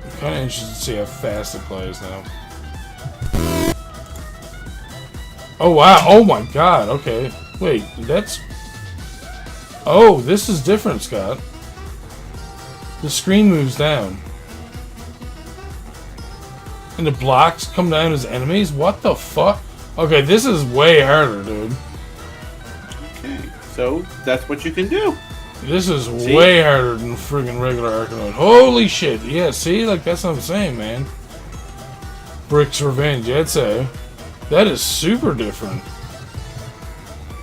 I'm kind of interested to see how fast it plays now. Oh wow, oh my god, okay. Wait, that's... Oh, this is different, Scott. The screen moves down. And the blocks come down as enemies? What the fuck? Okay, this is way harder, dude. Okay, so that's what you can do. This is way harder than friggin' regular Arkanoid. Holy shit. Yeah, see? Like, that's what I'm saying, man. Brick's Revenge, I'd say. That is super different.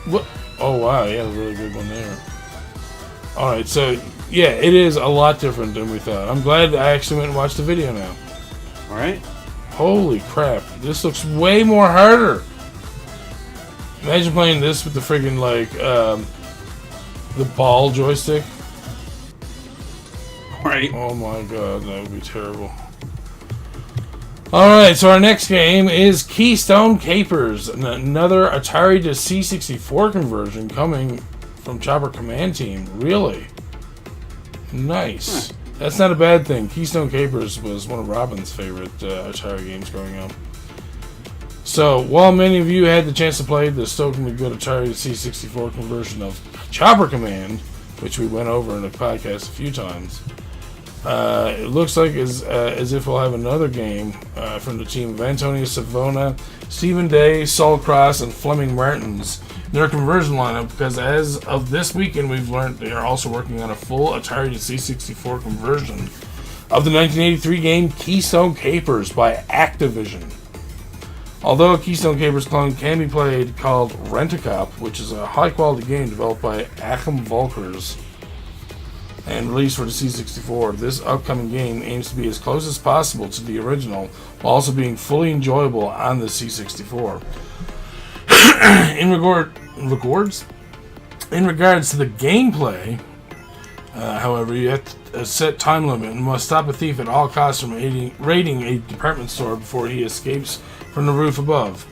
What? Oh, wow. Yeah, a really good one there. Alright, so, yeah, it is a lot different than we thought. I'm glad I actually went and watched the video now. Alright. Holy crap. This looks way more harder. Imagine playing this with the friggin', like, the ball joystick. Right. Oh my god, that would be terrible. Alright, so our next game is Keystone Kapers, another Atari to C64 conversion coming from Chopper Command Team. Really? Nice. That's not a bad thing. Keystone Kapers was one of Robin's favorite Atari games growing up. So, while many of you had the chance to play the stokingly good Atari to C64 conversion of Chopper Command, which we went over in a podcast a few times, it looks like as if we'll have another game from the team of Antonio Savona, Stephen Day, Saul Cross, and Fleming Martins. Their conversion lineup, because as of this weekend we've learned they are also working on a full Atari to C64 conversion of the 1983 game Keystone Kapers by Activision. Although a Keystone Kapers clone can be played called Rent-A-Cop, which is a high-quality game developed by Achim Volkers and released for the C64, this upcoming game aims to be as close as possible to the original while also being fully enjoyable on the C64. In regards to the gameplay, however, you have a set time limit and must stop a thief at all costs from raiding a department store before he escapes from the roof above.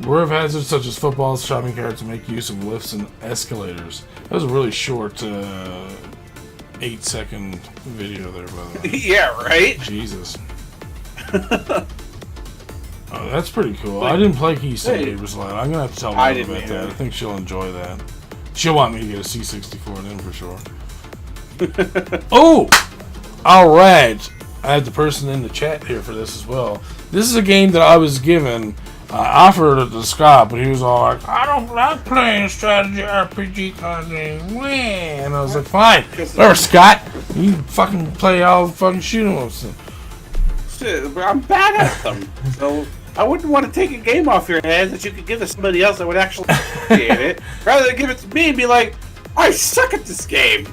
Beware of hazards such as footballs, shopping carts, and make use of lifts and escalators. That was a really short 8-second video there, by the way. Yeah, right? Jesus. Oh, that's pretty cool. I didn't play Keystone Kapers a lot. I'm going to have to tell her about that. I think she'll enjoy that. She'll want me to get a C64 then for sure. Oh! Alright. I had the person in the chat here for this as well. This is a game that I was given. I offered it to Scott, but he was all like, I don't like playing strategy RPG kind of games. And I was like, fine. Whatever, Scott. You fucking play all fucking shoot 'em ups. Shit, I'm bad at them. So I wouldn't want to take a game off your hands that you could give to somebody else that would actually appreciate it, rather than give it to me and be like, I suck at this game.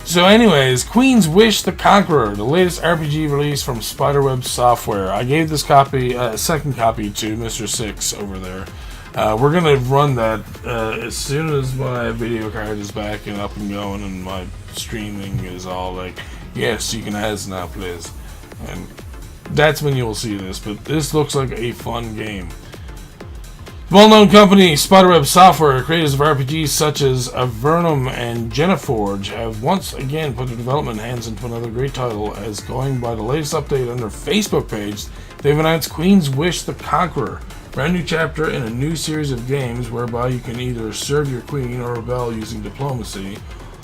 So anyways, Queen's Wish the Conqueror, the latest RPG release from Spiderweb Software. I gave this copy, second copy to Mr. Six over there. We're going to run that as soon as my video card is back and up and going and my streaming is all like, yes, you can ask now, please. And that's when you'll see this, but this looks like a fun game. Well-known company Spiderweb Software, creators of RPGs such as Avernum and Geneforge, have once again put their development hands into another great title, as going by the latest update on their Facebook page, they've announced Queen's Wish the Conqueror, a brand new chapter in a new series of games whereby you can either serve your queen or rebel using diplomacy,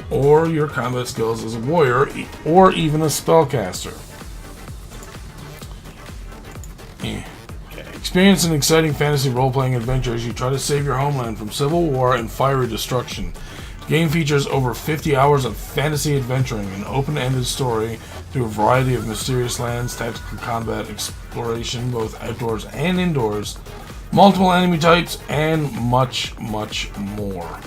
or your combat skills as a warrior, or even a spellcaster. Experience an exciting fantasy role-playing adventure as you try to save your homeland from civil war and fiery destruction. The game features over 50 hours of fantasy adventuring, an open-ended story through a variety of mysterious lands, tactical combat, exploration, both outdoors and indoors, multiple enemy types, and much, much more.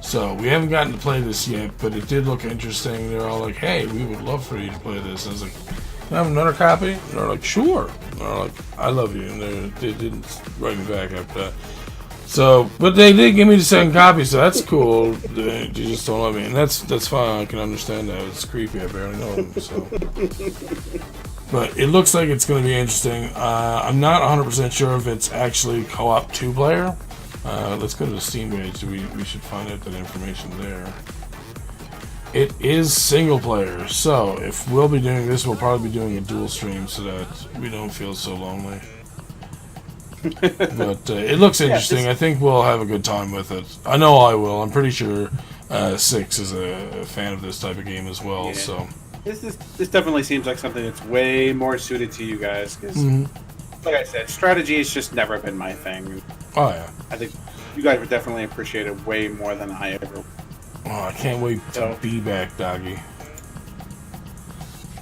So, we haven't gotten to play this yet, but it did look interesting. They're all like, hey, we would love for you to play this. I was like, can I have another copy? And they're like, sure. And they're like, I love you. And they didn't write me back after that. So, but they did give me the second copy, so that's cool. They just don't love me. And that's fine. I can understand that. It's creepy. I barely know them, so. But it looks like it's going to be interesting. I'm not 100% sure if it's actually co-op 2-player. Let's go to the Steam page. We should find out that information there. It is single player, so if we'll be doing this, we'll probably be doing a dual stream so that we don't feel so lonely. But it looks interesting. I think we'll have a good time with it. I know I will. I'm pretty sure Six is a fan of this type of game as well. Yeah. So this definitely seems like something that's way more suited to you guys. Because, like I said, strategy has just never been my thing. Oh yeah. I think you guys would definitely appreciate it way more than I ever. Oh, I can't wait to be back, doggy.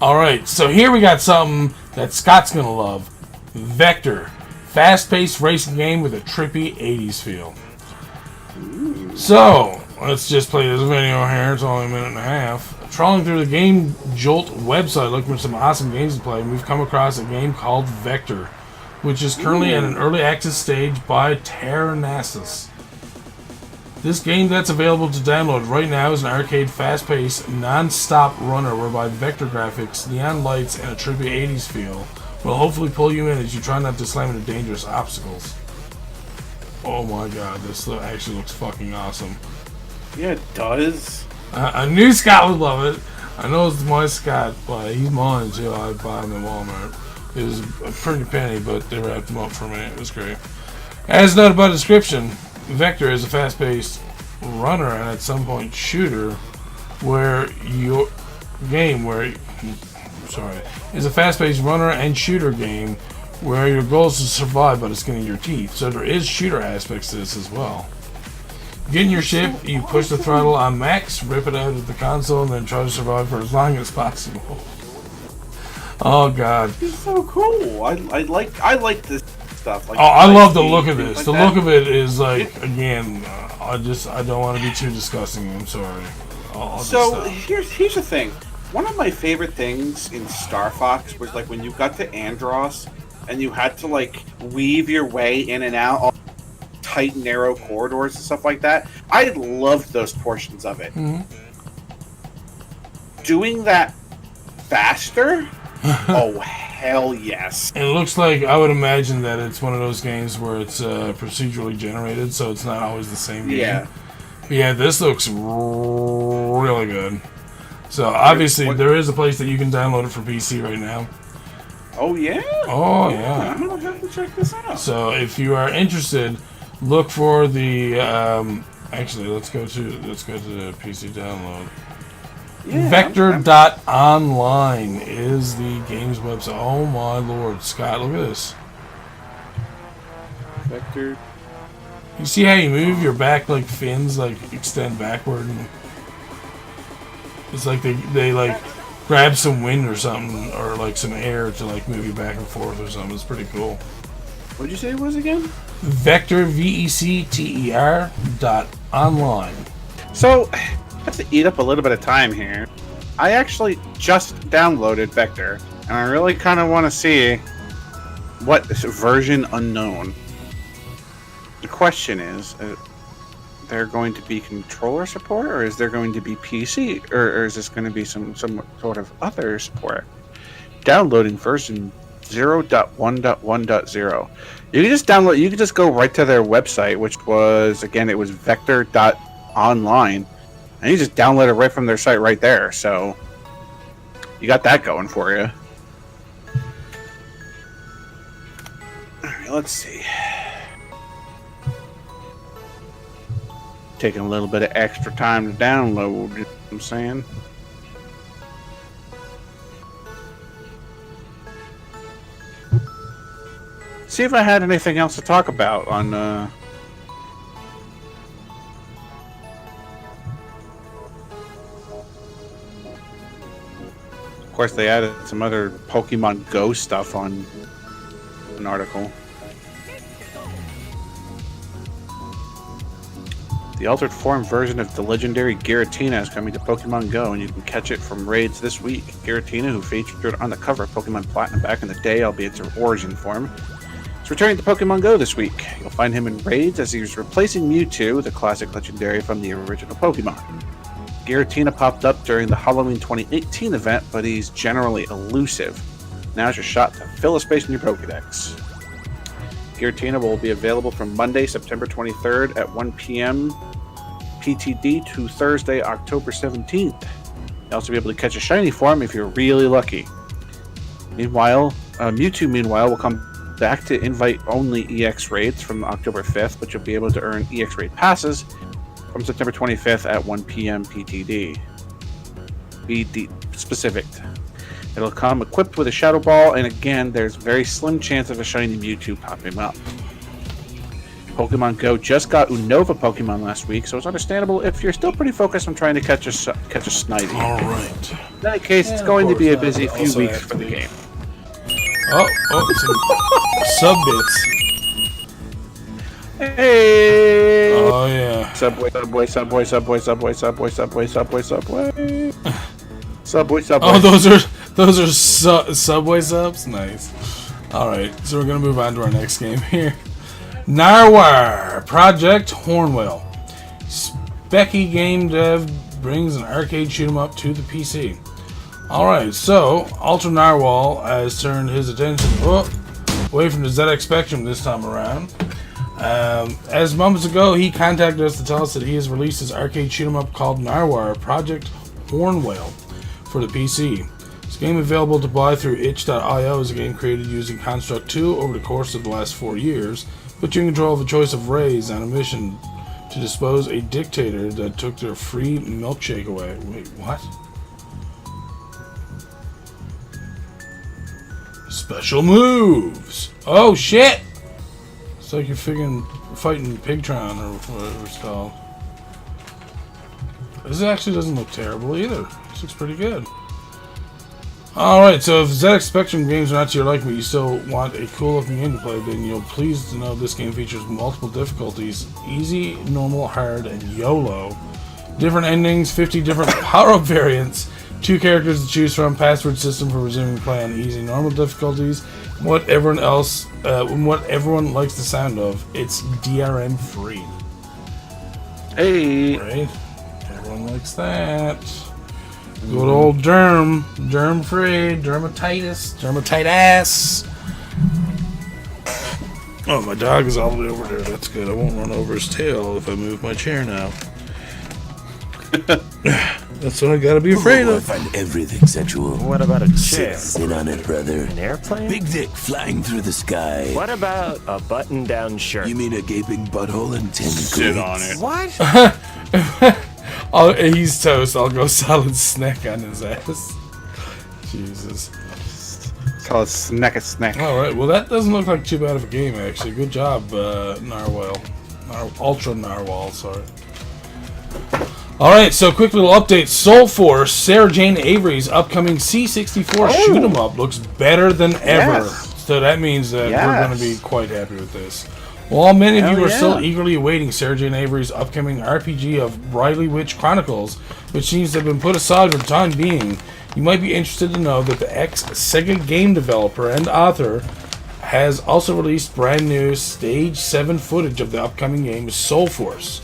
Alright, so here we got something that Scott's gonna love. Vecter. Fast-paced racing game with a trippy 80s feel. So, let's just play this video here. It's only a minute and a half. Trawling through the Game Jolt website looking for some awesome games to play, and we've come across a game called Vecter, which is currently at an early access stage by Terminator. This game that's available to download right now is an arcade, fast-paced, non-stop runner whereby vector graphics, neon lights, and a trippy 80s feel will hopefully pull you in as you try not to slam into dangerous obstacles. Oh my god, this actually looks fucking awesome. Yeah, it does. I knew Scott would love it. I know it's my Scott, but he's mine too. I bought him at Walmart. It was a pretty penny, but they wrapped him up for me. It was great. As noted by the description, Vecter is a fast-paced runner and at some point shooter is a fast-paced runner and shooter game where your goal is to survive by the skin of your teeth. So there is shooter aspects to this as well. Get in your ship, you push the throttle on max, rip it out of the console, and then try to survive for as long as possible. Oh god. It's so cool. I like this stuff. Like, I love the look of this. Like the look of it is like, again, I don't want to be too disgusting. I'm sorry. So here's the thing. One of my favorite things in Star Fox was like when you got to Andros and you had to like weave your way in and out all tight, narrow corridors and stuff like that. I loved those portions of it. Doing that faster? Oh, hell yes. It looks like, I would imagine that it's one of those games where it's procedurally generated, so it's not always the same game. Yeah. But yeah, this looks really good. So, obviously, there is a place that you can download it for PC right now. Oh, yeah? Oh, yeah. I'm going to have to check this out. So, if you are interested, look for the, actually, let's go to the PC download. Yeah, Vecter.online is the game's website. Oh my lord, Scott, look at this. Vecter. You see how you move your back like fins like extend backward? And it's like they like grab some wind or something, or like some air to like move you back and forth or something. It's pretty cool. What'd you say it was again? Vecter, Vecter .online. So, I have to eat up a little bit of time here. I actually just downloaded Vecter, and I really kind of want to see what version unknown. The question is, there going to be controller support, or is there going to be PC, or is this going to be some sort of other support? Downloading version 0.1.1.0. You can just download. You can just go right to their website, which was, again, it was Vecter.online. And you just download it right from their site right there. So you got that going for you. Alright, let's see. Taking a little bit of extra time to download, you know what I'm saying? See if I had anything else to talk about on Of course, they added some other Pokemon Go stuff on an article. The altered form version of the legendary Giratina is coming to Pokemon Go, and you can catch it from raids this week. Giratina, who featured on the cover of Pokemon Platinum back in the day, albeit its origin form, is returning to Pokemon Go this week. You'll find him in raids as he's replacing Mewtwo, the classic legendary from the original Pokemon. Giratina popped up during the Halloween 2018 event, but he's generally elusive. Now's your shot to fill a space in your Pokedex. Giratina will be available from Monday, September 23rd at 1 p.m. PTD to Thursday, October 17th. You'll also be able to catch a shiny form if you're really lucky. Meanwhile, Mewtwo, will come back to invite-only EX raids from October 5th, but you'll be able to earn EX raid passes from September 25th at 1 p.m. PTD. Be specific. It'll come equipped with a Shadow Ball, and again, there's very slim chance of a shiny Mewtwo popping up. Pokemon Go just got Unova Pokemon last week, so it's understandable if you're still pretty focused on trying to catch a Snivy. All right. In any case, it's going to be a busy few weeks for the game. Oh, some sub-bits. Hey! Oh, yeah. Subway. Oh, those are Subway subs? Nice. Alright, so we're going to move on to our next game here. NARWHAR Project Hornwhale. Specky game dev brings an arcade shoot 'em up to the PC. Alright, so UltraNarwhal has turned his attention away from the ZX Spectrum this time around. As moments ago, he contacted us to tell us that he has released his arcade shoot 'em up called NARWHAR Project Hornwhale for the PC. This game available to buy through itch.io is a game created using Construct 2 over the course of the last 4 years, put you in control of a choice of rays on a mission to dispose a dictator that took their free milkshake away. Wait, what? Special moves! Oh shit! It's like you're fighting Pigtron or whatever it's called. This actually doesn't look terrible either. This looks pretty good. Alright, so if ZX Spectrum games are not to your liking, but you still want a cool looking game to play, then you'll pleased to know this game features multiple difficulties: easy, normal, hard, and YOLO. Different endings, 50 different power-up variants, 2 characters to choose from, password system for resuming play on easy, normal difficulties, what everyone likes the sound of. It's DRM free. Hey! Right? Everyone likes that. Good old germ free, dermatitis. Oh, my dog is all the way over there. That's good. I won't run over his tail if I move my chair now. That's what I gotta be afraid of. I find everything sexual. What about a chair? Sit on it, brother. An airplane? Big dick flying through the sky. What about a button-down shirt? You mean a gaping butthole and 10 Sit on it. What? He's toast. I'll go solid snack on his ass. Jesus. Call it snack a snack. Alright, well that doesn't look like too bad of a game actually. Good job, UltraNarwhal, sorry. Alright, so quick little update. Soul Force, Sarah Jane Avery's upcoming C64 shoot 'em up looks better than ever. Yes. So that means that we're going to be quite happy with this. While many of you are still eagerly awaiting Sarah Jane Avery's upcoming RPG of Riley Witch Chronicles, which seems to have been put aside for the time being, you might be interested to know that the ex-Sega game developer and author has also released brand new Stage 7 footage of the upcoming game Soul Force.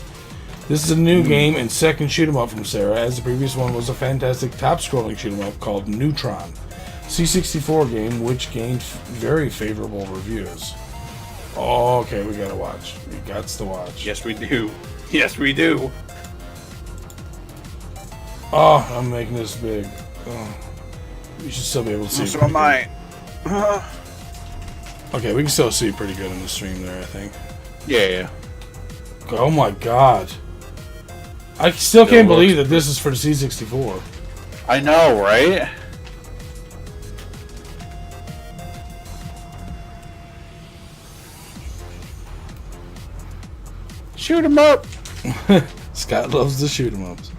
This is a new game and second shoot 'em up from Sarah, as the previous one was a fantastic top-scrolling shoot 'em up called Neutron, C64 game which gained very favorable reviews. Oh, okay, we gotta watch. We gots to watch. Yes, we do. Yes, we do. Oh, I'm making this big. Oh. You should still be able to see. So am I. Okay, we can still see pretty good in the stream there, I think. Yeah. Oh my god. I still can't believe that this is for the C64. I know, right? Shoot 'em up. Scott loves the shoot 'em ups.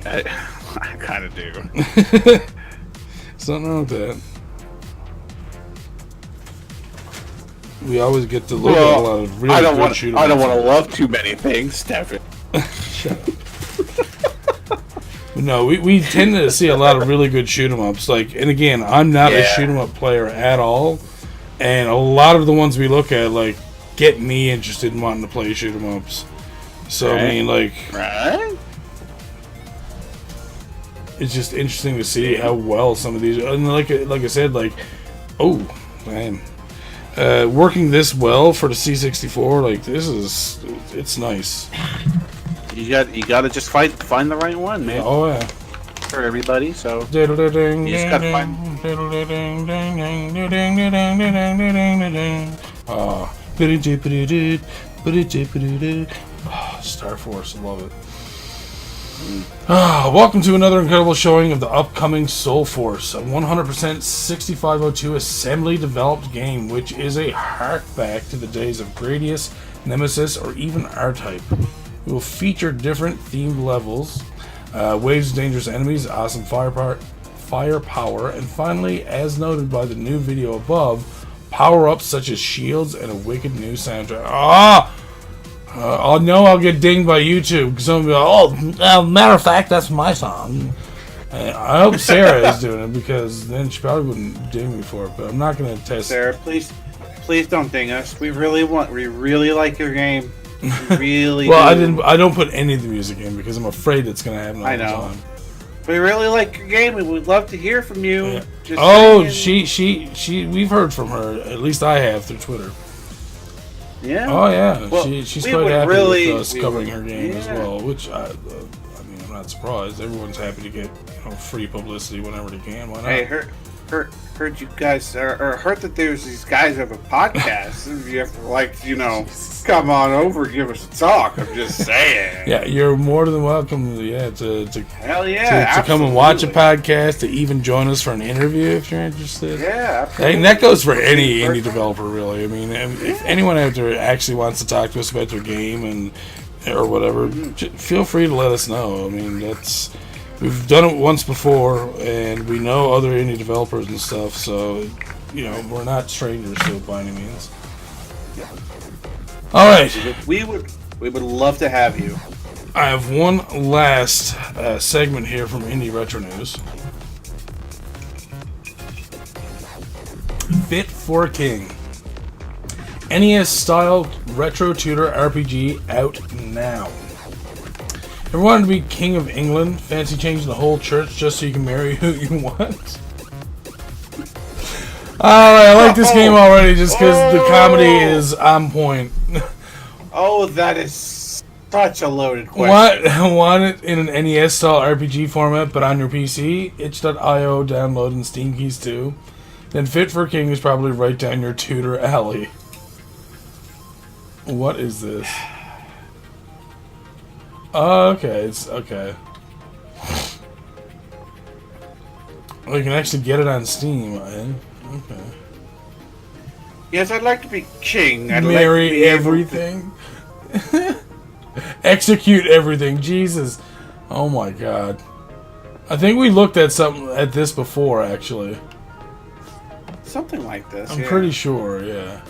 I kind of do. Something wrong with that. We always get to look at a lot of really good shoot 'em ups. I don't want to love too many things, Stefan. Shut up. No, we tend to see a lot of really good shoot 'em ups. Like, and again, I'm not a shoot 'em up player at all, and a lot of the ones we look at like get me interested in wanting to play shoot 'em ups. So I mean, like, it's just interesting to see how well some of these. And like I said, like, oh man, working this well for the C64, like it's nice. You got to just find the right one, man. Oh yeah. For everybody, so you just got to find. Star Force, I love it. Welcome to another incredible showing of the upcoming Soul Force, a 100% 6502 assembly developed game, which is a hark back to the days of Gradius, Nemesis, or even R-Type. It will feature different themed levels, waves of dangerous enemies, awesome firepower, and finally, as noted by the new video above, power-ups such as shields and a wicked new soundtrack. I know I'll get dinged by YouTube because someone will be like, oh, matter of fact, that's my song. And I hope Sarah is doing it because then she probably wouldn't ding me for it, but I'm not going to test. Sarah, please don't ding us. We really like your game. Really. Well, I don't put any of the music in because I'm afraid it's going to happen all the time. We really like your game. We would love to hear from you. Yeah. She we've heard from her. At least I have through Twitter. Yeah. Oh yeah. Well, she's quite happy with us covering her game as well. Which I mean, I'm not surprised. Everyone's happy to get free publicity whenever they can. Why not? Hey, heard you guys, or heard that there's these guys have a podcast. If you have to, like, come on over, give us a talk. I'm just saying. Yeah, you're more than welcome. Yeah, to hell yeah, to come and watch a podcast, to even join us for an interview if you're interested. Yeah, absolutely. And that goes for any indie developer, really. I mean, if anyone out there actually wants to talk to us about their game or whatever, feel free to let us know. I mean, we've done it once before, and we know other indie developers and stuff, so, we're not strangers to it by any means. Alright. We would love to have you. I have one last segment here from Indie Retro News. Fit for a King. NES-style retro tutor RPG out now. Ever wanted to be King of England? Fancy changing the whole church just so you can marry who you want? Alright, I like this game already just because the comedy is on point. Oh, that is such a loaded question. Want it in an NES-style RPG format but on your PC? itch.io, download, and Steam keys too. Then Fit for a King is probably right down your tutor alley. What is this? Okay, it's okay. Oh, you can actually get it on Steam, eh? Okay. Yes, I'd like to be king. Marry like everything. Execute everything. Jesus. Oh my god. I think we looked at this before, actually. Something like this. I'm pretty sure, yeah.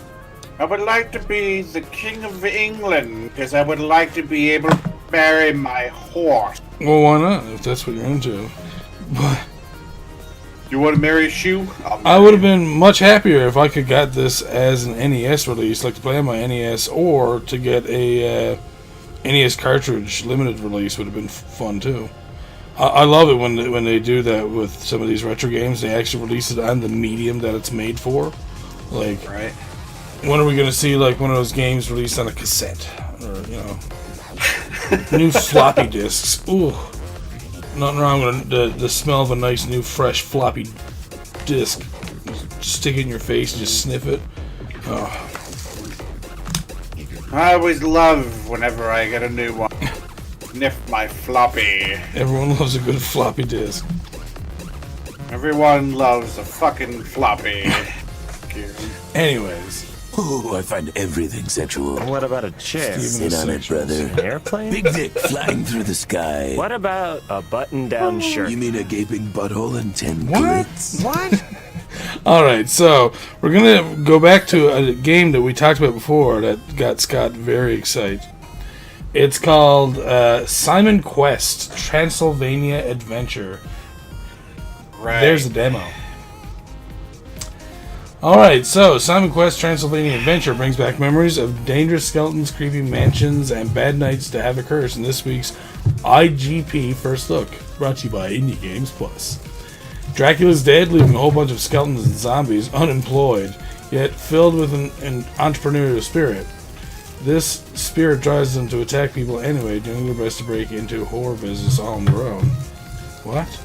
I would like to be the King of England because I would like to be able to marry my horse. Well, why not? If that's what you're into. But you want to marry a shoe? I would have been much happier if I could got this as an NES release, like to play on my NES, or to get a NES cartridge limited release would have been fun too. I love it when they do that with some of these retro games. They actually release it on the medium that it's made for. Like, right. When are we going to see like one of those games released on a cassette or new floppy discs? Ooh, nothing wrong with the smell of a nice new fresh floppy disc. Just stick it in your face and just sniff it. Oh. I always love whenever I get a new one. Sniff my floppy. Everyone loves a good floppy disk. Everyone loves a fucking floppy. Anyways, Oh, I find everything sexual. What about a chair? Sit on it, brother. An airplane? Big dick flying through the sky. What about a button-down shirt? You mean a gaping butthole and 10 What? clits? What? Alright, so we're going to go back to a game that we talked about before that got Scott very excited. It's called Simon Quest Transylvania Adventure. Right. There's the demo. Alright, so Simon Quest Transylvania Adventure brings back memories of dangerous skeletons, creepy mansions, and bad nights to have occurs in this week's IGP First Look, brought to you by Indie Games Plus. Dracula's dead, leaving a whole bunch of skeletons and zombies unemployed, yet filled with an entrepreneurial spirit. This spirit drives them to attack people anyway, doing their best to break into horror business all on their own. What?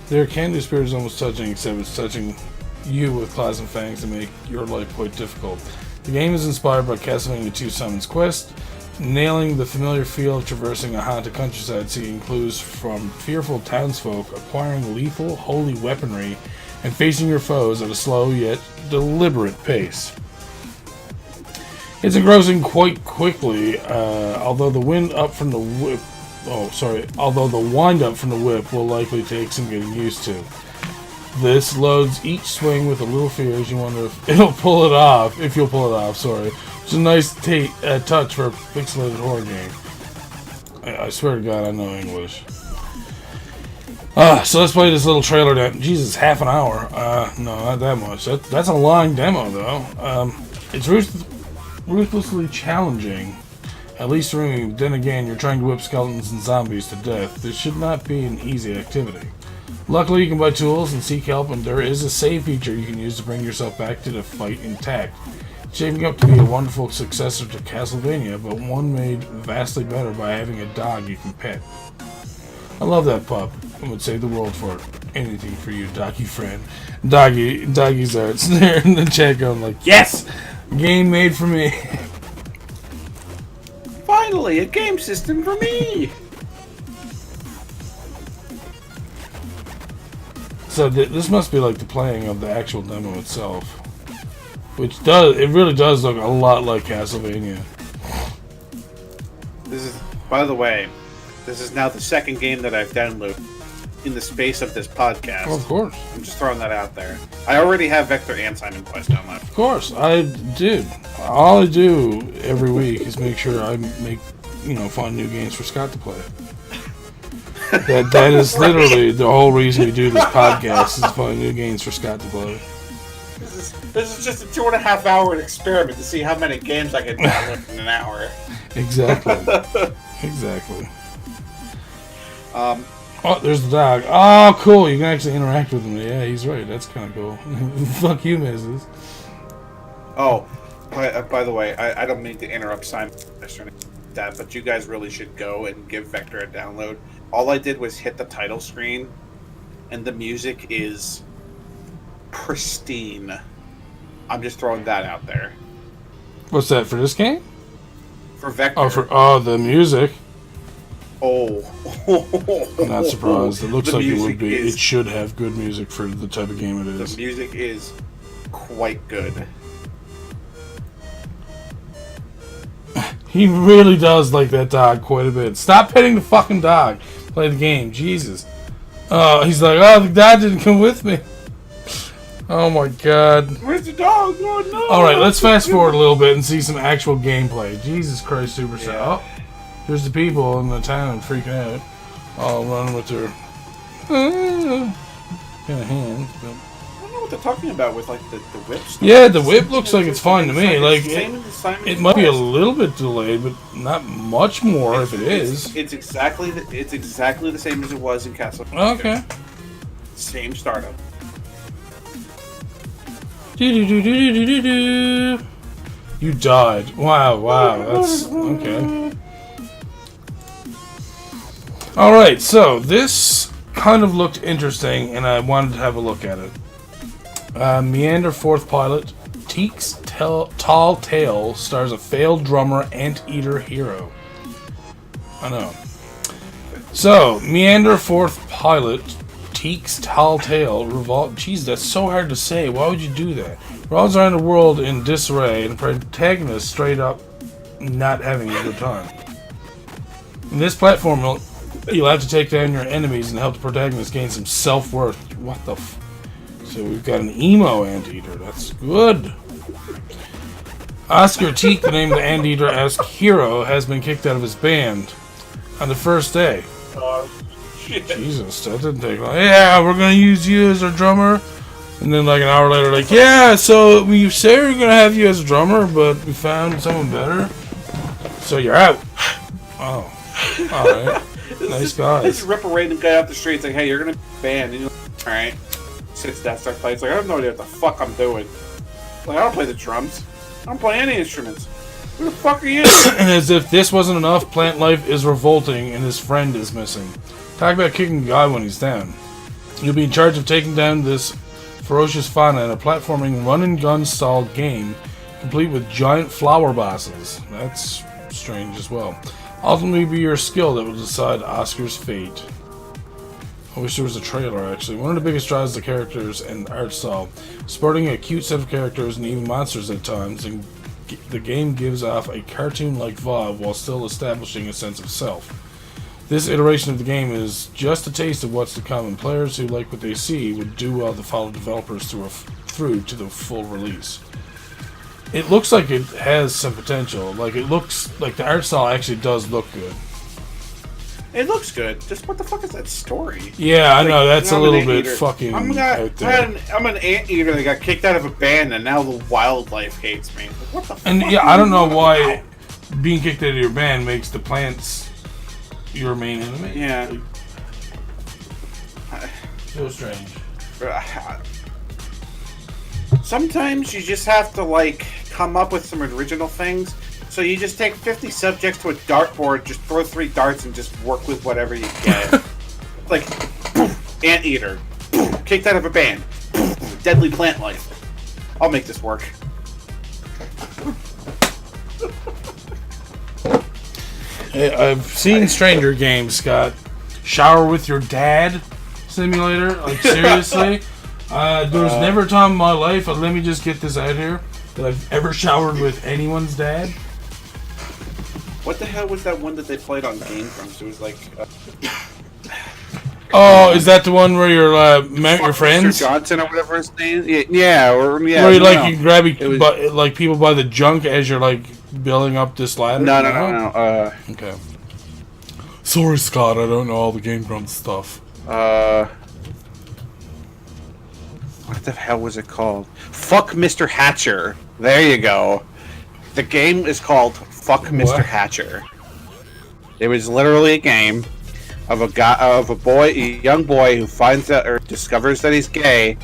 Their candy spirit is almost touching, except it's touching you with claws and fangs to make your life quite difficult. The game is inspired by Castlevania 2 Simon's Quest, nailing the familiar feel of traversing a haunted countryside, seeking clues from fearful townsfolk, acquiring lethal, holy weaponry, and facing your foes at a slow yet deliberate pace. It's engrossing quite quickly, although the wind up from the whip. Although the wind up from the whip will likely take some getting used to. This loads each swing with a little fear as you wonder if you'll pull it off. It's a nice touch for a pixelated horror game. I swear to God, I know English. So let's play this little trailer down. Jesus, half an hour. No, not that much. That's a long demo, though. It's ruthlessly challenging. At least for me, then again, you're trying to whip skeletons and zombies to death. This should not be an easy activity. Luckily, you can buy tools and seek help, and there is a save feature you can use to bring yourself back to the fight intact. It's shaping up to be a wonderful successor to Castlevania, but one made vastly better by having a dog you can pet. I love that pup. I would save the world for it. Anything for you, doggy friend. Doggies are there in the chat going like, yes! Game made for me. Finally, a game system for me! So this must be like the playing of the actual demo itself. Which it really does look a lot like Castlevania. This is, by the way, this is now the second game that I've downloaded in the space of this podcast. Oh, of course. I'm just throwing that out there. I already have Vector and Simon Quest downloaded. Of course, all I do every week is make sure I make, find new games for Scott to play. That is literally the whole reason we do this podcast, is to find new games for Scott to play. This is just a 2.5 hour experiment to see how many games I can download in an hour. Exactly. Exactly. Oh, there's the dog. Oh, cool. You can actually interact with him. Yeah, he's right. That's kind of cool. Fuck you, Mrs. Oh, by the way, I don't mean to interrupt Simon or anything like that, but you guys really should go and give Vector a download. All I did was hit the title screen, and the music is pristine. I'm just throwing that out there. What's that, for this game? For Vector. Oh, the music. Oh. I'm not surprised. It looks The like it music would be. is- It should have good music for the type of game it The is. music is quite good. He really does like that dog quite a bit. Stop petting the fucking dog. Play the game. Jesus. Oh, he's like, the dog didn't come with me. Oh my god. Where's the dog? Oh no! Alright, let's fast forward a little bit and see some actual gameplay. Jesus Christ, Superstar. Yeah. Oh, there's the people in the town freaking out. All running with their kind of hands. But... I don't know what they're talking about with like the whip stuff. Yeah, the whip looks like it's fine to me. Like it might be a Quest. little bit delayed, but not much more if it is. It's exactly the same as it was in Castlevania. Okay. Same startup. Do-do-do-do-do-do-do. You died. Wow, that's okay. Alright, so this kind of looked interesting, and I wanted to have a look at it. Meander 4th pilot, Teak's Tall Tale stars a failed drummer, Anteater hero. I know. So, Meander 4th pilot Teak's tall tale revolves. Jeez, that's so hard to say. Why would you do that? Revolves around the world in disarray, and the protagonist straight up not having a good time. In this platform, you'll have to take down your enemies and help the protagonist gain some self-worth. What the f... So we've got an emo anteater. That's good. Oscar Teak, the name of the anteater-esque hero, has been kicked out of his band on the first day. Jesus, that didn't take long. Yeah, we're gonna use you as our drummer. And then like an hour later, like, yeah, so we say we're gonna have you as a drummer, but we found someone better. So you're out. Oh. Alright. Nice guys. Just rip a random guy off the street. It's like, hey, you're gonna be a band. And you're like, alright. Sits down, starts playing. It's like, I have no idea what the fuck I'm doing. Like, I don't play the drums. I don't play any instruments. Who the fuck are you? And as if this wasn't enough, plant life is revolting and his friend is missing. Talk about kicking a guy when he's down. You'll be in charge of taking down this ferocious fauna in a platforming run-and-gun style game, complete with giant flower bosses. That's strange as well. Ultimately, be your skill that will decide Oscar's fate. I wish there was a trailer, actually. One of the biggest draws the characters and art style. Sporting a cute set of characters and even monsters at times, and the game gives off a cartoon-like vibe while still establishing a sense of self. This iteration of the game is just a taste of what's to come, and players who like what they see would do well to follow developers through to the full release. It looks like it has some potential. Like, it looks like the art style actually does look good. It looks good. Just what the fuck is that story? Yeah, I know, that's a little bit anteater. fucking out there. I'm an anteater that got kicked out of a band, and now the wildlife hates me. What the fuck? And yeah, I don't know why being kicked out of your band makes the plants your main enemy. Yeah. So strange. Sometimes you just have to, like, come up with some original things. So you just take 50 subjects to a dartboard, just throw 3 darts, and just work with whatever you get. Like, poof, anteater, poof, kicked out of a band, poof, deadly plant life. I'll make this work. I've seen stranger games, Scott. Shower with your dad simulator. Like, seriously? There was never a time in my life, let me just get this out here, that I've ever showered with anyone's dad. What the hell was that one that they played on Game Grumps? It was like... Oh, is that the one where you're met your friends? Mr. Johnson or whatever his name is? Yeah, where you, like, you grab like people by the junk as you're, like, building up this ladder? No. Okay. Sorry, Scott, I don't know all the Game Grumps stuff. What the hell was it called? Fuck Mr. Hatcher. There you go. The game is called Fuck Mr. Hatcher. It was literally a game of a young boy who finds out or discovers that he's gay,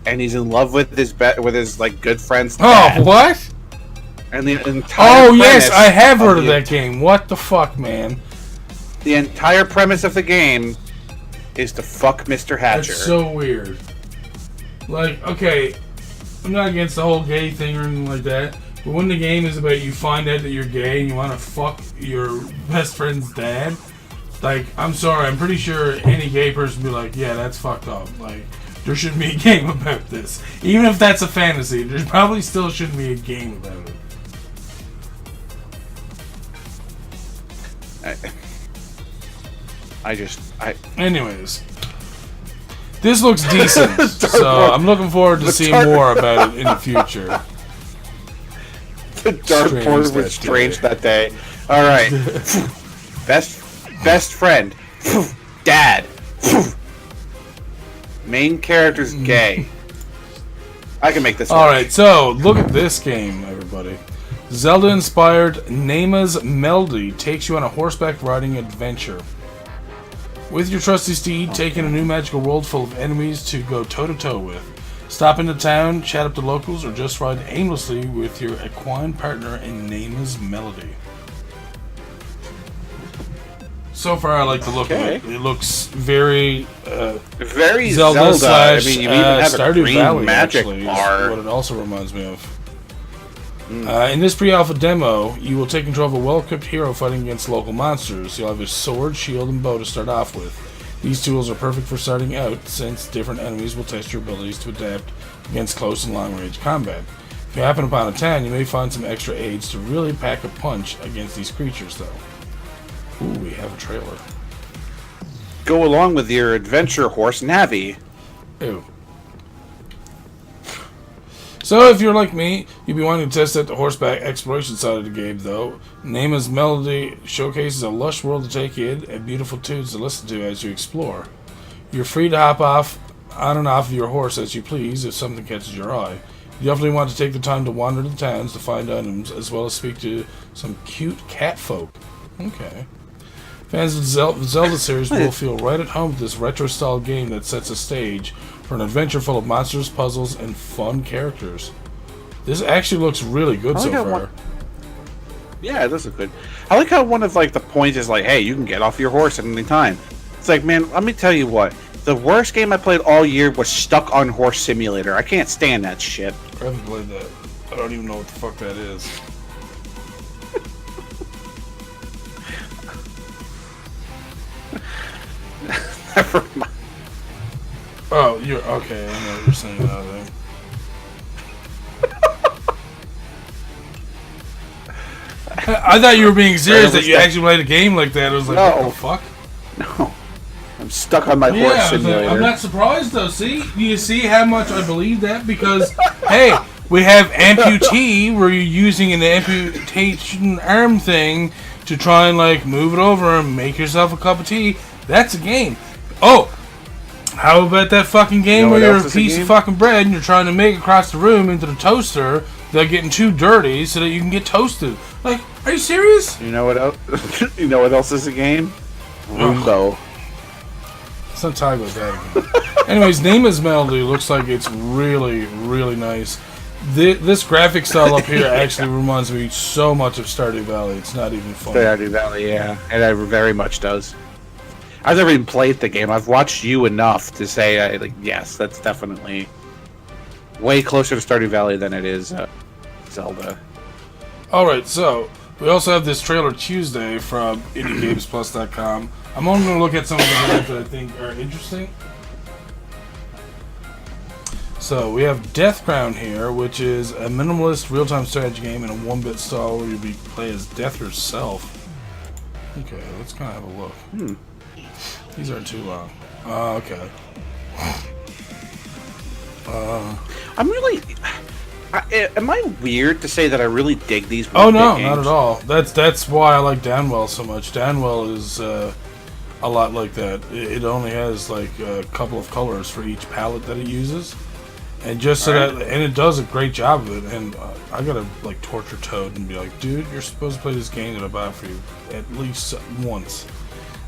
and he's in love with his like good friend's dad. Oh, what? And the entire yes, I have heard of that game. What the fuck, man? The entire premise of the game is to fuck Mr. Hatcher. That's so weird. Like, okay, I'm not against the whole gay thing or anything like that, but when the game is about you find out that you're gay and you want to fuck your best friend's dad, like, I'm sorry, I'm pretty sure any gay person would be like, yeah, that's fucked up. Like, there shouldn't be a game about this. Even if that's a fantasy, there probably still shouldn't be a game about it. Anyways. This looks decent, so I'm looking forward to seeing more about it in the future. The dartboard was strange that day. Alright. Best friend. Dad. Main character's gay. I can make this work. Alright, so look at this game, everybody. Zelda-inspired Naima's Melody takes you on a horseback riding adventure. With your trusty steed, take in a new magical world full of enemies to go toe-to-toe with. Stop into town, chat up to locals, or just ride aimlessly with your equine partner in Naima's Melody. So far, I like the look of it. It looks very Zelda. slash, I mean, you even have Stardew a green Valley, magic actually, bar. is what it also reminds me of. In this pre-alpha demo, you will take control of a well-equipped hero fighting against local monsters. You'll have a sword, shield, and bow to start off with. These tools are perfect for starting out, since different enemies will test your abilities to adapt against close and long-range combat. If you happen upon a 10, you may find some extra aids to really pack a punch against these creatures, though. Ooh, we have a trailer. Go along with your adventure horse, Navi. Ew. So, if you're like me, you'd be wanting to test out the horseback exploration side of the game, though. Naima's melody showcases a lush world to take in and beautiful tunes to listen to as you explore. You're free to hop on and off of your horse as you please if something catches your eye. You definitely want to take the time to wander the towns to find items, as well as speak to some cute cat folk. Okay. Fans of the Zelda series will feel right at home with this retro-style game that sets a stage for an adventure full of monsters, puzzles, and fun characters. This actually looks really good so far. Yeah, it does look good. I like how one of the points is hey, you can get off your horse at any time. It's man, let me tell you what. The worst game I played all year was Stuck on Horse Simulator. I can't stand that shit. I haven't played that. I don't even know what the fuck that is. Never mind. Oh, you're okay. I know what you're saying now. I thought you were being serious that you actually played a game like that. I was like, no. What the fuck? No. I'm stuck on my horse simulator. I'm not surprised though. See? You see how much I believe that? Because, hey, we have amputee where you're using an amputation arm thing to try and move it over and make yourself a cup of tea. That's a game. Oh, how about that fucking game where you're a piece of fucking bread and you're trying to make it across the room into the toaster without getting too dirty so that you can get toasted? Are you serious? You know what else? You know what else is a game? Roombo. Let's not talk about that again. Anyways, Naima's melody looks like it's really, really nice. This graphic style up here actually reminds me so much of Stardew Valley. It's not even funny. Stardew Valley, yeah. It very much does. I've never even played the game. I've watched you enough to say, yes, that's definitely way closer to Stardew Valley than it is Zelda. Alright, so we also have this trailer Tuesday from IndieGamesPlus.com. I'm only going to look at some of the games that I think are interesting. So we have Death Crown here, which is a minimalist real-time strategy game in a 1-bit style where you'll play as Death herself. Okay, let's kind of have a look. These aren't too long. Okay. I'm really... am I weird to say that I really dig these? Oh no, not at all. That's why I like Danwell so much. Danwell is a lot like that. It only has a couple of colors for each palette that it uses, and just so that, and it does a great job of it. And I gotta torture Toad and be like, dude, you're supposed to play this game that I bought for you at least once.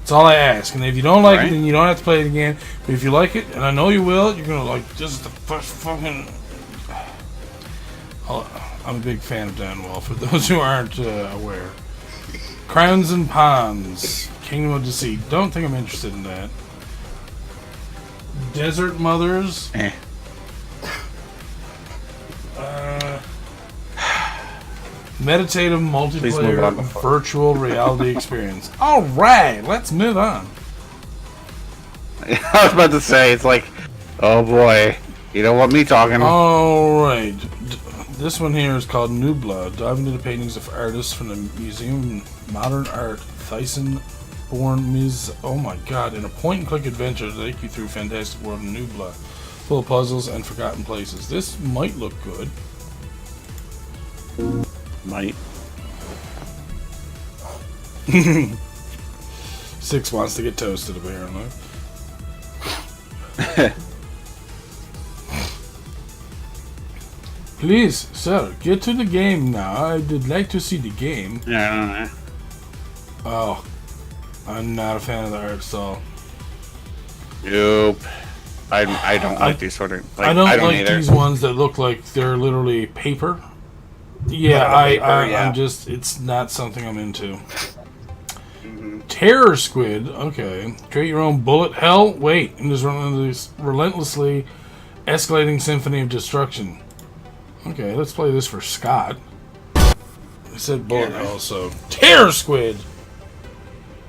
That's all I ask. And if you don't like it, then you don't have to play it again. But if you like it, and I know you will, you're gonna this is the first fucking. I'm a big fan of Danwell, for those who aren't aware. Crowns and Ponds, Kingdom of Deceit. Don't think I'm interested in that. Desert Mothers. Meditative multiplayer virtual reality experience. Alright, let's move on. I was about to say, it's oh boy, you don't want me talking. Alright. This one here is called Nubla. Dive into the paintings of artists from the Museum of Modern Art, Thyssen-born Ms. Oh my god, in a point-and-click adventure to take you through a fantastic world of Nubla, full of puzzles and forgotten places. This might look good. Might. 6 wants to get toasted, apparently. Please, sir, get to the game now. I would like to see the game. Yeah. Oh, I'm not a fan of the art style. Nope. I don't like these sort of. I don't like these ones that look like they're literally paper. Yeah, I'm just. It's not something I'm into. Terror Squid. Okay, create your own bullet hell. Wait, in this relentlessly escalating symphony of destruction. Okay, let's play this for Scott. I said bullet hell, so Terror Squid.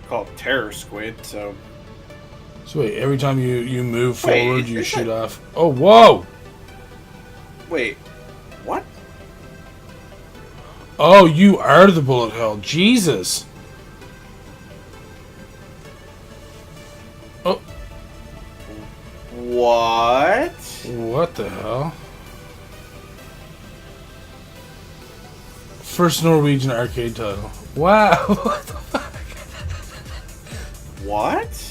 Called Terror Squid, so So wait, every time you move forward, you shoot off. Oh, whoa! Wait, what? Oh, you are the bullet hell. Jesus. Oh. What? What the hell? First Norwegian arcade title. Wow. What the fuck? What?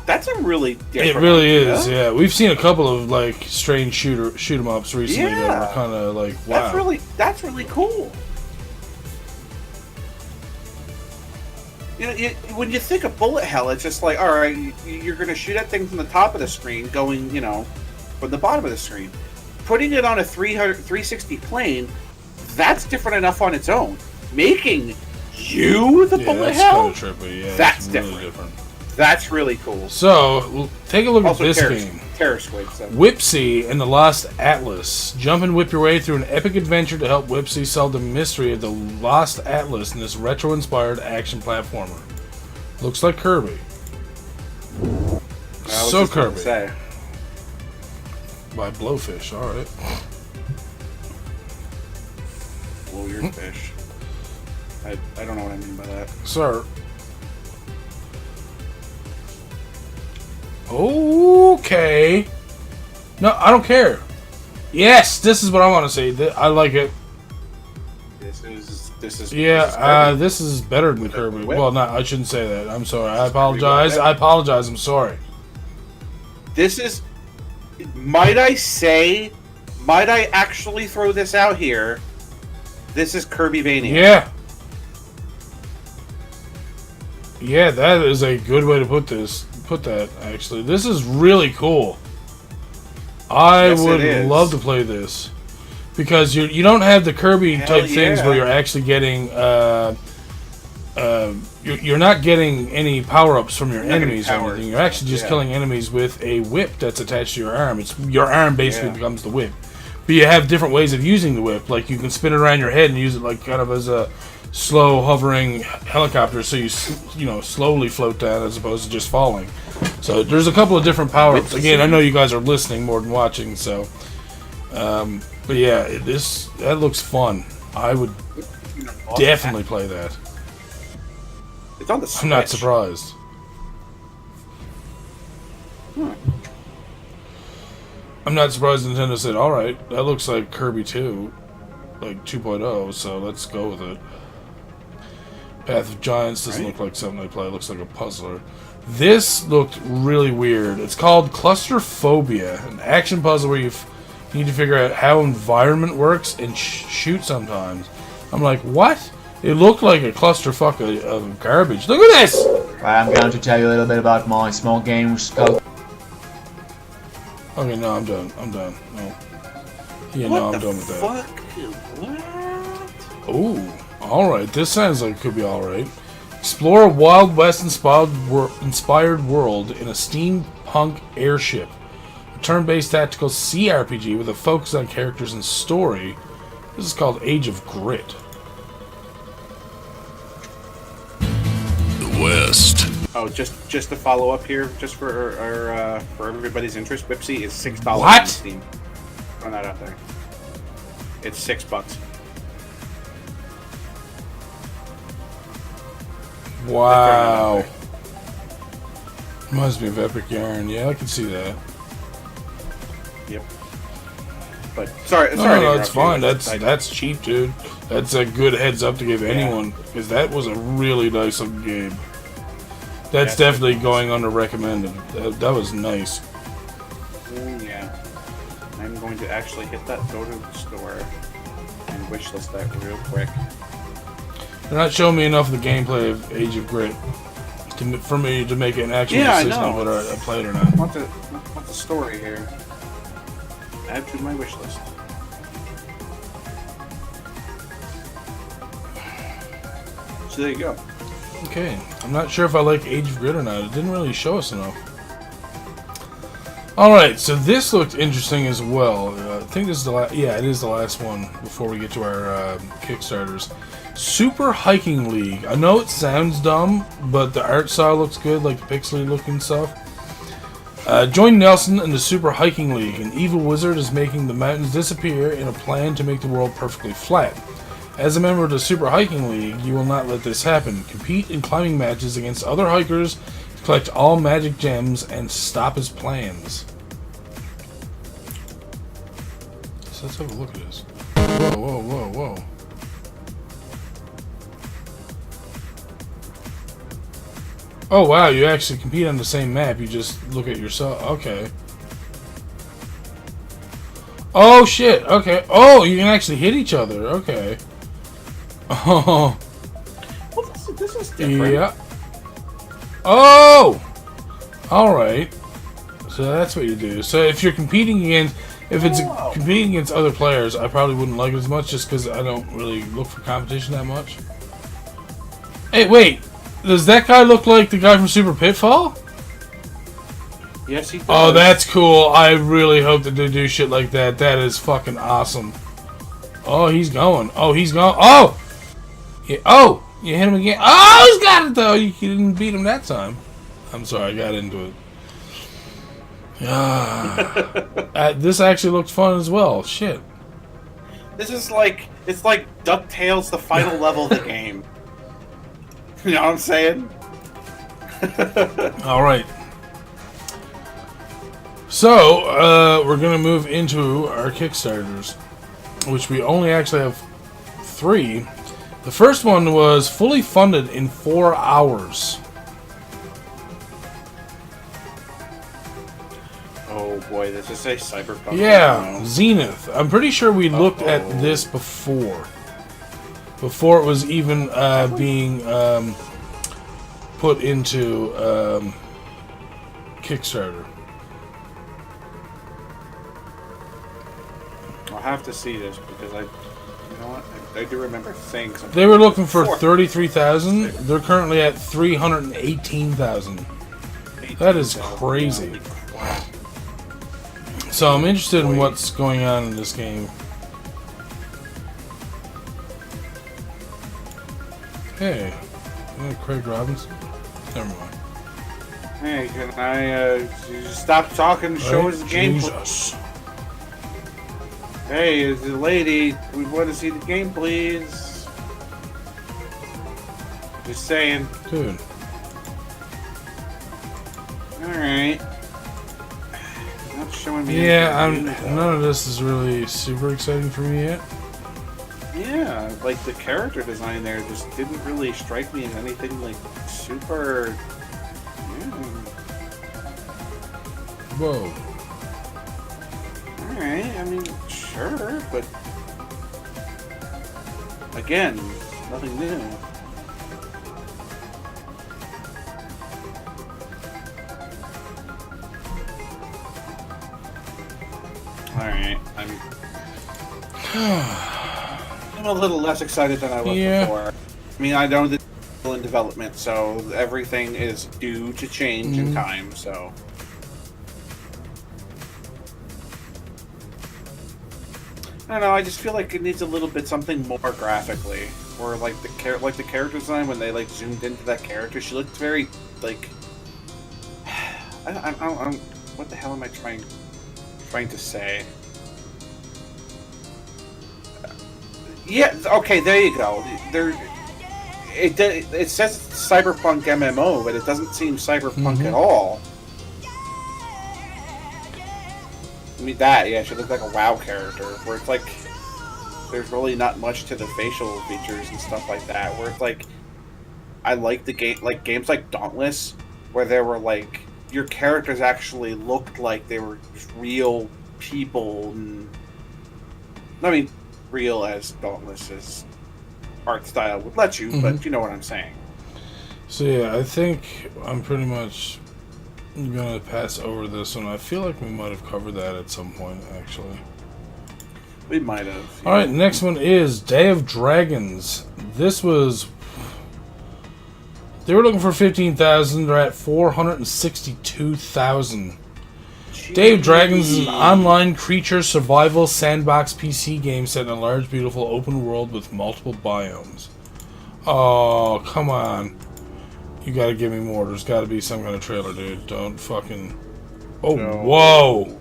That's a really different It really idea. is, yeah. We've seen a couple of like strange shoot 'em ups recently that Yeah. were kind of like, wow. That's really cool. You know, when you think of bullet hell, it's just like, all right, you're going to shoot at things from the top of the screen, going, you know, from the bottom of the screen. Putting it on a 360 plane, that's different enough on its own. Making you the bullet hell, kind of trippy. Yeah, that's it's really different. That's really cool. So, take a look Also, at this game. Terror Squid. So. Whipseey and the Lost Atlas. Jump and whip your way through an epic adventure to help Whipseey solve the mystery of the Lost Atlas in this retro-inspired action platformer. Looks like Kirby. So Kirby. Say. By Blowfish, alright. Blow your fish. I don't know what I mean by that. Sir. Okay. No, I don't care. Yes, this is what I want to say. I like it. This is Yeah, this is better than Kirby. Well, no, I shouldn't say that. I'm sorry. I apologize. I apologize. I'm sorry. This is... Might I actually throw this out here? This is Kirby-vania. Yeah. Yeah, that is a good way to put that, actually. This is really cool. I would love to play this. Because you don't have the Kirby type things where you're actually getting you're not getting any power-ups from your enemies or anything. You're actually just killing enemies with a whip that's attached to your arm. It's your arm basically becomes the whip. But you have different ways of using the whip. Like you can spin it around your head and use it like kind of as a slow hovering helicopter, so you slowly float down as opposed to just falling. So there's a couple of different power-ups. Again, I know you guys are listening more than watching, so but yeah, that looks fun. I would definitely play that. It's on the Switch. I'm not surprised. I'm not surprised Nintendo said, alright, that looks like Kirby 2, like 2.0, so let's go with it. Path of Giants doesn't look like something I play, it looks like a puzzler. This looked really weird. It's called Clusterphobia, an action puzzle where you need to figure out how environment works and shoot sometimes. I'm like, what? It looked like a clusterfuck of garbage. Look at this! I'm going to tell you a little bit about my small game scope. Okay, no, I'm done. No. Yeah, no, I'm done with that. What? Ooh, alright. This sounds like it could be alright. Explore a Wild West inspired world in a steampunk airship. A turn-based tactical CRPG with a focus on characters and story. This is called Age of Grit. The West. Oh, just to follow up here, just for everybody's interest, Whipseey is $6 What? on Steam. Throw that out there. It's $6. Wow. Reminds me of Epic Yarn. Yeah, I can see that. Yep. But sorry. No, it's fine. That's cheap, dude. That's a good heads up to give anyone, because that was a really nice looking game. That's definitely going under recommended. That was nice. Yeah. I'm going to actually hit that, go to the store, and wishlist that real quick. They're not showing me enough of the gameplay of Age of Grit for me to make an actual decision on whether I play it or not. What's the story here? Add to my wish list. So there you go. Okay, I'm not sure if I like Age of Grit or not. It didn't really show us enough. Alright, so this looked interesting as well. I think this is the last... Yeah, it is the last one before we get to our Kickstarters. Super Hiking League. I know it sounds dumb, but the art style looks good, like the pixely looking stuff. Join Nelson in the Super Hiking League. An evil wizard is making the mountains disappear in a plan to make the world perfectly flat. As a member of the Super Hiking League, you will not let this happen. Compete in climbing matches against other hikers, collect all magic gems, and stop his plans. So let's have a look at this. Whoa, whoa, whoa, whoa. Oh wow, you actually compete on the same map, you just look at yourself. Okay. Oh shit, okay. Oh, you can actually hit each other, okay. Oh. Well, this is different. Yeah. Oh! Alright. So that's what you do. So if you're competing against... If it's competing against other players, I probably wouldn't like it as much just because I don't really look for competition that much. Hey, wait! Does that guy look like the guy from Super Pitfall? Yes, he does. Oh, that's cool. I really hope that they do shit like that. That is fucking awesome. Oh, he's going. Oh, he's going. Oh! Yeah. Oh! You hit him again. Oh, he's got it, though! You didn't beat him that time. I'm sorry, I got into it. This actually looked fun as well. Shit. This is like... It's like DuckTales, the final level of the game. You know what I'm saying? Alright. So, we're going to move into our Kickstarters, which we only actually have 3. The first one was fully funded in 4 hours. Oh boy, does this say Cyberpunk? Yeah, Zenith. I'm pretty sure we looked at this before. Before it was even being put into Kickstarter. I'll have to see this because you know what? I do remember saying something. They were looking for 33,000. They're currently at 318,000. That is crazy. So I'm interested in what's going on in this game. Hey, Craig Robinson. Never mind. Hey, can I stop talking and show us the game? Jesus. Hey, the lady, we want to see the game, please. Just saying. Dude. Alright. Not showing me. Yeah, none of this is really super exciting for me yet. Yeah, like the character design there just didn't really strike me as anything like super. Whoa. Alright, I mean, sure, but again, nothing new. Alright, I'm a little less excited than I was before. I mean, I know that it's still in development, so everything is due to change in time, so. I don't know, I just feel like it needs a little bit something more graphically. Or like the character design, when they like zoomed into that character, she looked very like I don't what the hell am I trying to say? Yeah, okay, there you go. It says it's Cyberpunk MMO, but it doesn't seem Cyberpunk at all. I mean she looked like a WoW character, where it's like there's really not much to the facial features and stuff like that. Where it's like I like the game, like games like Dauntless, where there were like your characters actually looked like they were real people, and I mean real as Dauntless's art style would let you, but you know what I'm saying. So yeah, I think I'm pretty much gonna pass over this one. I feel like we might have covered that at some point, actually. We might have. Yeah. Alright, next one is Day of Dragons. This was... They were looking for 15,000. They're at 462,000. Day of Dragons is an online creature survival sandbox PC game set in a large, beautiful open world with multiple biomes. Oh, come on. You gotta give me more. There's gotta be some kind of trailer, dude. Don't fucking... Oh, no. Whoa!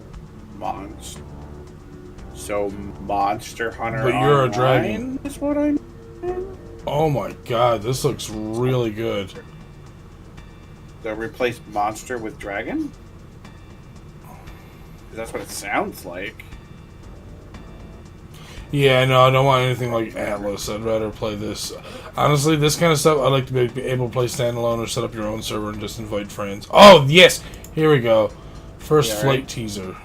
So, Monster Hunter But you're Online a dragon. Is what I'm... Oh my god, this looks really good. So replace monster with dragon? That's what it sounds like. Yeah, no, I don't want anything like Atlas. I'd rather play this. Honestly, this kind of stuff, I'd like to be able to play standalone or set up your own server and just invite friends. Oh, yes! Here we go. First flight teaser.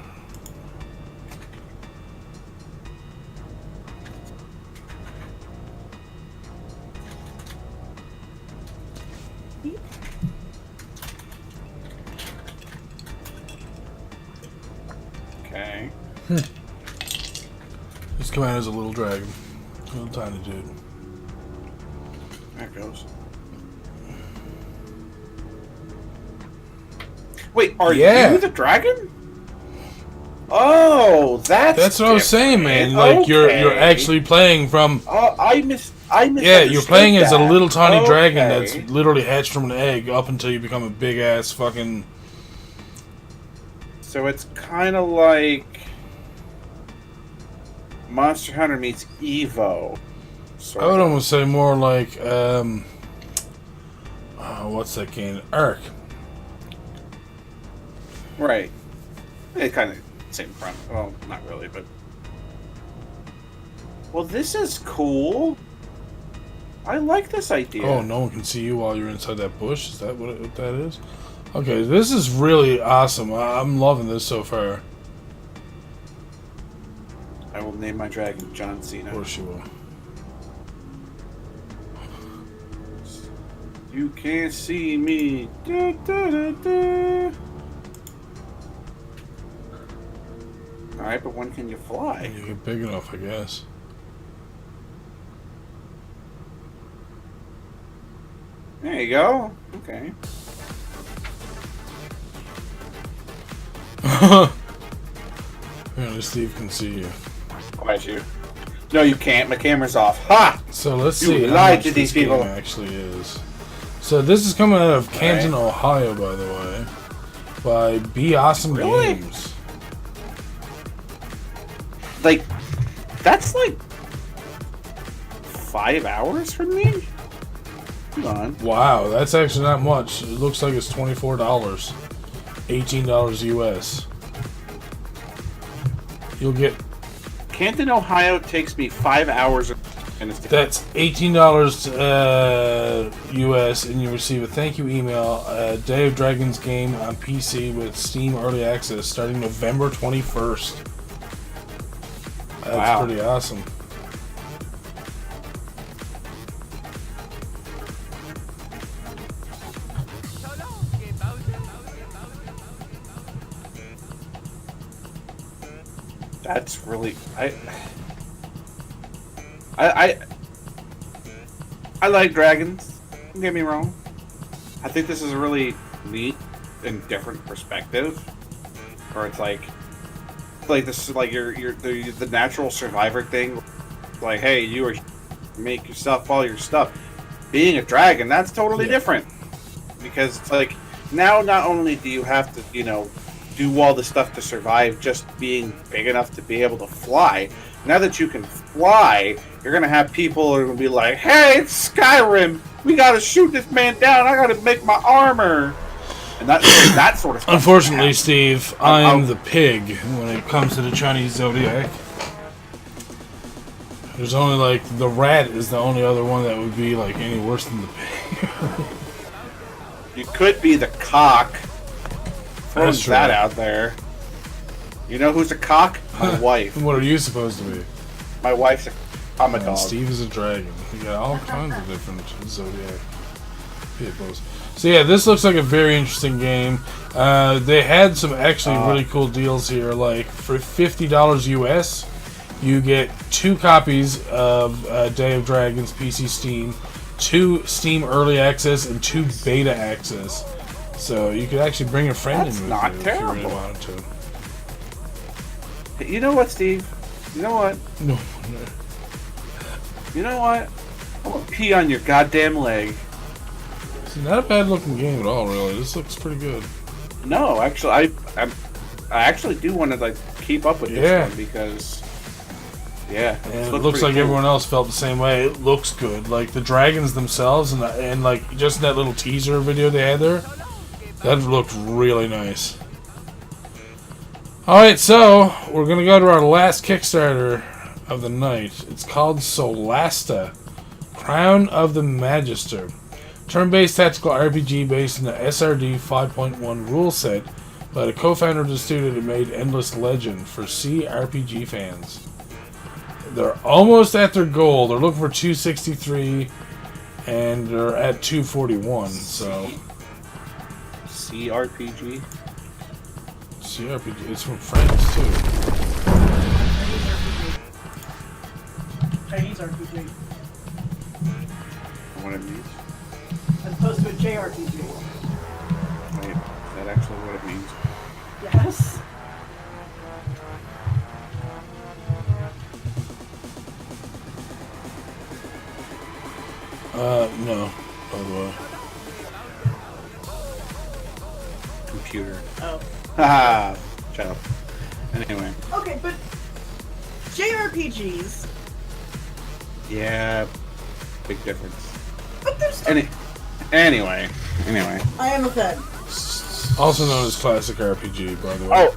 Okay. This commander's a little dragon. Little tiny dude. There it goes. Wait, are you the dragon? Oh, that's what I was saying, man. Like you're actually playing from. I missed. Yeah, you're playing as a little tiny dragon that's literally hatched from an egg up until you become a big ass fucking. So it's kind of like Monster Hunter meets Evo. I would almost say more like what's that game? Ark. Right. It kind of same front. Well, not really, but. Well, this is cool. I like this idea. Oh, no one can see you while you're inside that bush? Is that what that is? Okay, this is really awesome. I'm loving this so far. I will name my dragon John Cena. Of course you will. You can't see me. Da, da, da, da. Alright, but when can you fly? You get big enough, I guess. There you go. Okay. Apparently Steve can see you. Quiet you. No, you can't. My camera's off. Ha! So let's see. You lied to these people. Actually is. So this is coming out of Canton, Ohio, by the way, by Be Awesome Games. Like, that's like 5 hours from me? Hold on. Wow, that's actually not much. It looks like it's $24. $18 US. You'll get... Canton, Ohio takes me 5 hours. That's $18 US, and you receive a thank you email. Day of Dragons game on PC with Steam Early Access starting November 21st. That's pretty awesome. That's really I like dragons. Don't get me wrong. I think this is a really neat and different perspective, where it's like this is like the natural survivor thing. Like, hey, you are make yourself all your stuff. Being a dragon, that's totally different, because it's like now not only do you have to do all the stuff to survive just being big enough to be able to fly. Now that you can fly, you're going to have people who are going to be like, hey, it's Skyrim. We got to shoot this man down. I got to make my armor. And that sort of stuff. Unfortunately, Steve, I am the pig when it comes to the Chinese zodiac. There's only like the rat is the only other one that would be like any worse than the pig. You could be the cock. Throw that out there. You know who's a cock? My wife. What are you supposed to be? My wife's I'm a dog. Steve is a dragon. You got all kinds of different zodiac peoples. So yeah, this looks like a very interesting game. They had some actually really cool deals here. Like for $50 US, you get 2 copies of Day of Dragons PC Steam, 2 Steam Early Access, and 2 Beta Access. So you could actually bring a friend in with you if you really wanted to. You know what, Steve? You know what? No. You know what? I'm gonna pee on your goddamn leg. It's not a bad looking game at all, really. This looks pretty good. No, actually, I actually do want to like keep up with this one because, it looks like everyone else felt the same way. It looks good. Like the dragons themselves, and like just that little teaser video they had there, that looked really nice. All right, so we're gonna go to our last Kickstarter of the night. It's called Solasta, Crown of the Magister. Turn-based tactical RPG based in the SRD 5.1 rule set by the co-founder of the studio that made Endless Legend for CRPG fans. They're almost at their goal. They're looking for 263, and they're at 241. So CRPG. CRPG. It's from France too. Chinese RPG. What it means? As opposed to a JRPG. Wait, is that actually what it means? Yes. No. By the way. Computer. Oh. Haha. Shut up. Anyway. Okay, but JRPGs. Yeah. Big difference. But there's still... Anyway. I am a fan. Also known as classic RPG, by the way.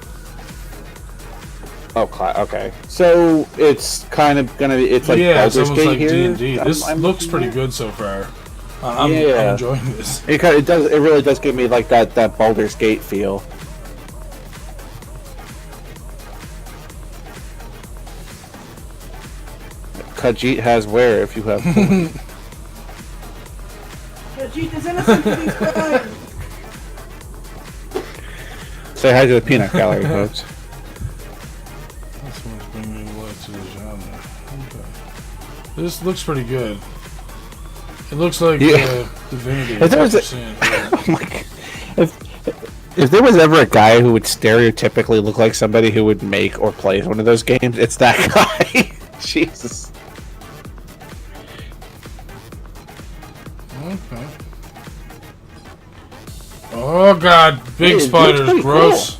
Okay. So it's kind of gonna be. It's like it's Baldur's almost Gate like here. D&D. This looks pretty good so far. I'm enjoying this. It really does give me like that Baldur's Gate feel. Khajiit has where if you have. Khajiit is innocent for these crimes. Say hi to the peanut gallery, folks. That's what's bringing light to the genre. Okay. This looks pretty good. It looks like Divinity. If there was if there was ever a guy who would stereotypically look like somebody who would make or play one of those games, it's that guy. Jesus. Okay. Oh god, big spiders, gross.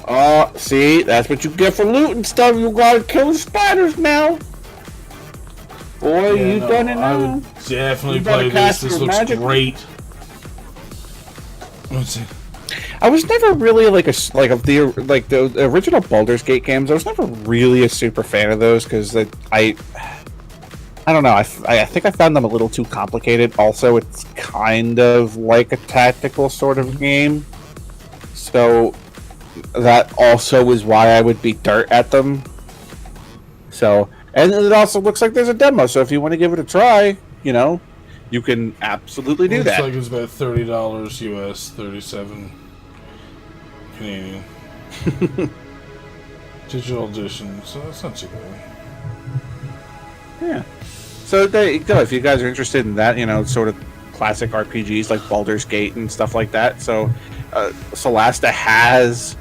Cool. See, that's what you get for looting stuff. You gotta kill the spiders now. Boy, you done it now. I would definitely play this. This looks great. Let's see. I was never really the original Baldur's Gate games. I was never really a super fan of those because I don't know. I think I found them a little too complicated. Also, it's kind of like a tactical sort of game, so that also is why I would be dirt at them. So, and it also looks like there's a demo. So if you want to give it a try, you can absolutely do that. Looks like it's about $30 US, 37 Canadian. Digital edition, so that's not too bad. Yeah. So there you go. If you guys are interested in that, sort of classic RPGs like Baldur's Gate and stuff like that. So Solasta has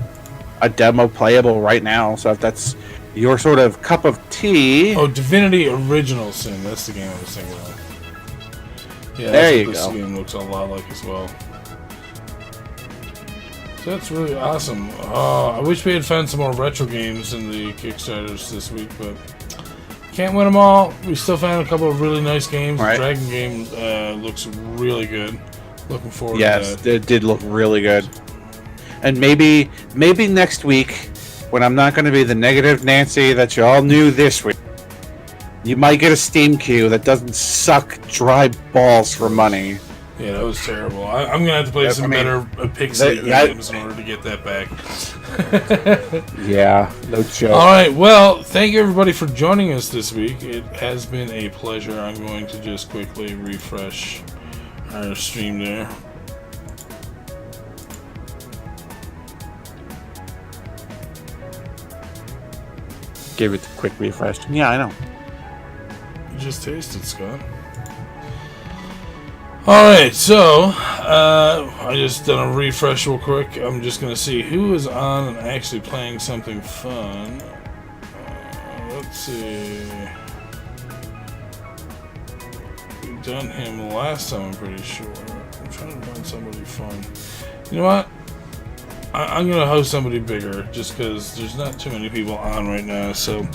a demo playable right now. So if that's your sort of cup of tea. Oh, Divinity Original Sin. That's the game I was thinking of. Yeah, there you go. This game looks a lot like as well. So that's really awesome. I wish we had found some more retro games in the Kickstarters this week, but can't win them all. We still found a couple of really nice games. Right. The Dragon game looks really good. Looking forward to that. Yes, it did look really good. And maybe next week, when I'm not going to be the negative Nancy that you all knew this week, you might get a Steam queue that doesn't suck dry balls for money. Yeah, that was terrible. I'm going to have to play some better Pixie games in order to get that back. Yeah, no joke. Alright, well, thank you everybody for joining us this week. It has been a pleasure. I'm going to just quickly refresh our stream there. Give it a quick refresh. Yeah, I know. You just tasted, Scott. Alright, so, I just done a refresh real quick. I'm just going to see who is on and actually playing something fun. Let's see. We've done him last time, I'm pretty sure. I'm trying to find somebody fun. You know what? I'm going to host somebody bigger, just because there's not too many people on right now. So,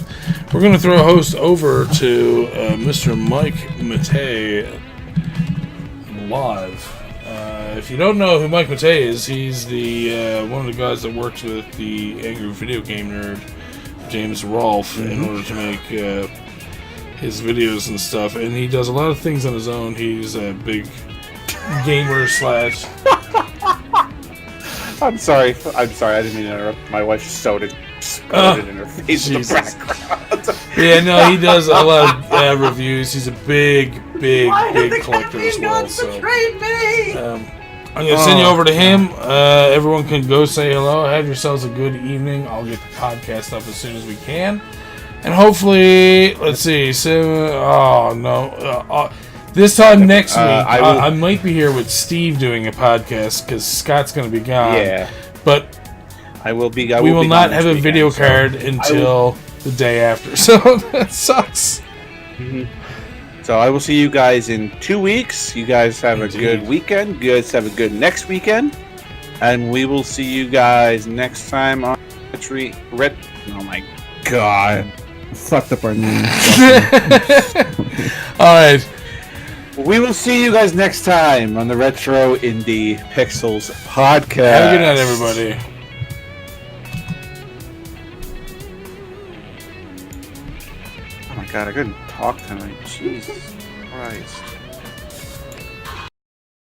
we're going to throw a host over to Mr. Mike Matei live. If you don't know who Mike Matei is, he's the one of the guys that works with the angry video game nerd James Rolfe in order to make his videos and stuff, and he does a lot of things on his own. He's a big gamer slash. I'm sorry. I didn't mean to interrupt. My wife exploded in her face in the background. Yeah, no, he does a lot of reviews. He's a big collector as well. So, I'm going to send you over to him. Everyone can go say hello. Have yourselves a good evening. I'll get the podcast up as soon as we can. And hopefully, let's see. So, this time next week, I might be here with Steve doing a podcast because Scott's going to be gone. Yeah. But we will not have a video card until the day after. So, that sucks. Mm-hmm. So I will see you guys in 2 weeks. You guys have a good weekend. You guys have a good next weekend. And we will see you guys next time on Oh my god. Fucked up our name. Alright. We will see you guys next time on the Retro Indie Pixels podcast. Have a good night, everybody. Oh my god, I couldn't talk tonight. Jesus Christ.